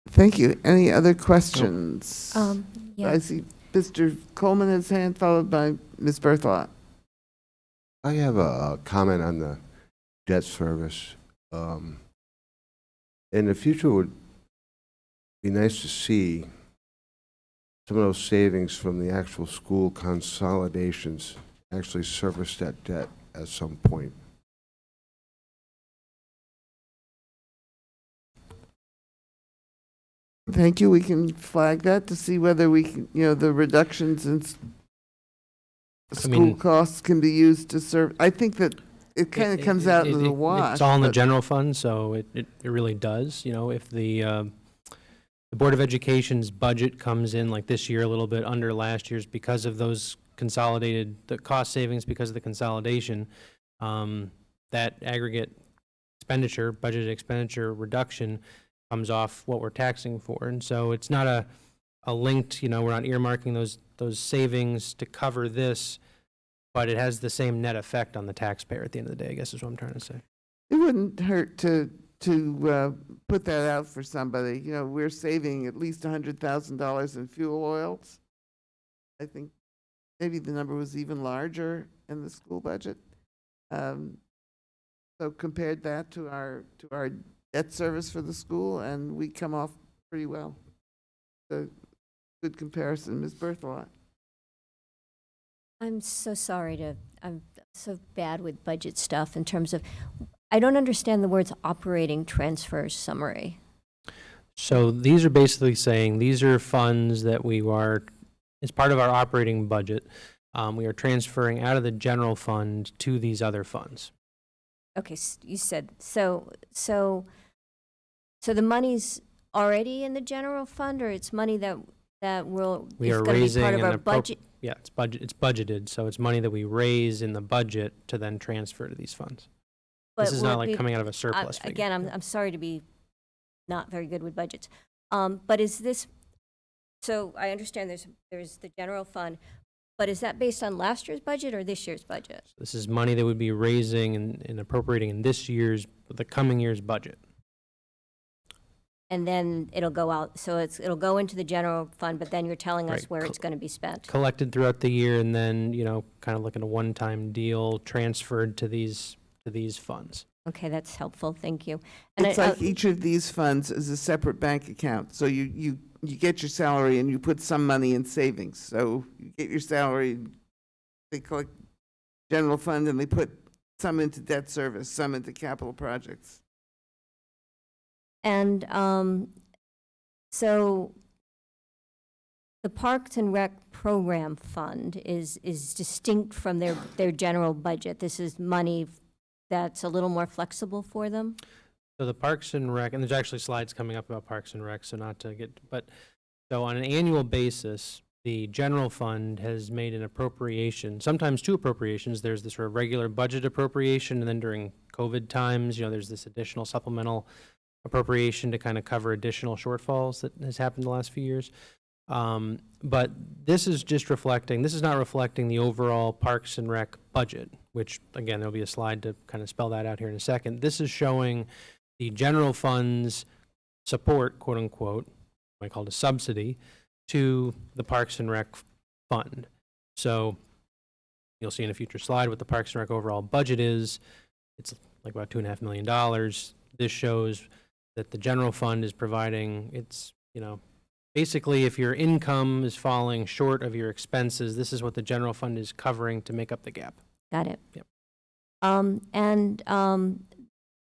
Thank you. Any other questions? Yeah. I see Mr. Coleman has his hand, followed by Ms. Berthelot. I have a comment on the debt service. In the future, it would be nice to see some of those savings from the actual school consolidations actually service that debt at some point. Thank you. We can flag that to see whether we can, the reductions in school costs can be used to serve, I think that it kind of comes out into the wash. It's all in the but- general fund, so it really does. You know, if the Board of Education's budget comes in like this year a little bit under last year's because of those consolidated, the cost savings because of the consolidation, that aggregate expenditure, budgeted expenditure reduction comes off what we're taxing for. And so it's not a linked, you know, we're not earmarking those savings to cover this, but it has the same net effect on the taxpayer at the end of the day, I guess is what I'm trying to say. It wouldn't hurt to put that out for somebody. You know, we're saving at least $100,000 in fuel oils. I think maybe the number was even larger in the school budget. So compared that to our debt service for the school, and we come off pretty well. A good comparison, Ms. Berthelot. I'm so sorry I'm so bad with budget stuff in terms of, I don't understand the words operating transfers summary. So these are basically saying, these are funds that we are, as part of our operating budget, we are transferring out of the general fund to these other funds. Okay, you said, so the money's already in the general fund, or it's money that We is are going to be raising part of an our budget? Yeah, it's budgeted, so it's money that we raise in the budget to then transfer to these funds. This But is will not it like be- coming out of a surplus figure. Again, I'm sorry to be not very good with budgets. But is this, so I understand there's the general fund, but is that based on last year's budget or this year's budget? This is money that would be raising and appropriating in the coming year's budget. And then it'll go out, so it'll go into the general fund, but then you're telling us Right. where it's going to be spent. Collected throughout the year and then, you know, kind of like a one-time deal transferred to these funds. Okay, that's helpful, thank you. And It's like each of these funds is a separate bank account. So you get your salary and you put some money in savings. So you get your salary, they collect general fund and they put some into debt service, some into capital projects. And so the Parks and Rec Program Fund is distinct from their general budget. This is money that's a little more flexible for them? So the Parks and Rec, and there's actually slides coming up about Parks and Rec, so not to get, but, so on an annual basis, the general fund has made an appropriation, sometimes two appropriations. There's this sort of regular budget appropriation, and then during COVID times, you know, there's this additional supplemental appropriation to kind of cover additional shortfalls that has happened the last few years. But this is just reflecting, this is not reflecting the overall Parks and Rec budget, which, again, there'll be a slide to kind of spell that out here in a second. This is showing the general fund's support, quote unquote, what I call a subsidy, to the Parks and Rec fund. So you'll see in a future slide what the Parks and Rec overall budget is. It's like about $2.5 million. This shows that the general fund is providing, it's, you know, basically if your income is falling short of your expenses, this is what the general fund is covering to make up the gap. Got it. Yep.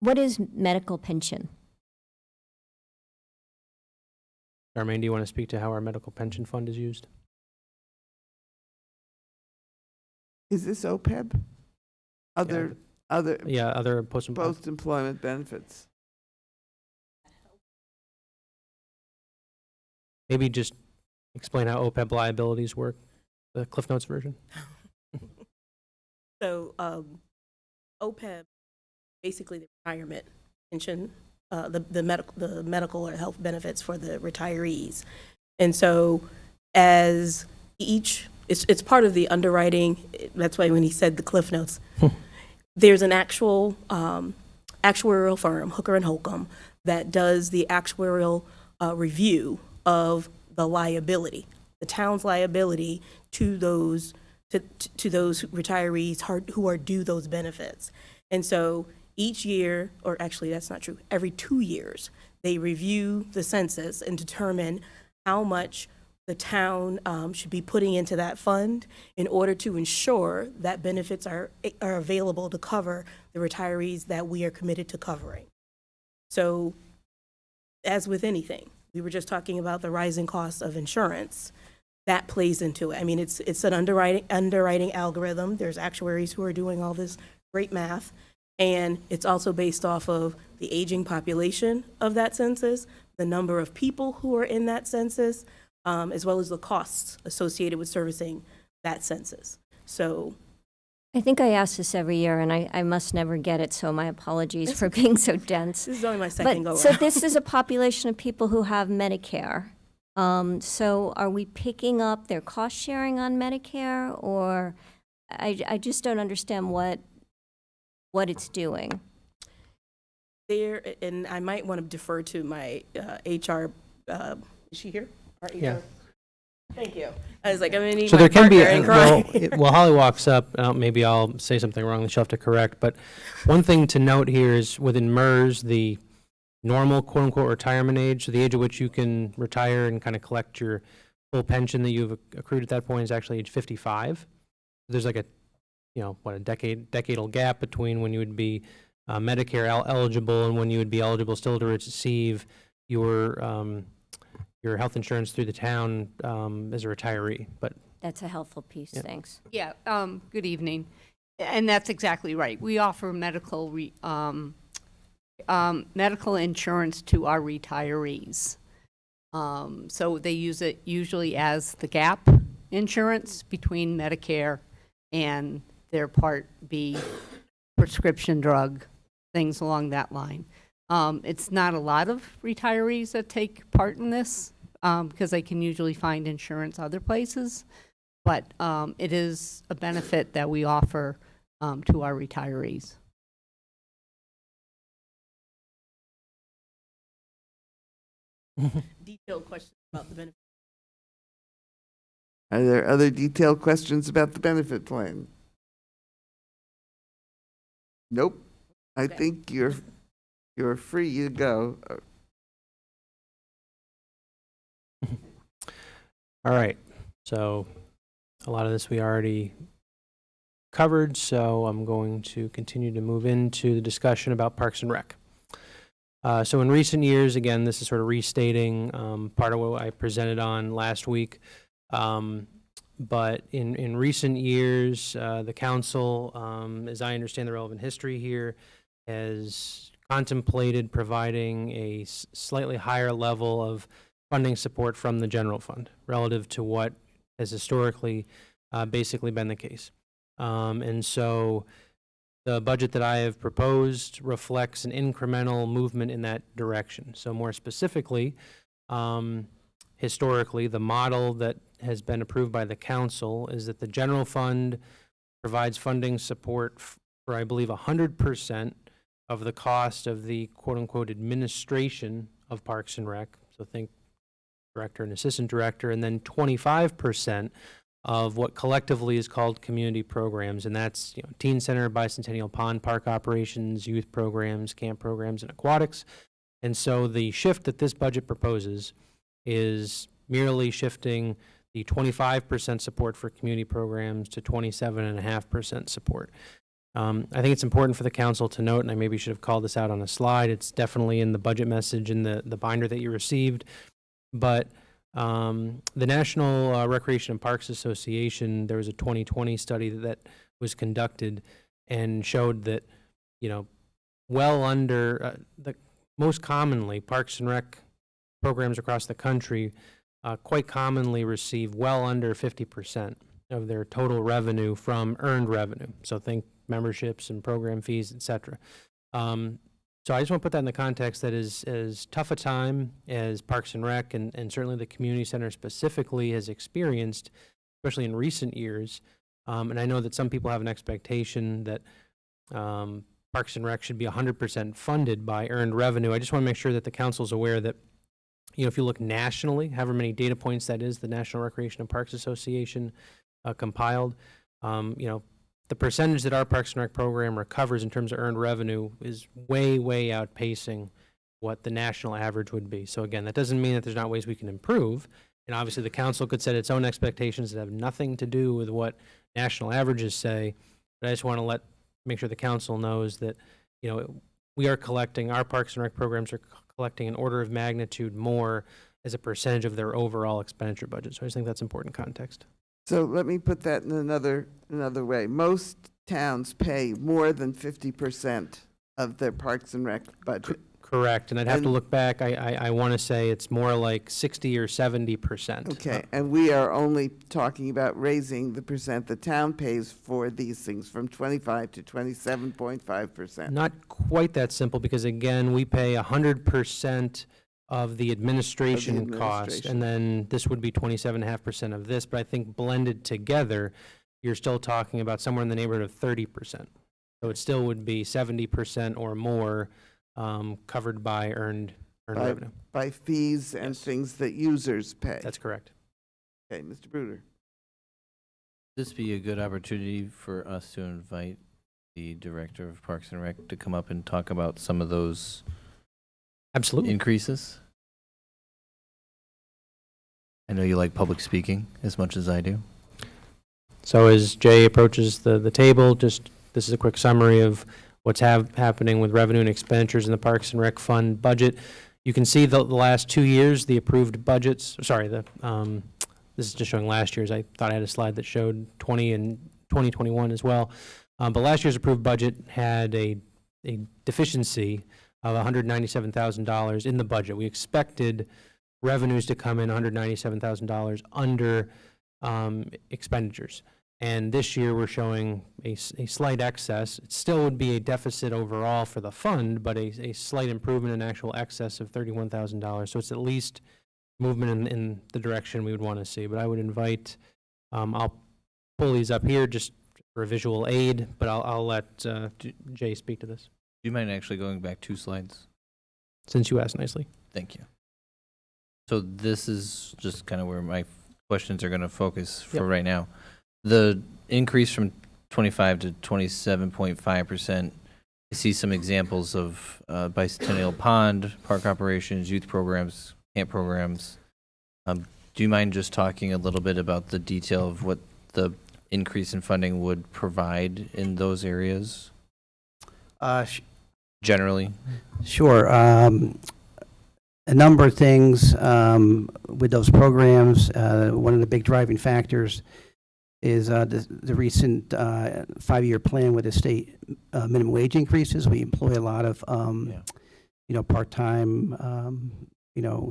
What is medical pension? Charmaine, do you want to speak to how our medical pension fund is used? Is this OPEB? Other Yeah, other post-employment. post-employment benefits? Maybe just explain how OPEB liabilities work, the Cliff Notes version. So OPEB, basically the retirement pension, the medical or health benefits for the retirees. And so as it's part of the underwriting, that's why when he said the Cliff Notes, there's an actual actuarial firm, Hooker and Holcomb, that does the actuarial review of the liability, the town's liability to those to those retirees who are due those benefits. And so each year, or actually that's not true, every 2 years, they review the census and determine how much the town should be putting into that fund in order to ensure that benefits are available to cover the retirees that we are committed to covering. So as with anything, we were just talking about the rising costs of insurance. that plays into it. I mean, it's an underwriting algorithm. There's actuaries who are doing all this great math. And it's also based off of the aging population of that census, the number of people who are in that census, as well as the costs associated with servicing that census. So I think I ask this every year, and I must never get it, so my apologies for being so dense. this is only my second go But, around. so this is a population of people who have Medicare. So are we picking up their cost sharing on Medicare, or I just don't understand what it's doing. There, and I might want to defer to my HR, is she here? Our HR? Yeah. Thank you. I was like, I'm gonna need So my there can be, partner in crime. while Holly walks up, maybe I'll say something wrong that she'll have to correct, but one thing to note here is within MERS, the normal quote-unquote retirement age, so the age at which you can retire and kind of collect your full pension that you've accrued at that point is actually age 55. There's like a, a decadal gap between when you would be Medicare eligible and when you would be eligible still to receive your health insurance through the town as a retiree. But That's a helpful piece, Yeah. thanks. Yeah, good evening. And that's exactly right. We offer medical insurance to our retirees. So they use it usually as the gap insurance between Medicare and their Part B prescription drug, things along that line. It's not a lot of retirees that take part in this because they can usually find insurance other places, but it is a benefit that we offer to our retirees. Detailed questions about the benefits. Are there other detailed questions about the benefit plan? Nope. I Okay. think you're free to go. all right, so a lot of this we already covered, so I'm going to continue to move into the discussion about Parks and Rec. So in recent years, again, this is sort of restating part of what I presented on last week. But in recent years, the council, as I understand the relevant history here, has contemplated providing a slightly higher level of funding support from the general fund relative to what has historically basically been the case. And so the budget that I have proposed reflects an incremental movement in that direction. So more specifically, historically, the model that has been approved by the council is that the general fund provides funding support for, I believe, 100% of the cost of the quote-unquote administration of Parks and Rec. So think director and assistant director, and then 25% of what collectively is called community programs, and that's teen center, bicentennial pond park operations, youth programs, camp programs, and aquatics. And so the shift that this budget proposes is merely shifting the 25% support for community programs to 27.5% support. I think it's important for the council to note, and I maybe should have called this out on a slide, it's definitely in the budget message in the binder that you received, but the National Recreation and Parks Association, there was a 2020 study that was conducted and showed that, well under, most commonly, Parks and Rec programs across the country quite commonly receive well under 50% of their total revenue from earned revenue. So think memberships and program fees, et cetera. So I just want to put that in the context that as tough a time as Parks and Rec and certainly the community center specifically has experienced, especially in recent years, and I know that some people have an expectation that Parks and Rec should be 100% funded by earned revenue. I just want to make sure that the council's aware that, if you look nationally, however many data points that is, the National Recreation and Parks Association compiled, the percentage that our Parks and Rec program recovers in terms of earned revenue is way, way outpacing what the national average would be. So again, that doesn't mean that there's not ways we can improve. And obviously the council could set its own expectations that have nothing to do with what national averages say. But I just want to make sure the council knows that, we are collecting, our Parks and Rec programs are collecting an order of magnitude more as a percentage of their overall expenditure budget. So I just think that's important context. So let me put that in another way. Most towns pay more than 50% of their Parks and Rec budget. Correct, and I'd have to And- look back. I want to say it's more like 60 or 70%. Okay, and we are only talking about raising the percent the town pays for these things from 25 to 27.5%. Not quite that simple, because again, we pay 100% of the administration cost, administration. and then this would be 27.5% of this, but I think blended together, you're still talking about somewhere in the neighborhood of 30%. So it still would be 70% or more covered by earned revenue. By fees and Yes. things that users pay. That's correct. Okay, Mr. Bruder. This be a good opportunity for us to invite the Director of Parks and Rec to come up and talk about some of those Absolutely. increases? I know you like public speaking as much as I do. So as Jay approaches the table, this is a quick summary of what's happening with revenue and expenditures in the Parks and Rec Fund budget. You can see the last 2 years, the approved budgets, this is just showing last year's. I thought I had a slide that showed 20 and 2021 as well. But last year's approved budget had a deficiency of $197,000 in the budget. We expected revenues to come in $197,000 under expenditures. And this year, we're showing a slight excess. It still would be a deficit overall for the fund, but a slight improvement in actual excess of $31,000. So it's at least movement in the direction we would want to see. But I would invite, I'll pull these up here just for a visual aid, but I'll let Jay speak to this, Do you mind actually going back 2 slides? since you asked nicely. Thank you. So this is just kind of where my questions are going to focus for Yep. right now. The increase from 25 to 27.5%, I see some examples of bicentennial pond, park operations, youth programs, camp programs. Do you mind just talking a little bit about the detail of what the increase in funding would provide in those areas generally? Sure. A number of things with those programs. One of the big driving factors is the recent 5-year plan with the state minimum wage increases. We employ a lot of part-time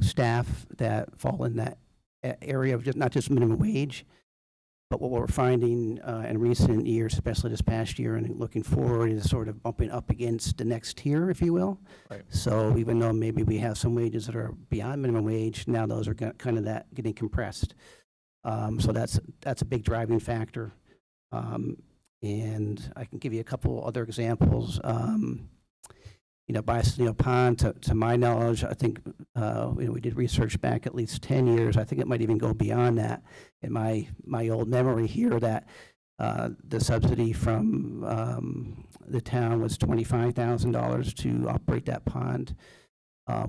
staff that fall in that area of not just minimum wage, but what we're finding in recent years, especially this past year and looking forward, is sort of bumping up against the next tier, if you will. Right. So even though maybe we have some wages that are beyond minimum wage, now those are kind of getting compressed. So that's a big driving factor. And I can give you a couple other examples. Bicentennial pond, to my knowledge, I think we did research back at least 10 years. I think it might even go beyond that. In my old memory here, that the subsidy from the town was $25,000 to operate that pond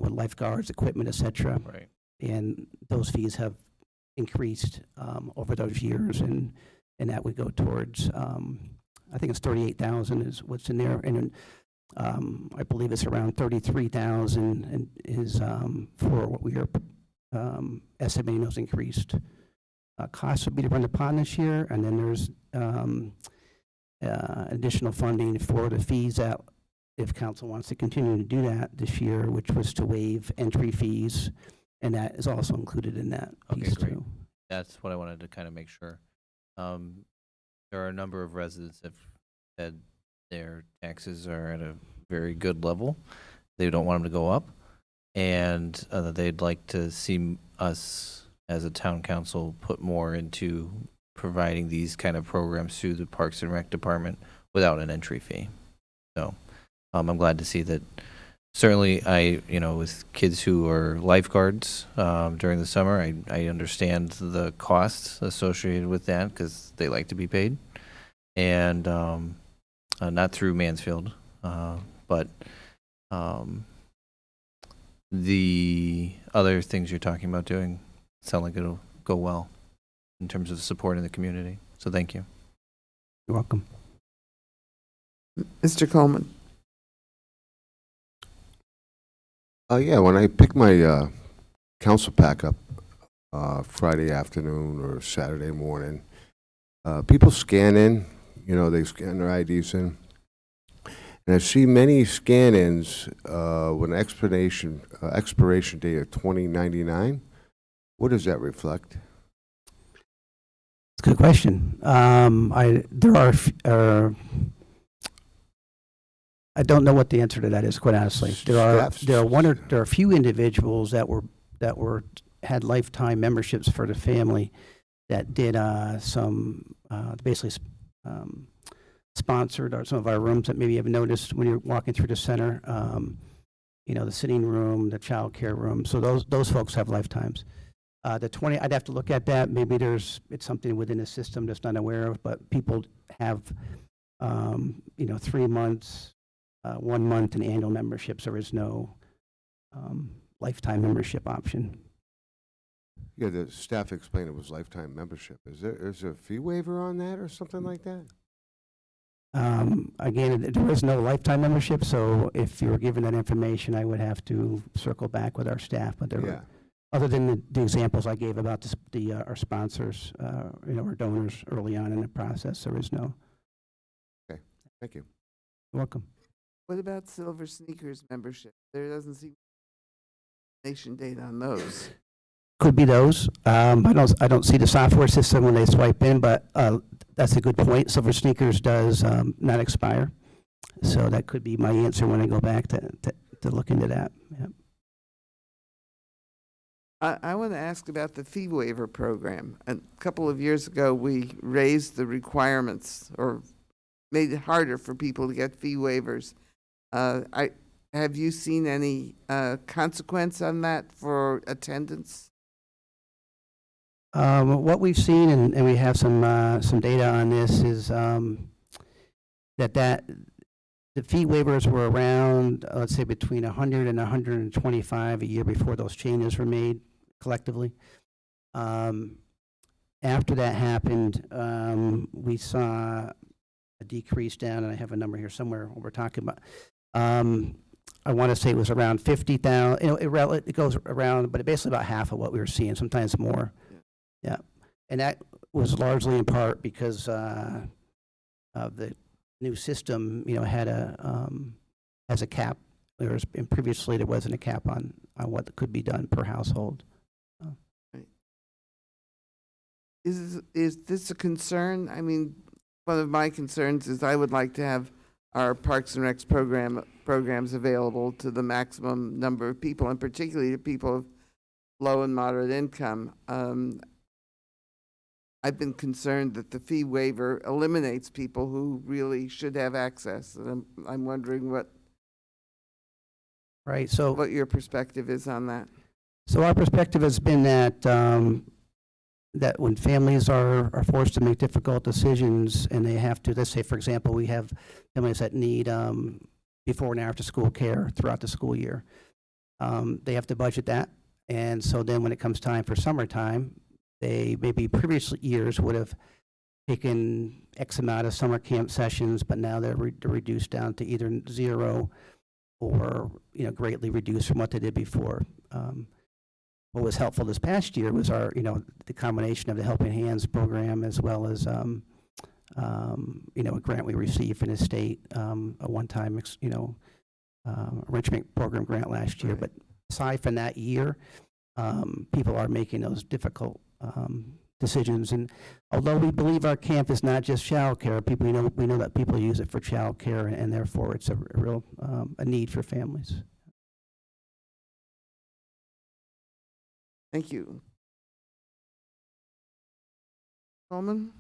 with lifeguards, equipment, et cetera. Right. And those fees have increased over those years, and that would go towards, I think it's 38,000 is what's in there, and I believe it's around 33,000 and is for what we are estimating those increased costs would be to run the pond this year, and then there's additional funding for the fees that, if council wants to continue to do that this year, which was to waive entry fees, and that is also included in that piece great. too. That's what I wanted to kind of make sure. There are a number of residents that have said their taxes are at a very good level. They don't want them to go up, and they'd like to see us as a town council put more into providing these kind of programs through the Parks and Rec department without an entry fee. So I'm glad to see that. Certainly, with kids who are lifeguards during the summer, I understand the costs associated with that because they like to be paid, and not through Mansfield, but the other things you're talking about doing sound like it'll go well in terms of supporting the community. So thank you. You're welcome. Mr. Coleman. Yeah, when I picked my council pack up Friday afternoon or Saturday morning. People scan in, they scan their IDs in. And I see many scan-ins with an expiration date of 2099. What does that reflect? It's a good question. I don't know what the answer to that is, quite honestly. There are a few individuals that had lifetime memberships for the family that did basically sponsored some of our rooms that maybe you have noticed when you're walking through the center. The sitting room, the child care room. So those folks have lifetimes. The 20, I'd have to look at that. Maybe it's something within the system that's not aware of, but people have 3 months, 1 month, and annual memberships. There is no lifetime membership option. Yeah, the staff explained it was lifetime membership. Is there a fee waiver on that or something like that? Again, there is no lifetime membership, so if you were given that information, I would have to circle back with our staff. But other than the examples I gave about our sponsors, our donors early on in the process, there is no. Okay, thank you. You're welcome. What about Silver Sneakers membership? There doesn't seem nation date on those. Could be those. I don't see the software system when they swipe in, but that's a good point. Silver Sneakers does not expire, so that could be my answer when I go back to look into that. Yep. I want to ask about the fee waiver program. A couple of years ago, we raised the requirements or made it harder for people to get fee waivers. Have you seen any consequence on that for attendance? What we've seen, and we have some data on this, is that the fee waivers were around, let's say, between 100 and 125 a year before those changes were made collectively. After that happened, we saw a decrease down, and I have a number here somewhere what we're talking about. I want to say it was around 50,000. It goes around, but basically about half of what we were seeing, sometimes more. Yeah, and that was largely in part because of the new system. Has a cap. And previously there wasn't a cap on what could be done per household. Right. Is this a concern? I mean, one of my concerns is I would like to have our Parks and Recs programs available to the maximum number of people, and particularly to people of low and moderate income. I've been concerned that the fee waiver eliminates people who really should have access, and I'm wondering what your perspective is on that. So our perspective has been that that when families are forced to make difficult decisions and they have to, let's say, for example, we have families that need before and after school care throughout the school year. They have to budget that, and so then when it comes time for summertime, they maybe previous years would have taken X amount of summer camp sessions, but now they're reduced down to either 0 or greatly reduced from what they did before. What was helpful this past year was the combination of the Helping Hands program as well as a grant we received from the state, a one-time enrichment program grant last year. But aside from that year, people are making those difficult decisions. And although we believe our camp is not just child care, we know that people use it for child care, and therefore it's a real a need for families. Thank you. Coleman?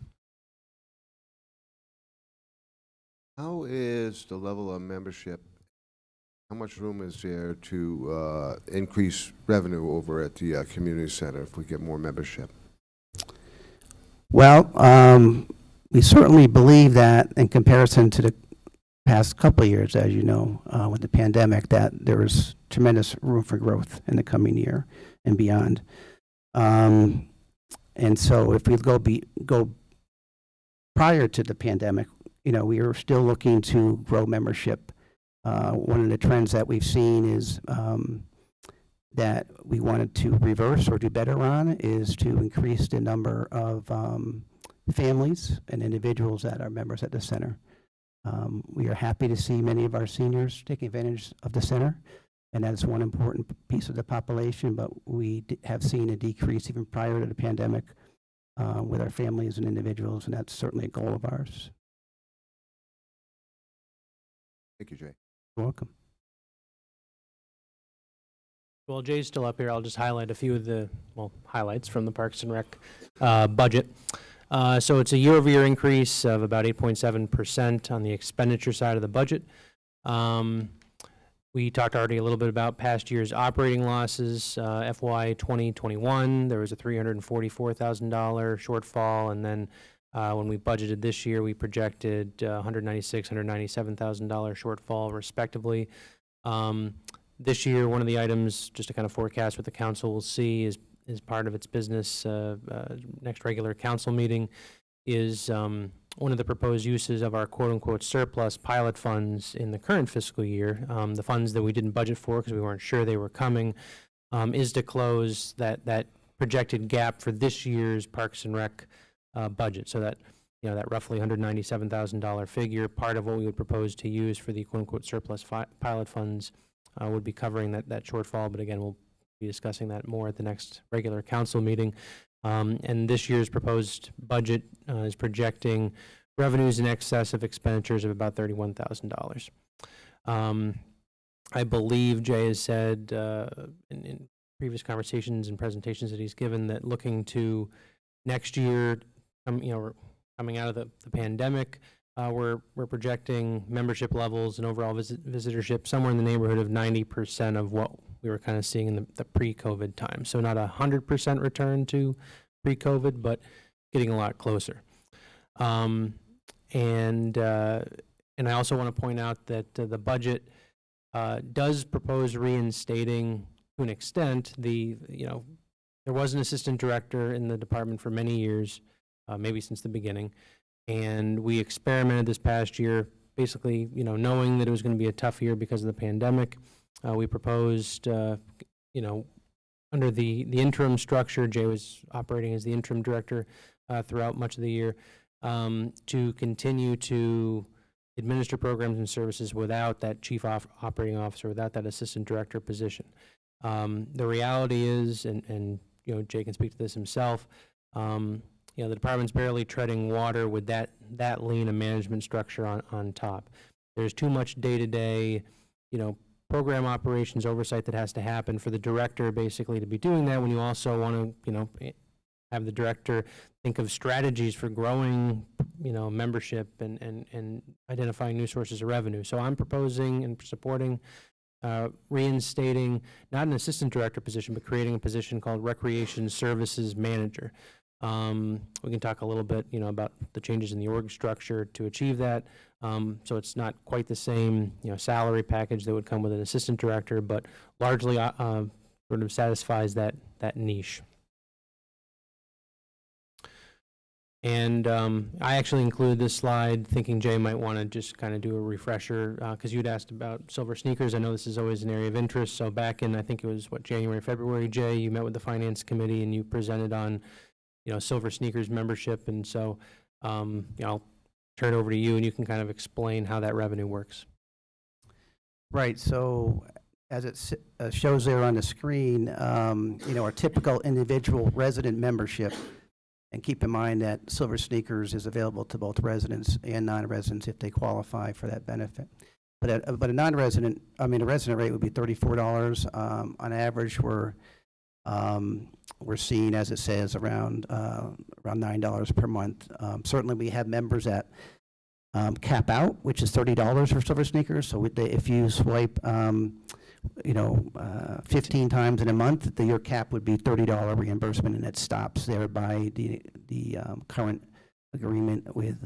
How is the level of membership? How much room is there to increase revenue over at the community center if we get more membership? Well, we certainly believe that in comparison to the past couple of years, as you know, with the pandemic, that there is tremendous room for growth in the coming year and beyond. And so if we go prior to the pandemic, we are still looking to grow membership. One of the trends that we've seen is that we wanted to reverse or do better on is to increase the number of families and individuals that are members at the center. We are happy to see many of our seniors taking advantage of the center, and that's one important piece of the population, but we have seen a decrease even prior to the pandemic with our families and individuals, and that's certainly a goal of ours. Thank you, Jay. You're welcome. While Jay's still up here, I'll just highlight a few of the, highlights from the Parks and Rec budget. So it's a year-over-year increase of about 8.7% on the expenditure side of the budget. We talked already a little bit about past year's operating losses. FY 2021, there was a $344,000 shortfall, and then when we budgeted this year, we projected $196,000, $197,000 shortfall, respectively. This year, one of the items, just to kind of forecast what the council will see is part of its business next regular council meeting, is one of the proposed uses of our quote-unquote surplus pilot funds in the current fiscal year, the funds that we didn't budget for because we weren't sure they were coming, is to close that projected gap for this year's Parks and Rec budget. So that, that roughly $197,000 figure, part of what we would propose to use for the quote-unquote surplus pilot funds would be covering that shortfall. But again, we'll be discussing that more at the next regular council meeting. And this year's proposed budget is projecting revenues in excess of expenditures of about $31,000. I believe Jay has said in previous conversations and presentations that he's given that looking to next year, coming out of the pandemic, we're projecting membership levels and overall visitorship somewhere in the neighborhood of 90% of what we were kind of seeing in the pre-COVID time. So not 100% return to pre-COVID, but getting a lot closer. And I also want to point out that the budget does propose reinstating, to an extent, there was an assistant director in the department for many years, maybe since the beginning, and we experimented this past year, basically, knowing that it was going to be a tough year because of the pandemic. We proposed, under the interim structure, Jay was operating as the interim director throughout much of the year, to continue to administer programs and services without that chief operating officer, without that assistant director position. The reality is, and Jay can speak to this himself, the department's barely treading water with that lean a management structure on top. There's too much day-to-day, program operations oversight that has to happen for the director basically to be doing that, when you also want to, have the director think of strategies for growing, membership and identifying new sources of revenue. So I'm proposing and supporting reinstating not an assistant director position, but creating a position called Recreation Services Manager. We can talk a little bit, about the changes in the org structure to achieve that. So it's not quite the same, salary package that would come with an assistant director, but largely sort of satisfies that niche. And I actually included this slide thinking Jay might want to just kind of do a refresher, because you'd asked about silver sneakers. I know this is always an area of interest. So back in, I think it was, January, February, Jay, you met with the Finance Committee and you presented on, silver sneakers membership. And so I'll turn it over to you and you can kind of explain how that revenue works. Right, so as it shows there on the screen, our typical individual resident membership, and keep in mind that Silver Sneakers is available to both residents and non-residents if they qualify for that benefit. But a non-resident, a resident rate would be $34. On average, we're seeing, as it says, around $9 per month. Certainly, we have members that cap out, which is $30 for Silver Sneakers. So if you swipe, 15 times in a month, your cap would be $30 reimbursement, and it stops there by the current agreement with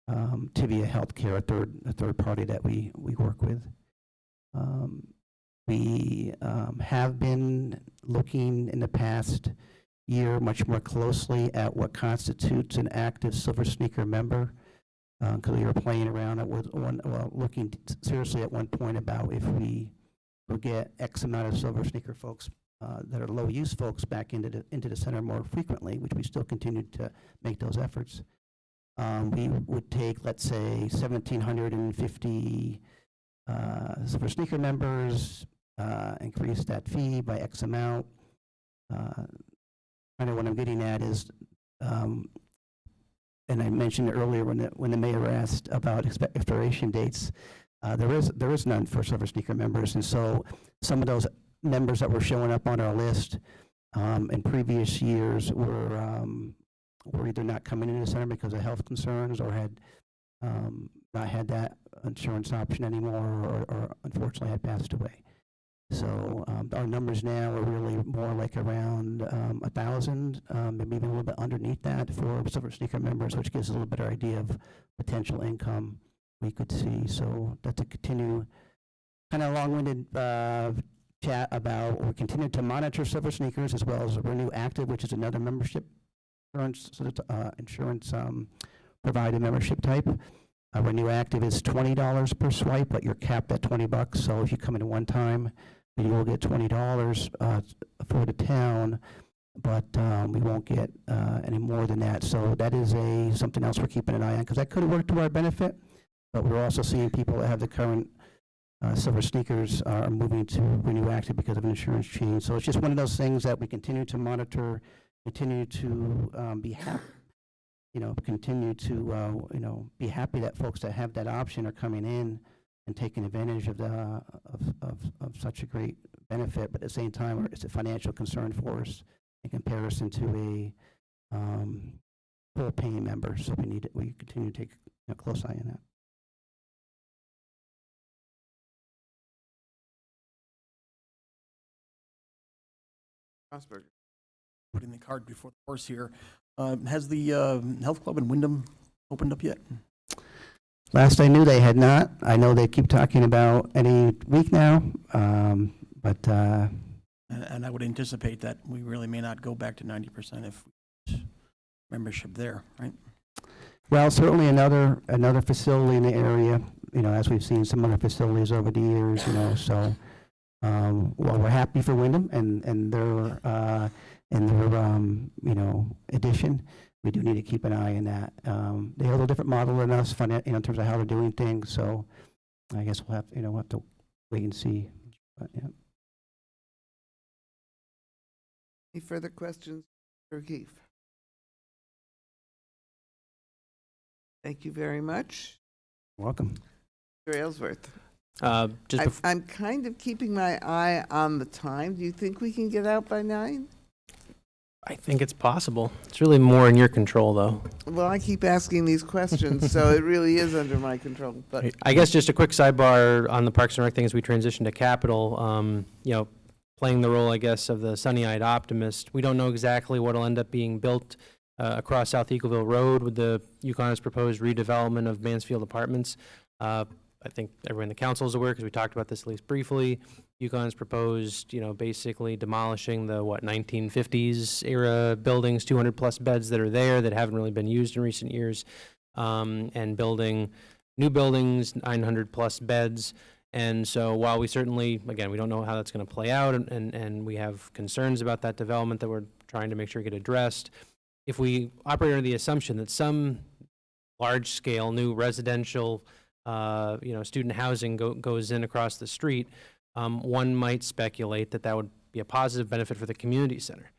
Tivia Healthcare, a third party that we work with. We have been looking in the past year much more closely at what constitutes an active Silver Sneaker member, because we were playing around looking seriously at one point about if we we'll get X amount of Silver Sneaker folks that are low-use folks back into the center more frequently, which we still continue to make those efforts. We would take, let's say, 1,750 Silver Sneaker members, increase that fee by X amount. Kind of what I'm getting at is, and I mentioned earlier when the mayor asked about expiration dates, there is none for Silver Sneaker members, and so some of those members that were showing up on our list in previous years were either not coming into the center because of health concerns or had not had that insurance option anymore or unfortunately had passed away. So our numbers now are really more like around 1,000, maybe even a little bit underneath that for Silver Sneaker members, which gives a little better idea of potential income we could see. So that's a continue kind of long-winded chat about we continue to monitor Silver Sneakers as well as Renew Active, which is another membership insurance provided membership type. Renew Active is $20 per swipe, but you're capped at $20. So if you come in one time, you will get $20 for the town, but we won't get any more than that. So that is something else we're keeping an eye on because that could work to our benefit. But we're also seeing people that have the current Silver Sneakers are moving to Renew Active because of an insurance change. So it's just one of those things that we continue to monitor, continue to be happy. Continue to, be happy that folks that have that option are coming in and taking advantage of of such a great benefit. But at the same time, it's a financial concern for us in comparison to a full paying member. So we continue to take a close eye on that. Rosberg. Putting the cart before the horse here. Has the health club in Wyndham opened up yet? Last I knew, they had not. I know they keep talking about any week now, but And I would anticipate that we really may not go back to 90% if membership there, right? well, certainly another facility in the area. As we've seen some other facilities over the years. So well, we're happy for Wyndham and their addition. We do need to keep an eye on that. They have a little different model than us, in terms of how they're doing things. So I guess we'll have to wait and see. But, yeah. Any further questions for Keith? Thank you very much. Welcome. Mr. Aylesworth. Just I'm kind of keeping my eye on the time. Do you think we can get out by 9? I think it's possible. It's really more in your control, though. Well, I keep asking these questions, so it really is under my control. But I guess just a quick sidebar on the Parks and Rec thing as we transition to capital. Playing the role, I guess, of the sunny-eyed optimist. We don't know exactly what will end up being built across South Eagleville Road with the UConn's proposed redevelopment of Mansfield Apartments. I think everyone in the council is aware because we talked about this at least briefly. UConn's proposed, basically demolishing the 1950s era buildings, 200 plus beds that are there that haven't really been used in recent years, and building new buildings, 900 plus beds. And so while we certainly, again, we don't know how that's going to play out, and we have concerns about that development that we're trying to make sure get addressed, if we operate under the assumption that some large-scale new residential student housing goes in across the street, one might speculate that would be a positive benefit for the community center.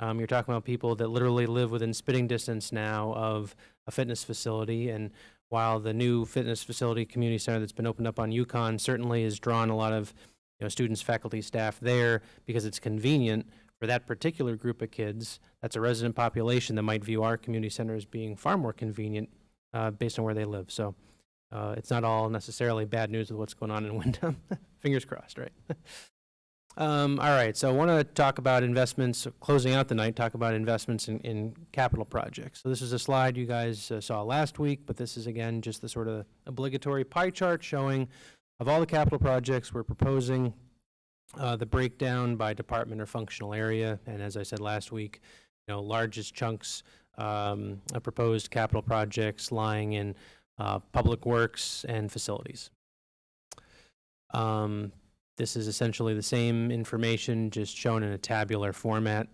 You're talking about people that literally live within spitting distance now of a fitness facility, and while the new fitness facility community center that's been opened up on UConn certainly has drawn a lot of students, faculty, staff there because it's convenient for that particular group of kids, that's a resident population that might view our community center as being far more convenient based on where they live. So it's not all necessarily bad news with what's going on in Wyndham. Fingers crossed, right? All right, so I want to talk about investments, closing out the night, talk about investments in capital projects. So this is a slide you guys saw last week, but this is, again, just the sort of obligatory pie chart showing of all the capital projects we're proposing, the breakdown by department or functional area. And as I said last week, largest chunks of proposed capital projects lying in public works and facilities. This is essentially the same information, just shown in a tabular format.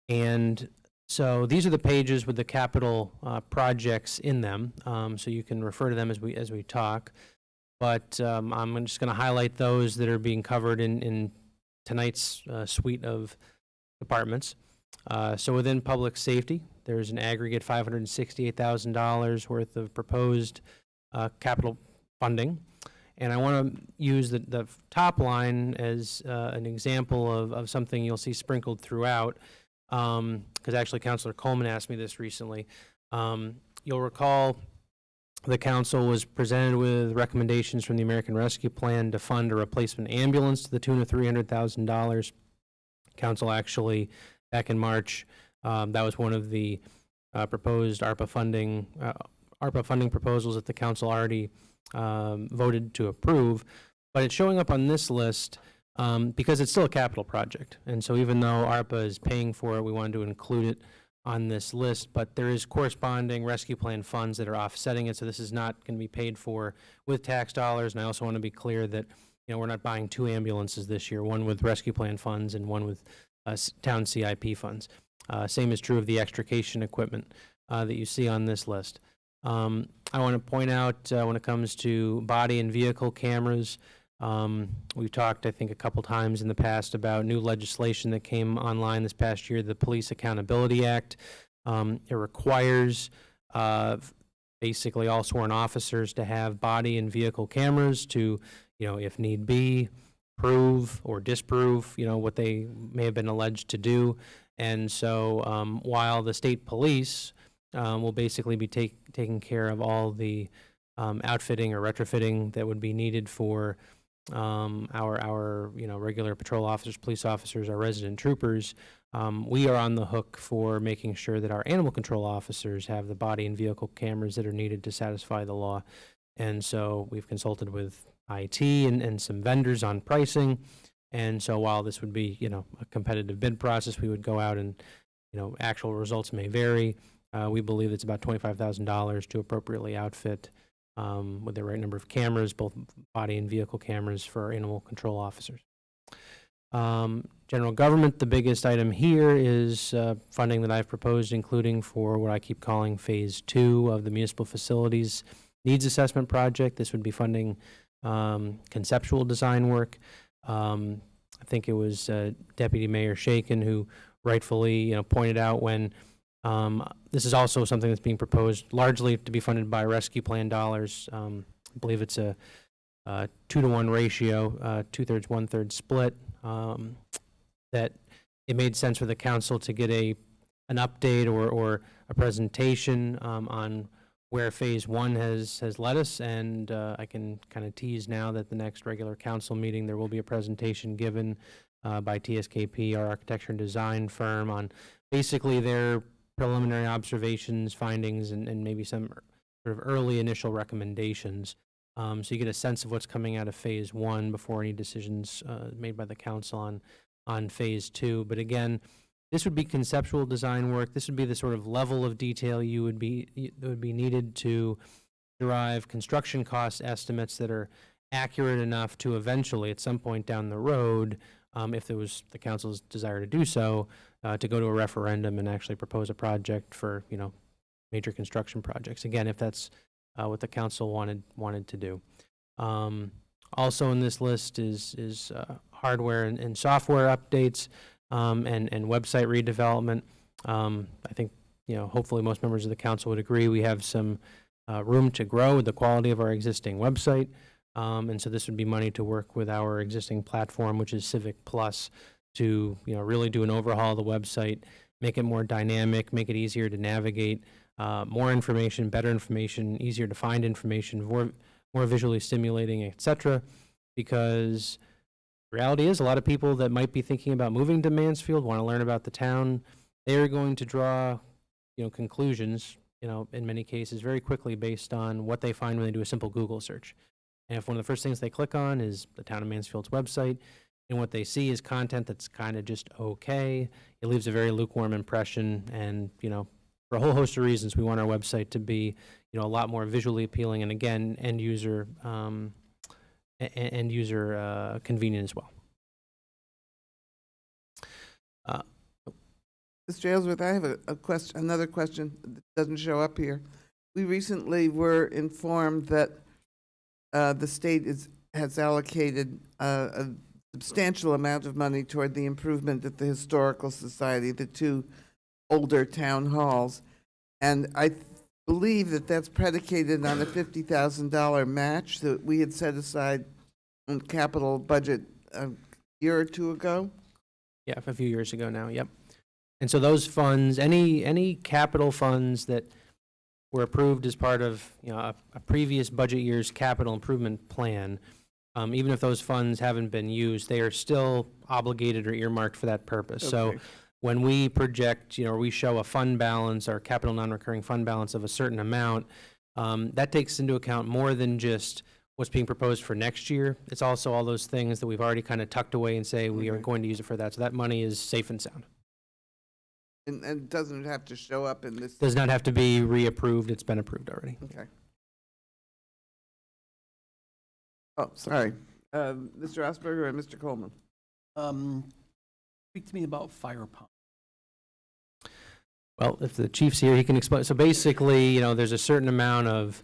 And so these are the pages with the capital projects in them, so you can refer to them as we talk. But I'm just going to highlight those that are being covered in tonight's suite of departments. So within public safety, there's an aggregate $568,000 worth of proposed capital funding. And I want to use the top line as an example of something you'll see sprinkled throughout, because actually Councilor Coleman asked me this recently. You'll recall the council was presented with recommendations from the American Rescue Plan to fund a replacement ambulance to the tune of $300,000. Council actually, back in March, that was one of the proposed ARPA funding proposals that the council already voted to approve, but it's showing up on this list because it's still a capital project. And so even though ARPA is paying for it, we wanted to include it on this list, but there is corresponding rescue plan funds that are offsetting it, so this is not going to be paid for with tax dollars. And I also want to be clear that, you know, we're not buying two ambulances this year, one with rescue plan funds and one with town CIP funds. Same is true of the extrication equipment that you see on this list. I want to point out when it comes to body and vehicle cameras, we've talked, I think, a couple times in the past about new legislation that came online this past year, the Police Accountability Act. It requires basically all sworn officers to have body and vehicle cameras to, you know, if need be, prove or disprove, you know, what they may have been alleged to do. And so while the state police will basically be taking care of all the outfitting or retrofitting that would be needed for our you know, regular patrol officers, police officers, our resident troopers, we are on the hook for making sure that our animal control officers have the body and vehicle cameras that are needed to satisfy the law. And so we've consulted with IT and some vendors on pricing. And so while this would be, you know, a competitive bid process, we would go out and, you know, actual results may vary. We believe it's about $25,000 to appropriately outfit with the right number of cameras, both body and vehicle cameras for our animal control officers. General government, the biggest item here is funding that I've proposed, including for what I keep calling Phase 2 of the Municipal Facilities Needs Assessment Project. This would be funding conceptual design work. I think it was Deputy Mayor Shaken who rightfully, you know, pointed out when this is also something that's being proposed largely to be funded by rescue plan dollars. I believe it's a 2-to-1 ratio, 2/3, 1/3 split. That it made sense for the council to get an update or a presentation on where Phase 1 has led us, and I can kind of tease now that the next regular council meeting there will be a presentation given by TSKP, our architecture and design firm, on basically their preliminary observations, findings, and maybe some sort of early initial recommendations. So you get a sense of what's coming out of Phase 1 before any decisions made by the council on Phase 2. But again, this would be conceptual design work. This would be the sort of level of detail that would be needed to derive construction cost estimates that are accurate enough to eventually, at some point down the road, if there was the council's desire to do so, to go to a referendum and actually propose a project for, you know, major construction projects. Again, if that's what the council wanted to do. Also in this list is hardware and software updates and website redevelopment. I think, you know, hopefully most members of the council would agree we have some room to grow with the quality of our existing website. And so this would be money to work with our existing platform, which is Civic Plus, to, you know, really do an overhaul of the website, make it more dynamic, make it easier to navigate, more information, better information, easier to find information, more visually stimulating, etc. Because the reality is a lot of people that might be thinking about moving to Mansfield want to learn about the town. They're going to draw, you know, conclusions, you know, in many cases very quickly based on what they find when they do a simple Google search. And if one of the first things they click on is the town of Mansfield's website, and what they see is content that's kind of just okay, it leaves a very lukewarm impression. And, you know, for a whole host of reasons, we want our website to be, you know, a lot more visually appealing and, again, end user end user convenient as well. Mr. Aylesworth, I have a question, another question that doesn't show up here. We recently were informed that the state has allocated a substantial amount of money toward the improvement at the Historical Society, the two older town halls. And I believe that that's predicated on a $50,000 match that we had set aside in capital budget a year or two ago. Yeah, a few years ago now, yep. And so those funds, any capital funds that were approved as part of, a previous budget year's capital improvement plan, even if those funds haven't been used, they are still obligated or earmarked for that purpose. So Okay. when we project, we show a fund balance, our capital non-recurring fund balance of a certain amount, that takes into account more than just what's being proposed for next year. It's also all those things that we've already kind of tucked away and say we are going to use it for that. So that money is safe and sound. And doesn't have to show up in this? Does not have to be reapproved. It's been approved already. Okay. Oh, sorry. Mr. Osberger and Mr. Coleman. Speak to me about fire pump. Well, if the chief's here, he can explain. So basically, there's a certain amount of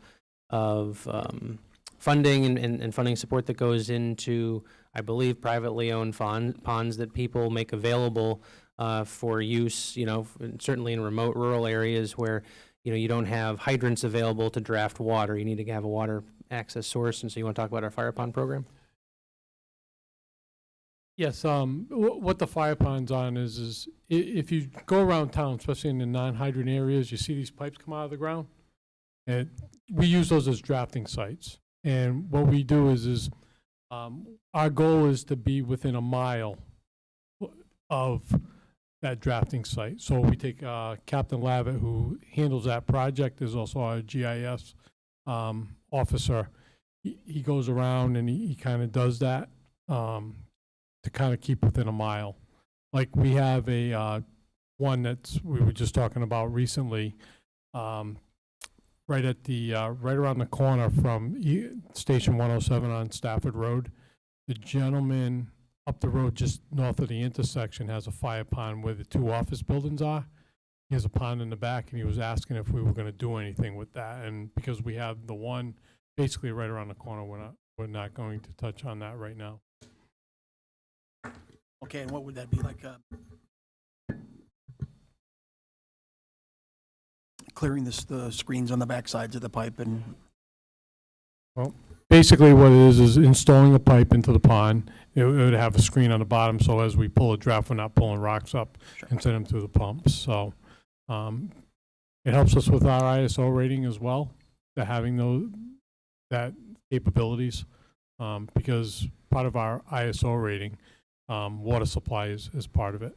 funding and funding support that goes into, I believe, privately owned ponds that people make available for use, certainly in remote rural areas where, you don't have hydrants available to draft water. You need to have a water access source. And so you want to talk about our fire pond program? Yes, what the fire pond's on is if you go around town, especially in the non-hydrant areas, you see these pipes come out of the ground. And we use those as drafting sites. And what we do is our goal is to be within a mile of that drafting site. So we take Captain Lavitt, who handles that project, is also our GIS officer. He goes around and he kind of does that to kind of keep within a mile. Like we have a one we were just talking about recently, right at the right around the corner from Station 107 on Stafford Road. The gentleman up the road just north of the intersection has a fire pond where the two office buildings are. He has a pond in the back, and he was asking if we were going to do anything with that. And because we have the one basically right around the corner, we're not going to touch on that right now. Okay, and what would that be like? Clearing the screens on the back sides of the pipe and. Well, basically what it is installing a pipe into the pond. It would have a screen on the bottom, so as we pull a draft, we're not pulling rocks up and send them through the pumps. So it helps us with our ISO rating as well, to having that capabilities, because part of our ISO rating, water supply is part of it.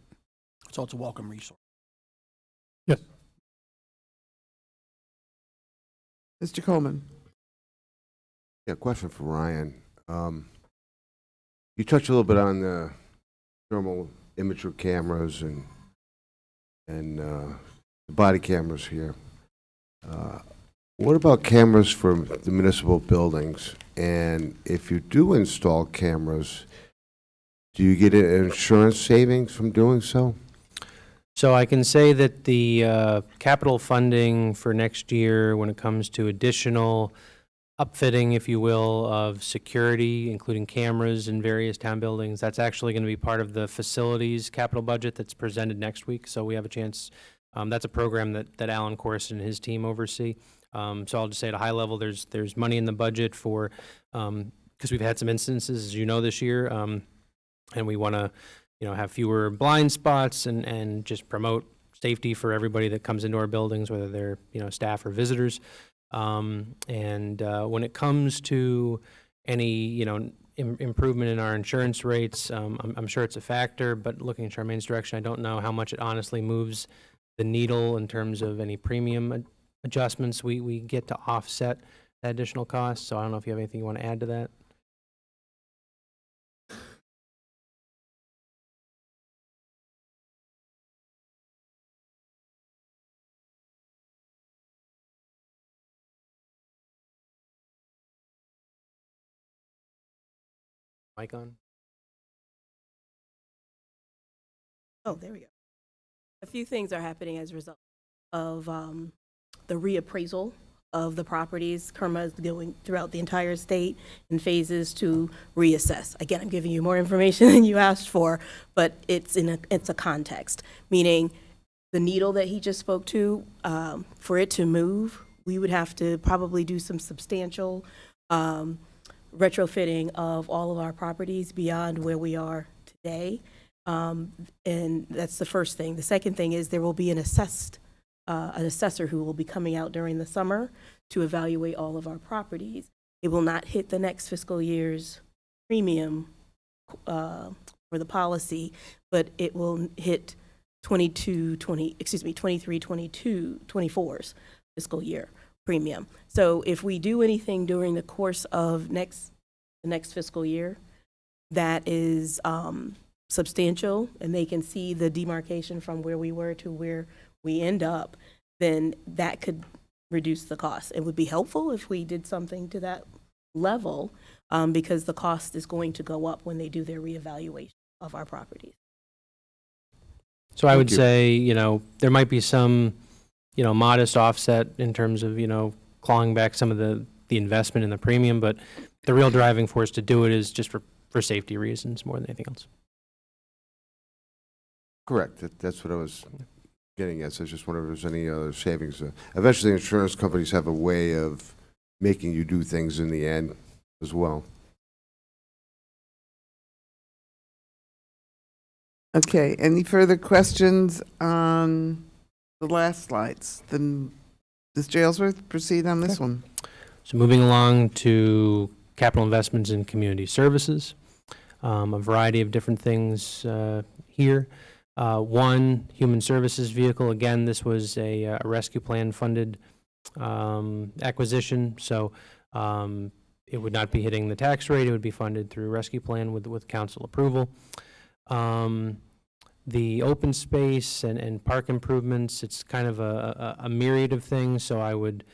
So it's a welcome resource. Yes. Mr. Coleman. Yeah, question for Ryan. You touched a little bit on the thermal imager cameras and the body cameras here. What about cameras for the municipal buildings? And if you do install cameras, do you get an insurance savings from doing so? So I can say that the capital funding for next year, when it comes to additional upfitting, if you will, of security, including cameras in various town buildings, that's actually going to be part of the facilities capital budget that's presented next week. So we have a chance. That's a program that Alan Corson and his team oversee. So I'll just say at a high level, there's money in the budget for, because we've had some instances, as you know, this year, and we want to, have fewer blind spots and just promote safety for everybody that comes into our buildings, whether they're, staff or visitors. And when it comes to any, improvement in our insurance rates, I'm sure it's a factor, but looking at Charmaine's direction, I don't know how much it honestly moves the needle in terms of any premium adjustments we get to offset that additional cost. So I don't know if you have anything you want to add to that. Mic on? Oh, there we go. A few things are happening as a result of the reappraisal of the properties. KERMA is going throughout the entire state in phases to reassess. Again, I'm giving you more information than you asked for, but it's a context, meaning the needle that he just spoke to, for it to move, we would have to probably do some substantial retrofitting of all of our properties beyond where we are today. And that's the first thing. The second thing is there will be an assessor who will be coming out during the summer to evaluate all of our properties. It will not hit the next fiscal year's premium for the policy, but it will hit 24's fiscal year premium. So if we do anything during the course of the next fiscal year that is substantial, and they can see the demarcation from where we were to where we end up, then that could reduce the cost. It would be helpful if we did something to that level, because the cost is going to go up when they do their reevaluation of our properties. So I would you. say, there might be some, modest offset in terms of, clawing back some of the investment in the premium, but the real driving force to do it is just for safety reasons more than anything else. Correct. That's what I was getting at. So I just wonder if there's any other savings. Eventually, insurance companies have a way of making you do things in the end as well. Okay, any further questions on the last slides? Then, Mr. Aylesworth, proceed on this one. So moving along to capital investments in community services, a variety of different things here. One, human services vehicle. Again, this was a rescue plan funded acquisition, so it would not be hitting the tax rate. It would be funded through rescue plan with council approval. The open space and park improvements, it's kind of a myriad of things, so I would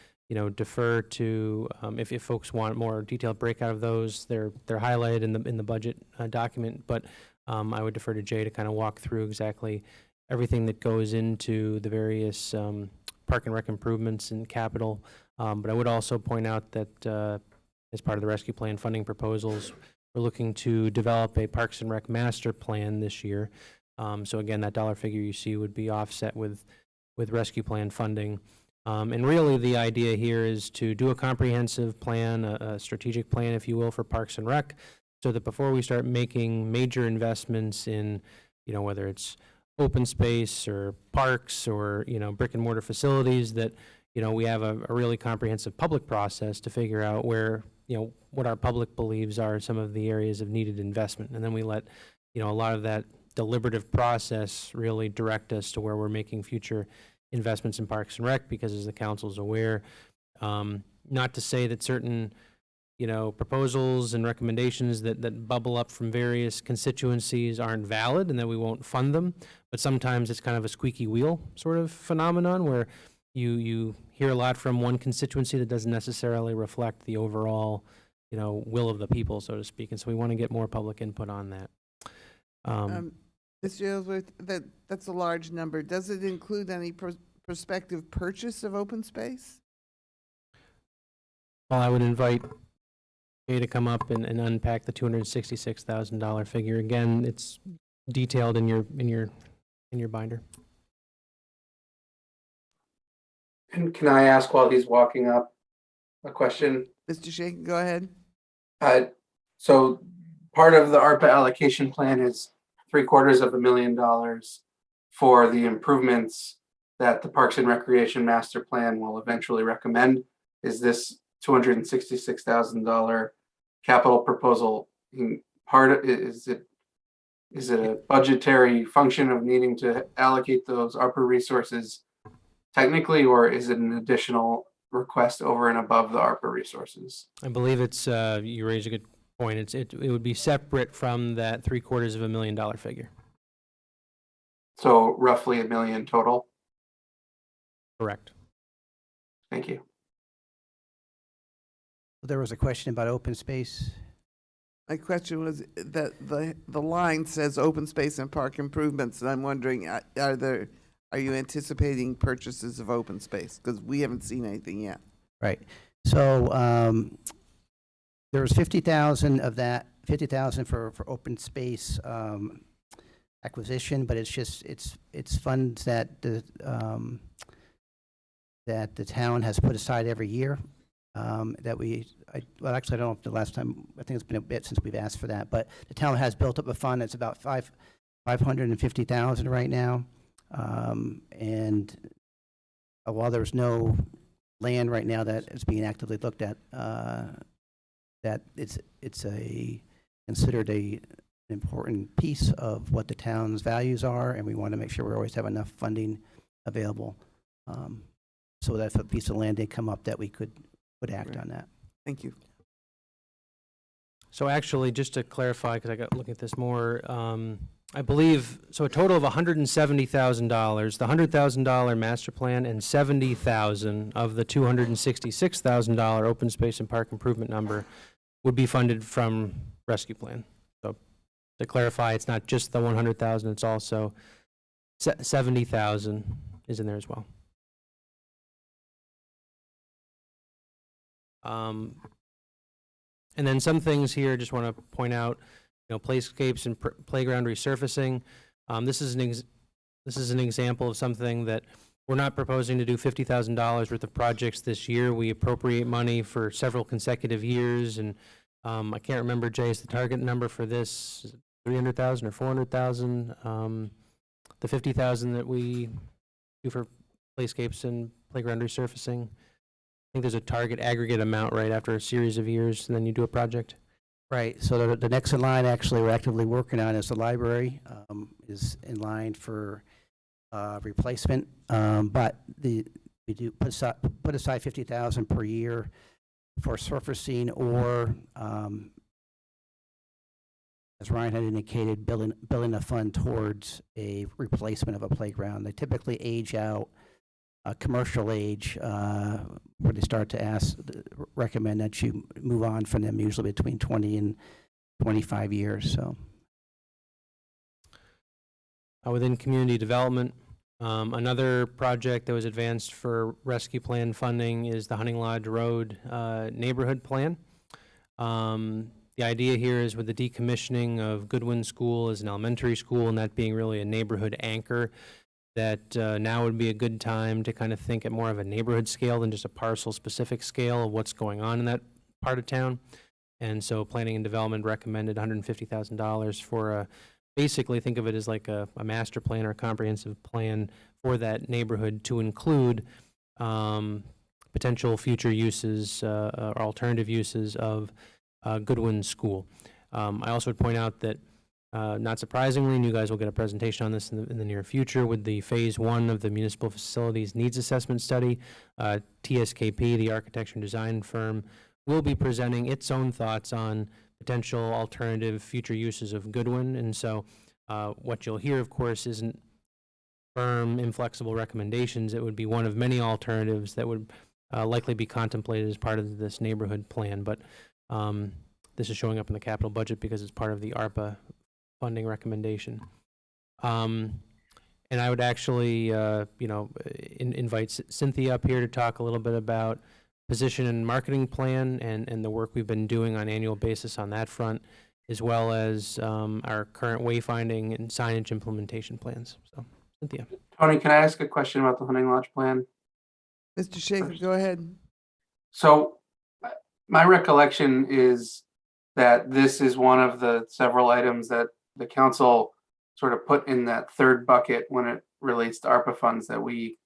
defer to, if folks want more detailed breakout of those, they're highlighted in the budget document, but I would defer to Jay to kind of walk through exactly everything that goes into the various park and rec improvements and capital. But I would also point out that as part of the rescue plan funding proposals, we're looking to develop a Parks and Rec master plan this year. So again, that dollar figure you see would be offset with rescue plan funding. And really the idea here is to do a comprehensive plan, a strategic plan, if you will, for Parks and Rec, so that before we start making major investments in, whether it's open space or parks or, brick and mortar facilities, that, we have a really comprehensive public process to figure out where, what our public believes are some of the areas of needed investment. And then we let, a lot of that deliberative process really direct us to where we're making future investments in Parks and Rec, because as the council's aware, not to say that certain, proposals and recommendations that bubble up from various constituencies aren't valid and that we won't fund them, but sometimes it's kind of a squeaky wheel sort of phenomenon where you hear a lot from one constituency that doesn't necessarily reflect the overall, will of the people, so to speak. And so we want to get more public input on that. Mr. Aylesworth, that's a large number. Does it include any prospective purchase of open space? Well, I would invite Jay to come up and unpack the $266,000 figure. Again, it's detailed in your binder. And can I ask while he's walking up a question? Mr. Shaken, go ahead. So part of the ARPA allocation plan is $750,000 for the improvements that the Parks and Recreation Master Plan will eventually recommend. Is this $266,000 capital proposal is it a budgetary function of needing to allocate those ARPA resources technically, or is it an additional request over and above the ARPA resources? I believe it's, you raise a good point. It would be separate from that $750,000 figure. So roughly $1 million total? Correct. Thank you. There was a question about open space. My question was that the line says open space and park improvements, and I'm wondering, are you anticipating purchases of open space? Because we haven't seen anything yet. Right. So there was 50,000 of that, 50,000 for open space acquisition, but it's funds that the town has put aside every year. Well, actually, I don't know if the last time, I think it's been a bit since we've asked for that, but the town has built up a fund that's about 550,000 right now. And while there's no land right now that is being actively looked at, that it's considered an important piece of what the town's values are, and we want to make sure we always have enough funding available. So that if a piece of land did come up, that we could act on that. Thank you. So actually, just to clarify, because I got looking at this more, I believe, so a total of $170,000, the $100,000 master plan and $70,000 of the $266,000 open space and park improvement number would be funded from rescue plan. So to clarify, it's not just the 100,000, it's also 70,000 is in there as well. And then some things here, just want to point out, playscapes and playground resurfacing. This is an example of something that we're not proposing to do $50,000 worth of projects this year. We appropriate money for several consecutive years, and I can't remember, Jay, is the target number for this is it 300,000 or 400,000? The 50,000 that we do for playscapes and playground resurfacing. I think there's a target aggregate amount right after a series of years, and then you do a project. Right, so the next in line actually we're actively working on is the library, is in line for replacement, but we do put aside 50,000 per year for surfacing or, as Ryan had indicated, building a fund towards a replacement of a playground. They typically age out, commercial age, where they start to recommend that you move on from them, usually between 20 and 25 years. So, within community development, another project that was advanced for rescue plan funding is the Hunting Lodge Road neighborhood plan. The idea here is with the decommissioning of Goodwin School as an elementary school, and that being really a neighborhood anchor, that now would be a good time to kind of think at more of a neighborhood scale than just a parcel-specific scale of what's going on in that part of town. And so Planning and Development recommended $150,000 for basically think of it as like a master plan or a comprehensive plan for that neighborhood to include potential future uses or alternative uses of Goodwin School. I also would point out that not surprisingly, and you guys will get a presentation on this in the near future with the phase 1 of the Municipal Facilities Needs Assessment Study. TSKP, the architecture and design firm, will be presenting its own thoughts on potential alternative future uses of Goodwin. And so what you'll hear, of course, isn't firm, inflexible recommendations. It would be one of many alternatives that would likely be contemplated as part of this neighborhood plan. But this is showing up in the capital budget because it's part of the ARPA funding recommendation. And I would actually, invite Cynthia up here to talk a little bit about position and marketing plan and the work we've been doing on an annual basis on that front, as well as our current wayfinding and signage implementation plans. So, Cynthia. Tony, can I ask a question about the Hunting Lodge plan? Mr. Schaefer, go ahead. So my recollection is that this is one of the several items that the council sort of put in that third bucket when it relates to ARPA funds that we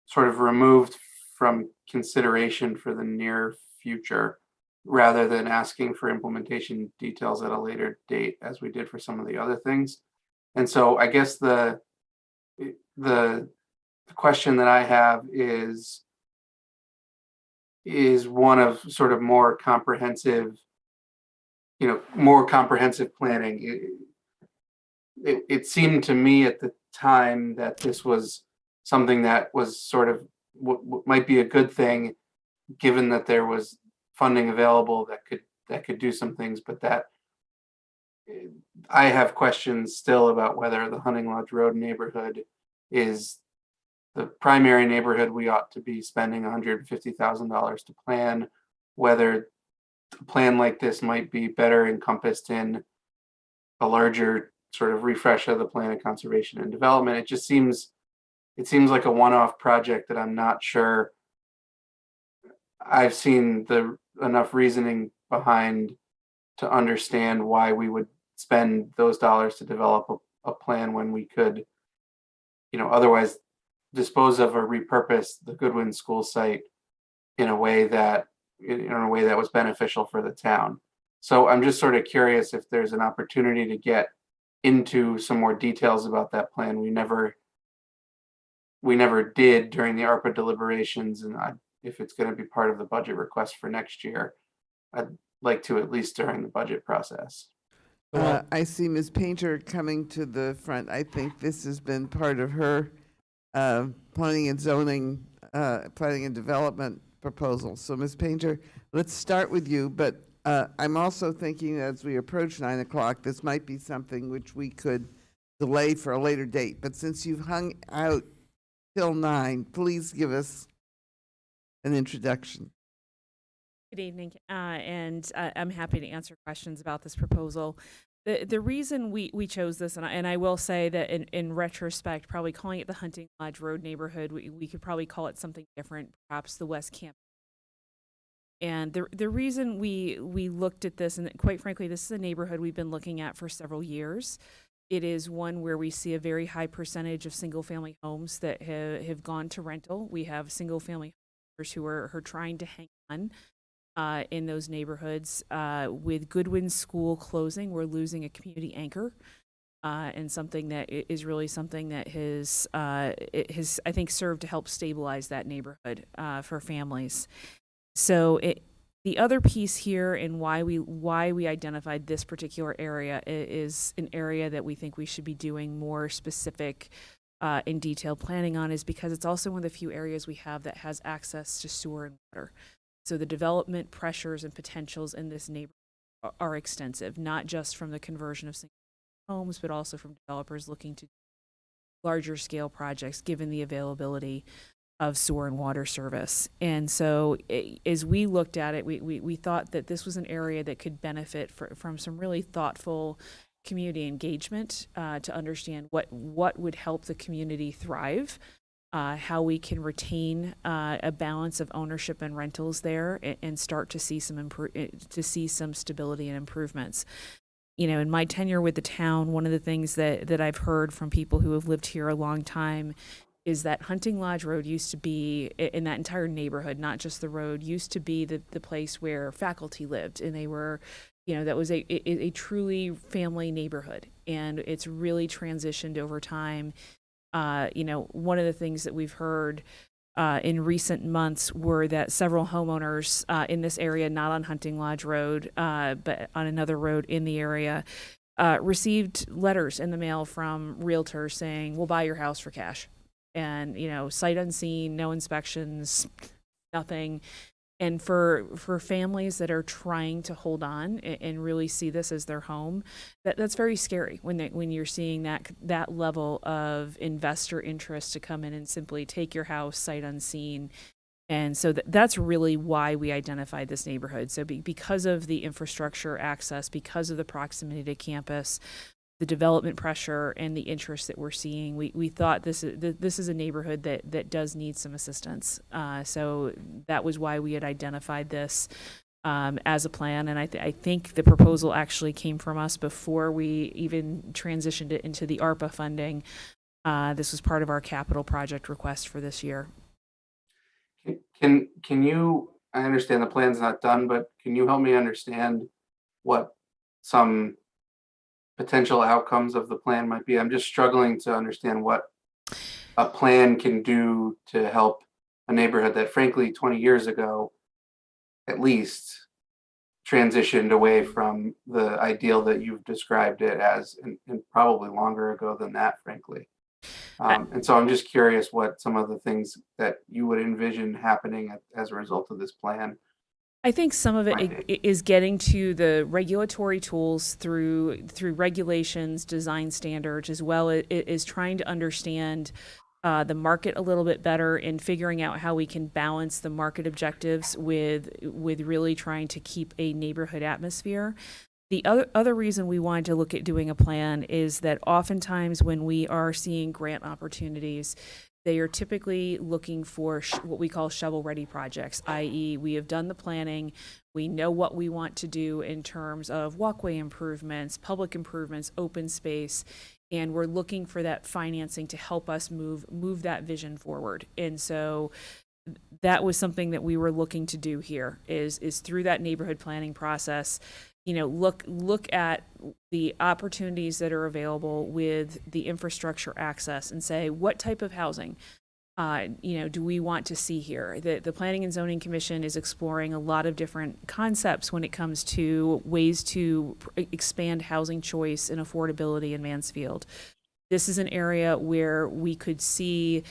sort of removed from consideration for the near future, rather than asking for implementation details at a later date, as we did for some of the other things. And so I guess the question that I have is one of sort of more comprehensive planning. It seemed to me at the time that this was something that was sort of what might be a good thing, given that there was funding available that could do some things, but that I have questions still about whether the Hunting Lodge Road neighborhood is the primary neighborhood we ought to be spending $150,000 to plan, whether a plan like this might be better encompassed in a larger sort of refresh of the plan of conservation and development. It seems like a one-off project that I'm not sure I've seen enough reasoning behind to understand why we would spend those dollars to develop a plan when we could, otherwise dispose of or repurpose the Goodwin school site in a way that was beneficial for the town. So I'm just sort of curious if there's an opportunity to get into some more details about that plan. We never did during the ARPA deliberations, and if it's going to be part of the budget request for next year, I'd like to at least during the budget process. I see Ms. Painter coming to the front. I think this has been part of her planning and zoning, planning and development proposal. So Ms. Painter, let's start with you, but I'm also thinking as we approach 9 o'clock, this might be something which we could delay for a later date. But since you've hung out till 9, please give us an introduction. Good evening, and I'm happy to answer questions about this proposal. The reason we chose this, and I will say that in retrospect, probably calling it the Hunting Lodge Road neighborhood, we could probably call it something different, perhaps the West Camp. And the reason we looked at this, and quite frankly, this is a neighborhood we've been looking at for several years. It is one where we see a very high percentage of single-family homes that have gone to rental. We have single-family homeowners who are trying to hang on in those neighborhoods. With Goodwin School closing, we're losing a community anchor, and something that is really something that has I think served to help stabilize that neighborhood for families. So the other piece here and why we identified this particular area is an area that we think we should be doing more specific in detailed planning on, is because it's also one of the few areas we have that has access to sewer and water. So the development pressures and potentials in this neighborhood are extensive, not just from the conversion of single homes, but also from developers looking to larger scale projects given the availability of sewer and water service. And so as we looked at it, we thought that this was an area that could benefit from some really thoughtful community engagement to understand what would help the community thrive, how we can retain a balance of ownership and rentals there, and start to see some stability and improvements. In my tenure with the town, one of the things that I've heard from people who have lived here a long time is that Hunting Lodge Road used to be, in that entire neighborhood, not just the road, used to be the place where faculty lived, and they were, that was a truly family neighborhood, and it's really transitioned over time. One of the things that we've heard in recent months were that several homeowners in this area, not on Hunting Lodge Road, but on another road in the area, received letters in the mail from realtors saying, "We'll buy your house for cash." And, sight unseen, no inspections, nothing. And for families that are trying to hold on and really see this as their home, that's very scary when you're seeing that level of investor interest to come in and simply take your house sight unseen. And so that's really why we identified this neighborhood. So because of the infrastructure access, because of the proximity to campus, the development pressure and the interest that we're seeing, we thought this is a neighborhood that does need some assistance. So that was why we had identified this as a plan. And I think the proposal actually came from us before we even transitioned it into the ARPA funding. This was part of our capital project request for this year. Can you, I understand the plan's not done, but can you help me understand what some potential outcomes of the plan might be? I'm just struggling to understand what a plan can do to help a neighborhood that frankly 20 years ago at least transitioned away from the ideal that you've described it as, and probably longer ago than that, frankly. And so I'm just curious what some of the things that you would envision happening as a result of this plan I think some of it is getting to the regulatory tools through regulations, design standards, as well as trying to understand the market a little bit better and figuring out how we can balance the market objectives with really trying to keep a neighborhood atmosphere. The other reason we wanted to look at doing a plan is that oftentimes when we are seeing grant opportunities, they are typically looking for what we call shovel-ready projects, i.e. we have done the planning, we know what we want to do in terms of walkway improvements, public improvements, open space, and we're looking for that financing to help us move that vision forward. And so that was something that we were looking to do here, is through that neighborhood planning process, look at the opportunities that are available with the infrastructure access and say, what type of housing, do we want to see here? The Planning and Zoning Commission is exploring a lot of different concepts when it comes to ways to expand housing choice and affordability in Mansfield. This is an area where we could see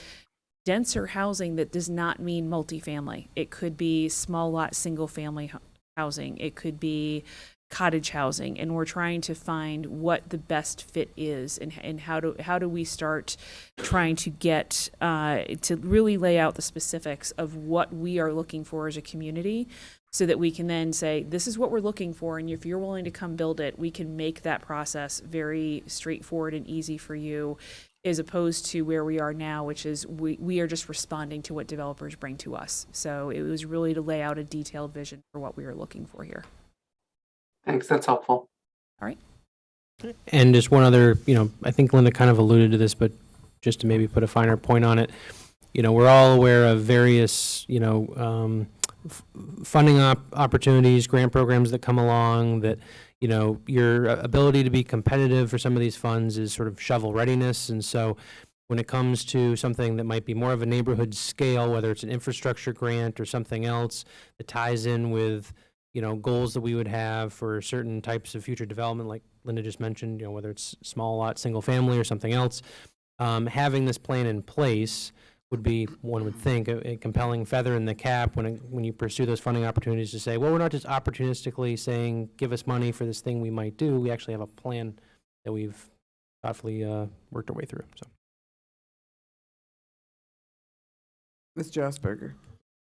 denser housing that does not mean multifamily. It could be small lot, single family housing. It could be cottage housing, and we're trying to find what the best fit is and how do we start trying to get to really lay out the specifics of what we are looking for as a community, so that we can then say, this is what we're looking for, and if you're willing to come build it, we can make that process very straightforward and easy for you, as opposed to where we are now, which is we are just responding to what developers bring to us. So it was really to lay out a detailed vision for what we were looking for here. Thanks, that's helpful. All right. And just one other, I think Linda kind of alluded to this, but just to maybe put a finer point on it, we're all aware of various, funding opportunities, grant programs that come along that, your ability to be competitive for some of these funds is sort of shovel readiness. And so when it comes to something that might be more of a neighborhood scale, whether it's an infrastructure grant or something else that ties in with, goals that we would have for certain types of future development, like Linda just mentioned, whether it's small lot, single family, or something else, having this plan in place would be, one would think, a compelling feather in the cap when you pursue those funding opportunities to say, well, we're not just opportunistically saying, give us money for this thing we might do. We actually have a plan that we've thoughtfully worked our way through. So, Ms. Josberger.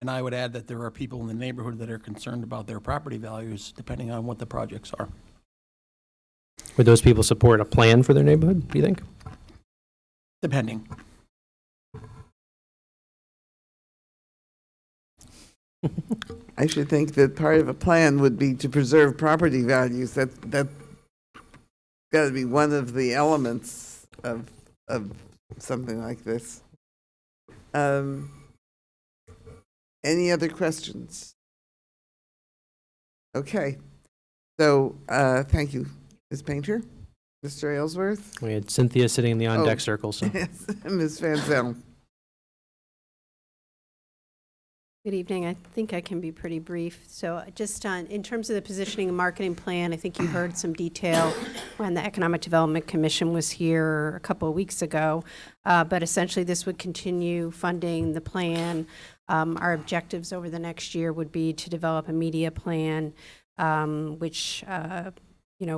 And I would add that there are people in the neighborhood that are concerned about their property values, depending on what the projects are. Would those people support a plan for their neighborhood, do you think? Depending. I should think that part of a plan would be to preserve property values. That's got to be one of the elements of something like this. Any other questions? Okay. So thank you, Ms. Painter. Mr. Aylesworth? We had Cynthia sitting in the on-deck circle. So. Yes, Ms. Van Zel. Good evening. I think I can be pretty brief. So just in terms of the positioning and marketing plan, I think you heard some detail when the Economic Development Commission was here a couple of weeks ago. But essentially, this would continue funding the plan. Our objectives over the next year would be to develop a media plan, which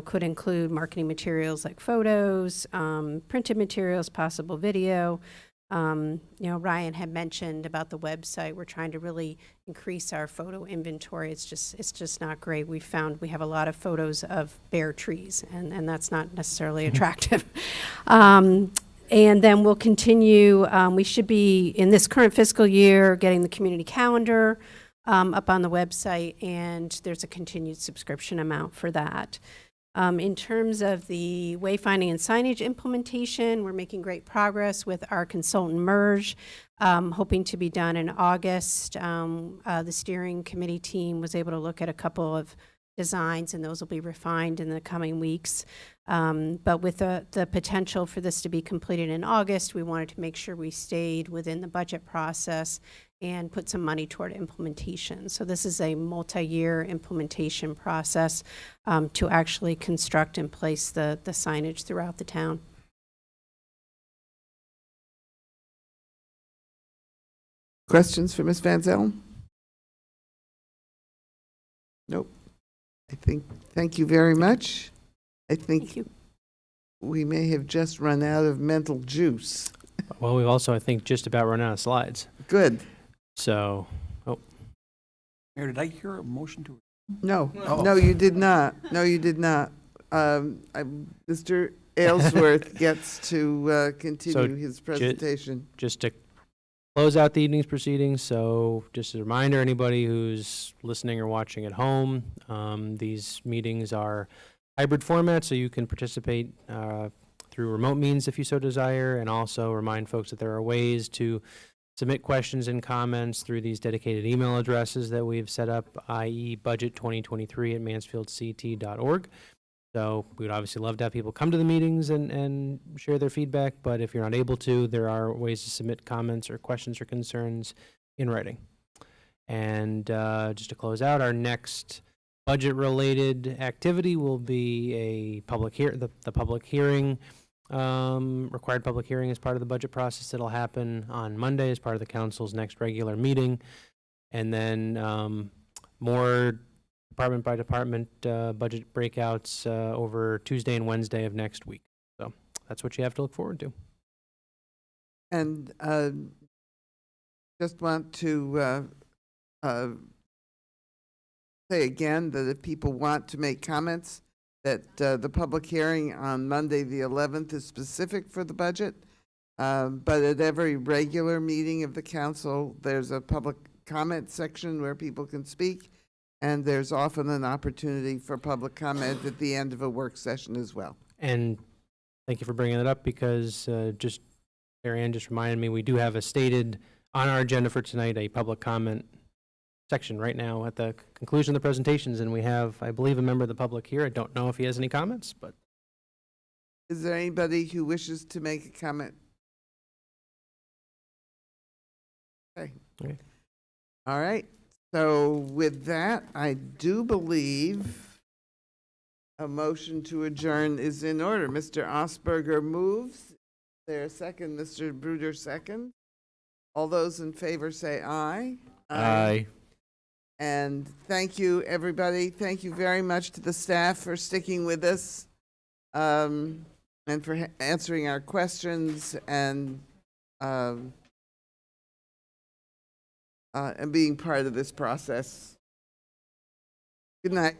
could include marketing materials like photos, printed materials, possible video. Ryan had mentioned about the website. We're trying to really increase our photo inventory. It's just not great. We found we have a lot of photos of bare trees, and that's not necessarily attractive. And then we'll continue. We should be, in this current fiscal year, getting the community calendar up on the website, and there's a continued subscription amount for that. In terms of the wayfinding and signage implementation, we're making great progress with our consultant merge, hoping to be done in August. The steering committee team was able to look at a couple of designs, and those will be refined in the coming weeks. But with the potential for this to be completed in August, we wanted to make sure we stayed within the budget process and put some money toward implementation. So this is a multi-year implementation process to actually construct and place the signage throughout the town. Questions for Ms. Van Zel? Nope. Thank you very much. I think Thank you. we may have just run out of mental juice. Well, we've also, I think, just about run out of slides. Good. So, Mayor, did I hear a motion to? No, Oh. no, you did not. No, you did not. Mr. Aylesworth gets to continue his presentation. just to close out the evening's proceedings, so just a reminder, anybody who's listening or watching at home, these meetings are hybrid format, so you can participate through remote means if you so desire, and also remind folks that there are ways to submit questions and comments through these dedicated email addresses that we've set up, i.e. budget2023@mansfieldct.org. So we would obviously love to have people come to the meetings and share their feedback, but if you're not able to, there are ways to submit comments or questions or concerns in writing. And just to close out, our next budget-related activity will be a public the public hearing, required public hearing as part of the budget process that'll happen on Monday as part of the council's next regular meeting. And then more department by department budget breakouts over Tuesday and Wednesday of next week. So that's what you have to look forward to. And just want to say again that if people want to make comments, that the public hearing on Monday the 11th is specific for the budget, but at every regular meeting of the council, there's a public comment section where people can speak, and there's often an opportunity for public comment at the end of a work session as well. And thank you for bringing it up, because just Mary Ann just reminded me, we do have a stated on our agenda for tonight a public comment section right now at the conclusion of the presentations, and we have, I believe, a member of the public here. I don't know if he has any comments, but Is there anybody who wishes to make a comment? Okay. Okay. All right. So with that, I do believe a motion to adjourn is in order. Mr. Osberger moves. Is there a second? Mr. Bruder second. All those in favor say aye. Aye. And thank you, everybody. Thank you very much to the staff for sticking with us and for answering our questions and being part of this process. Good night.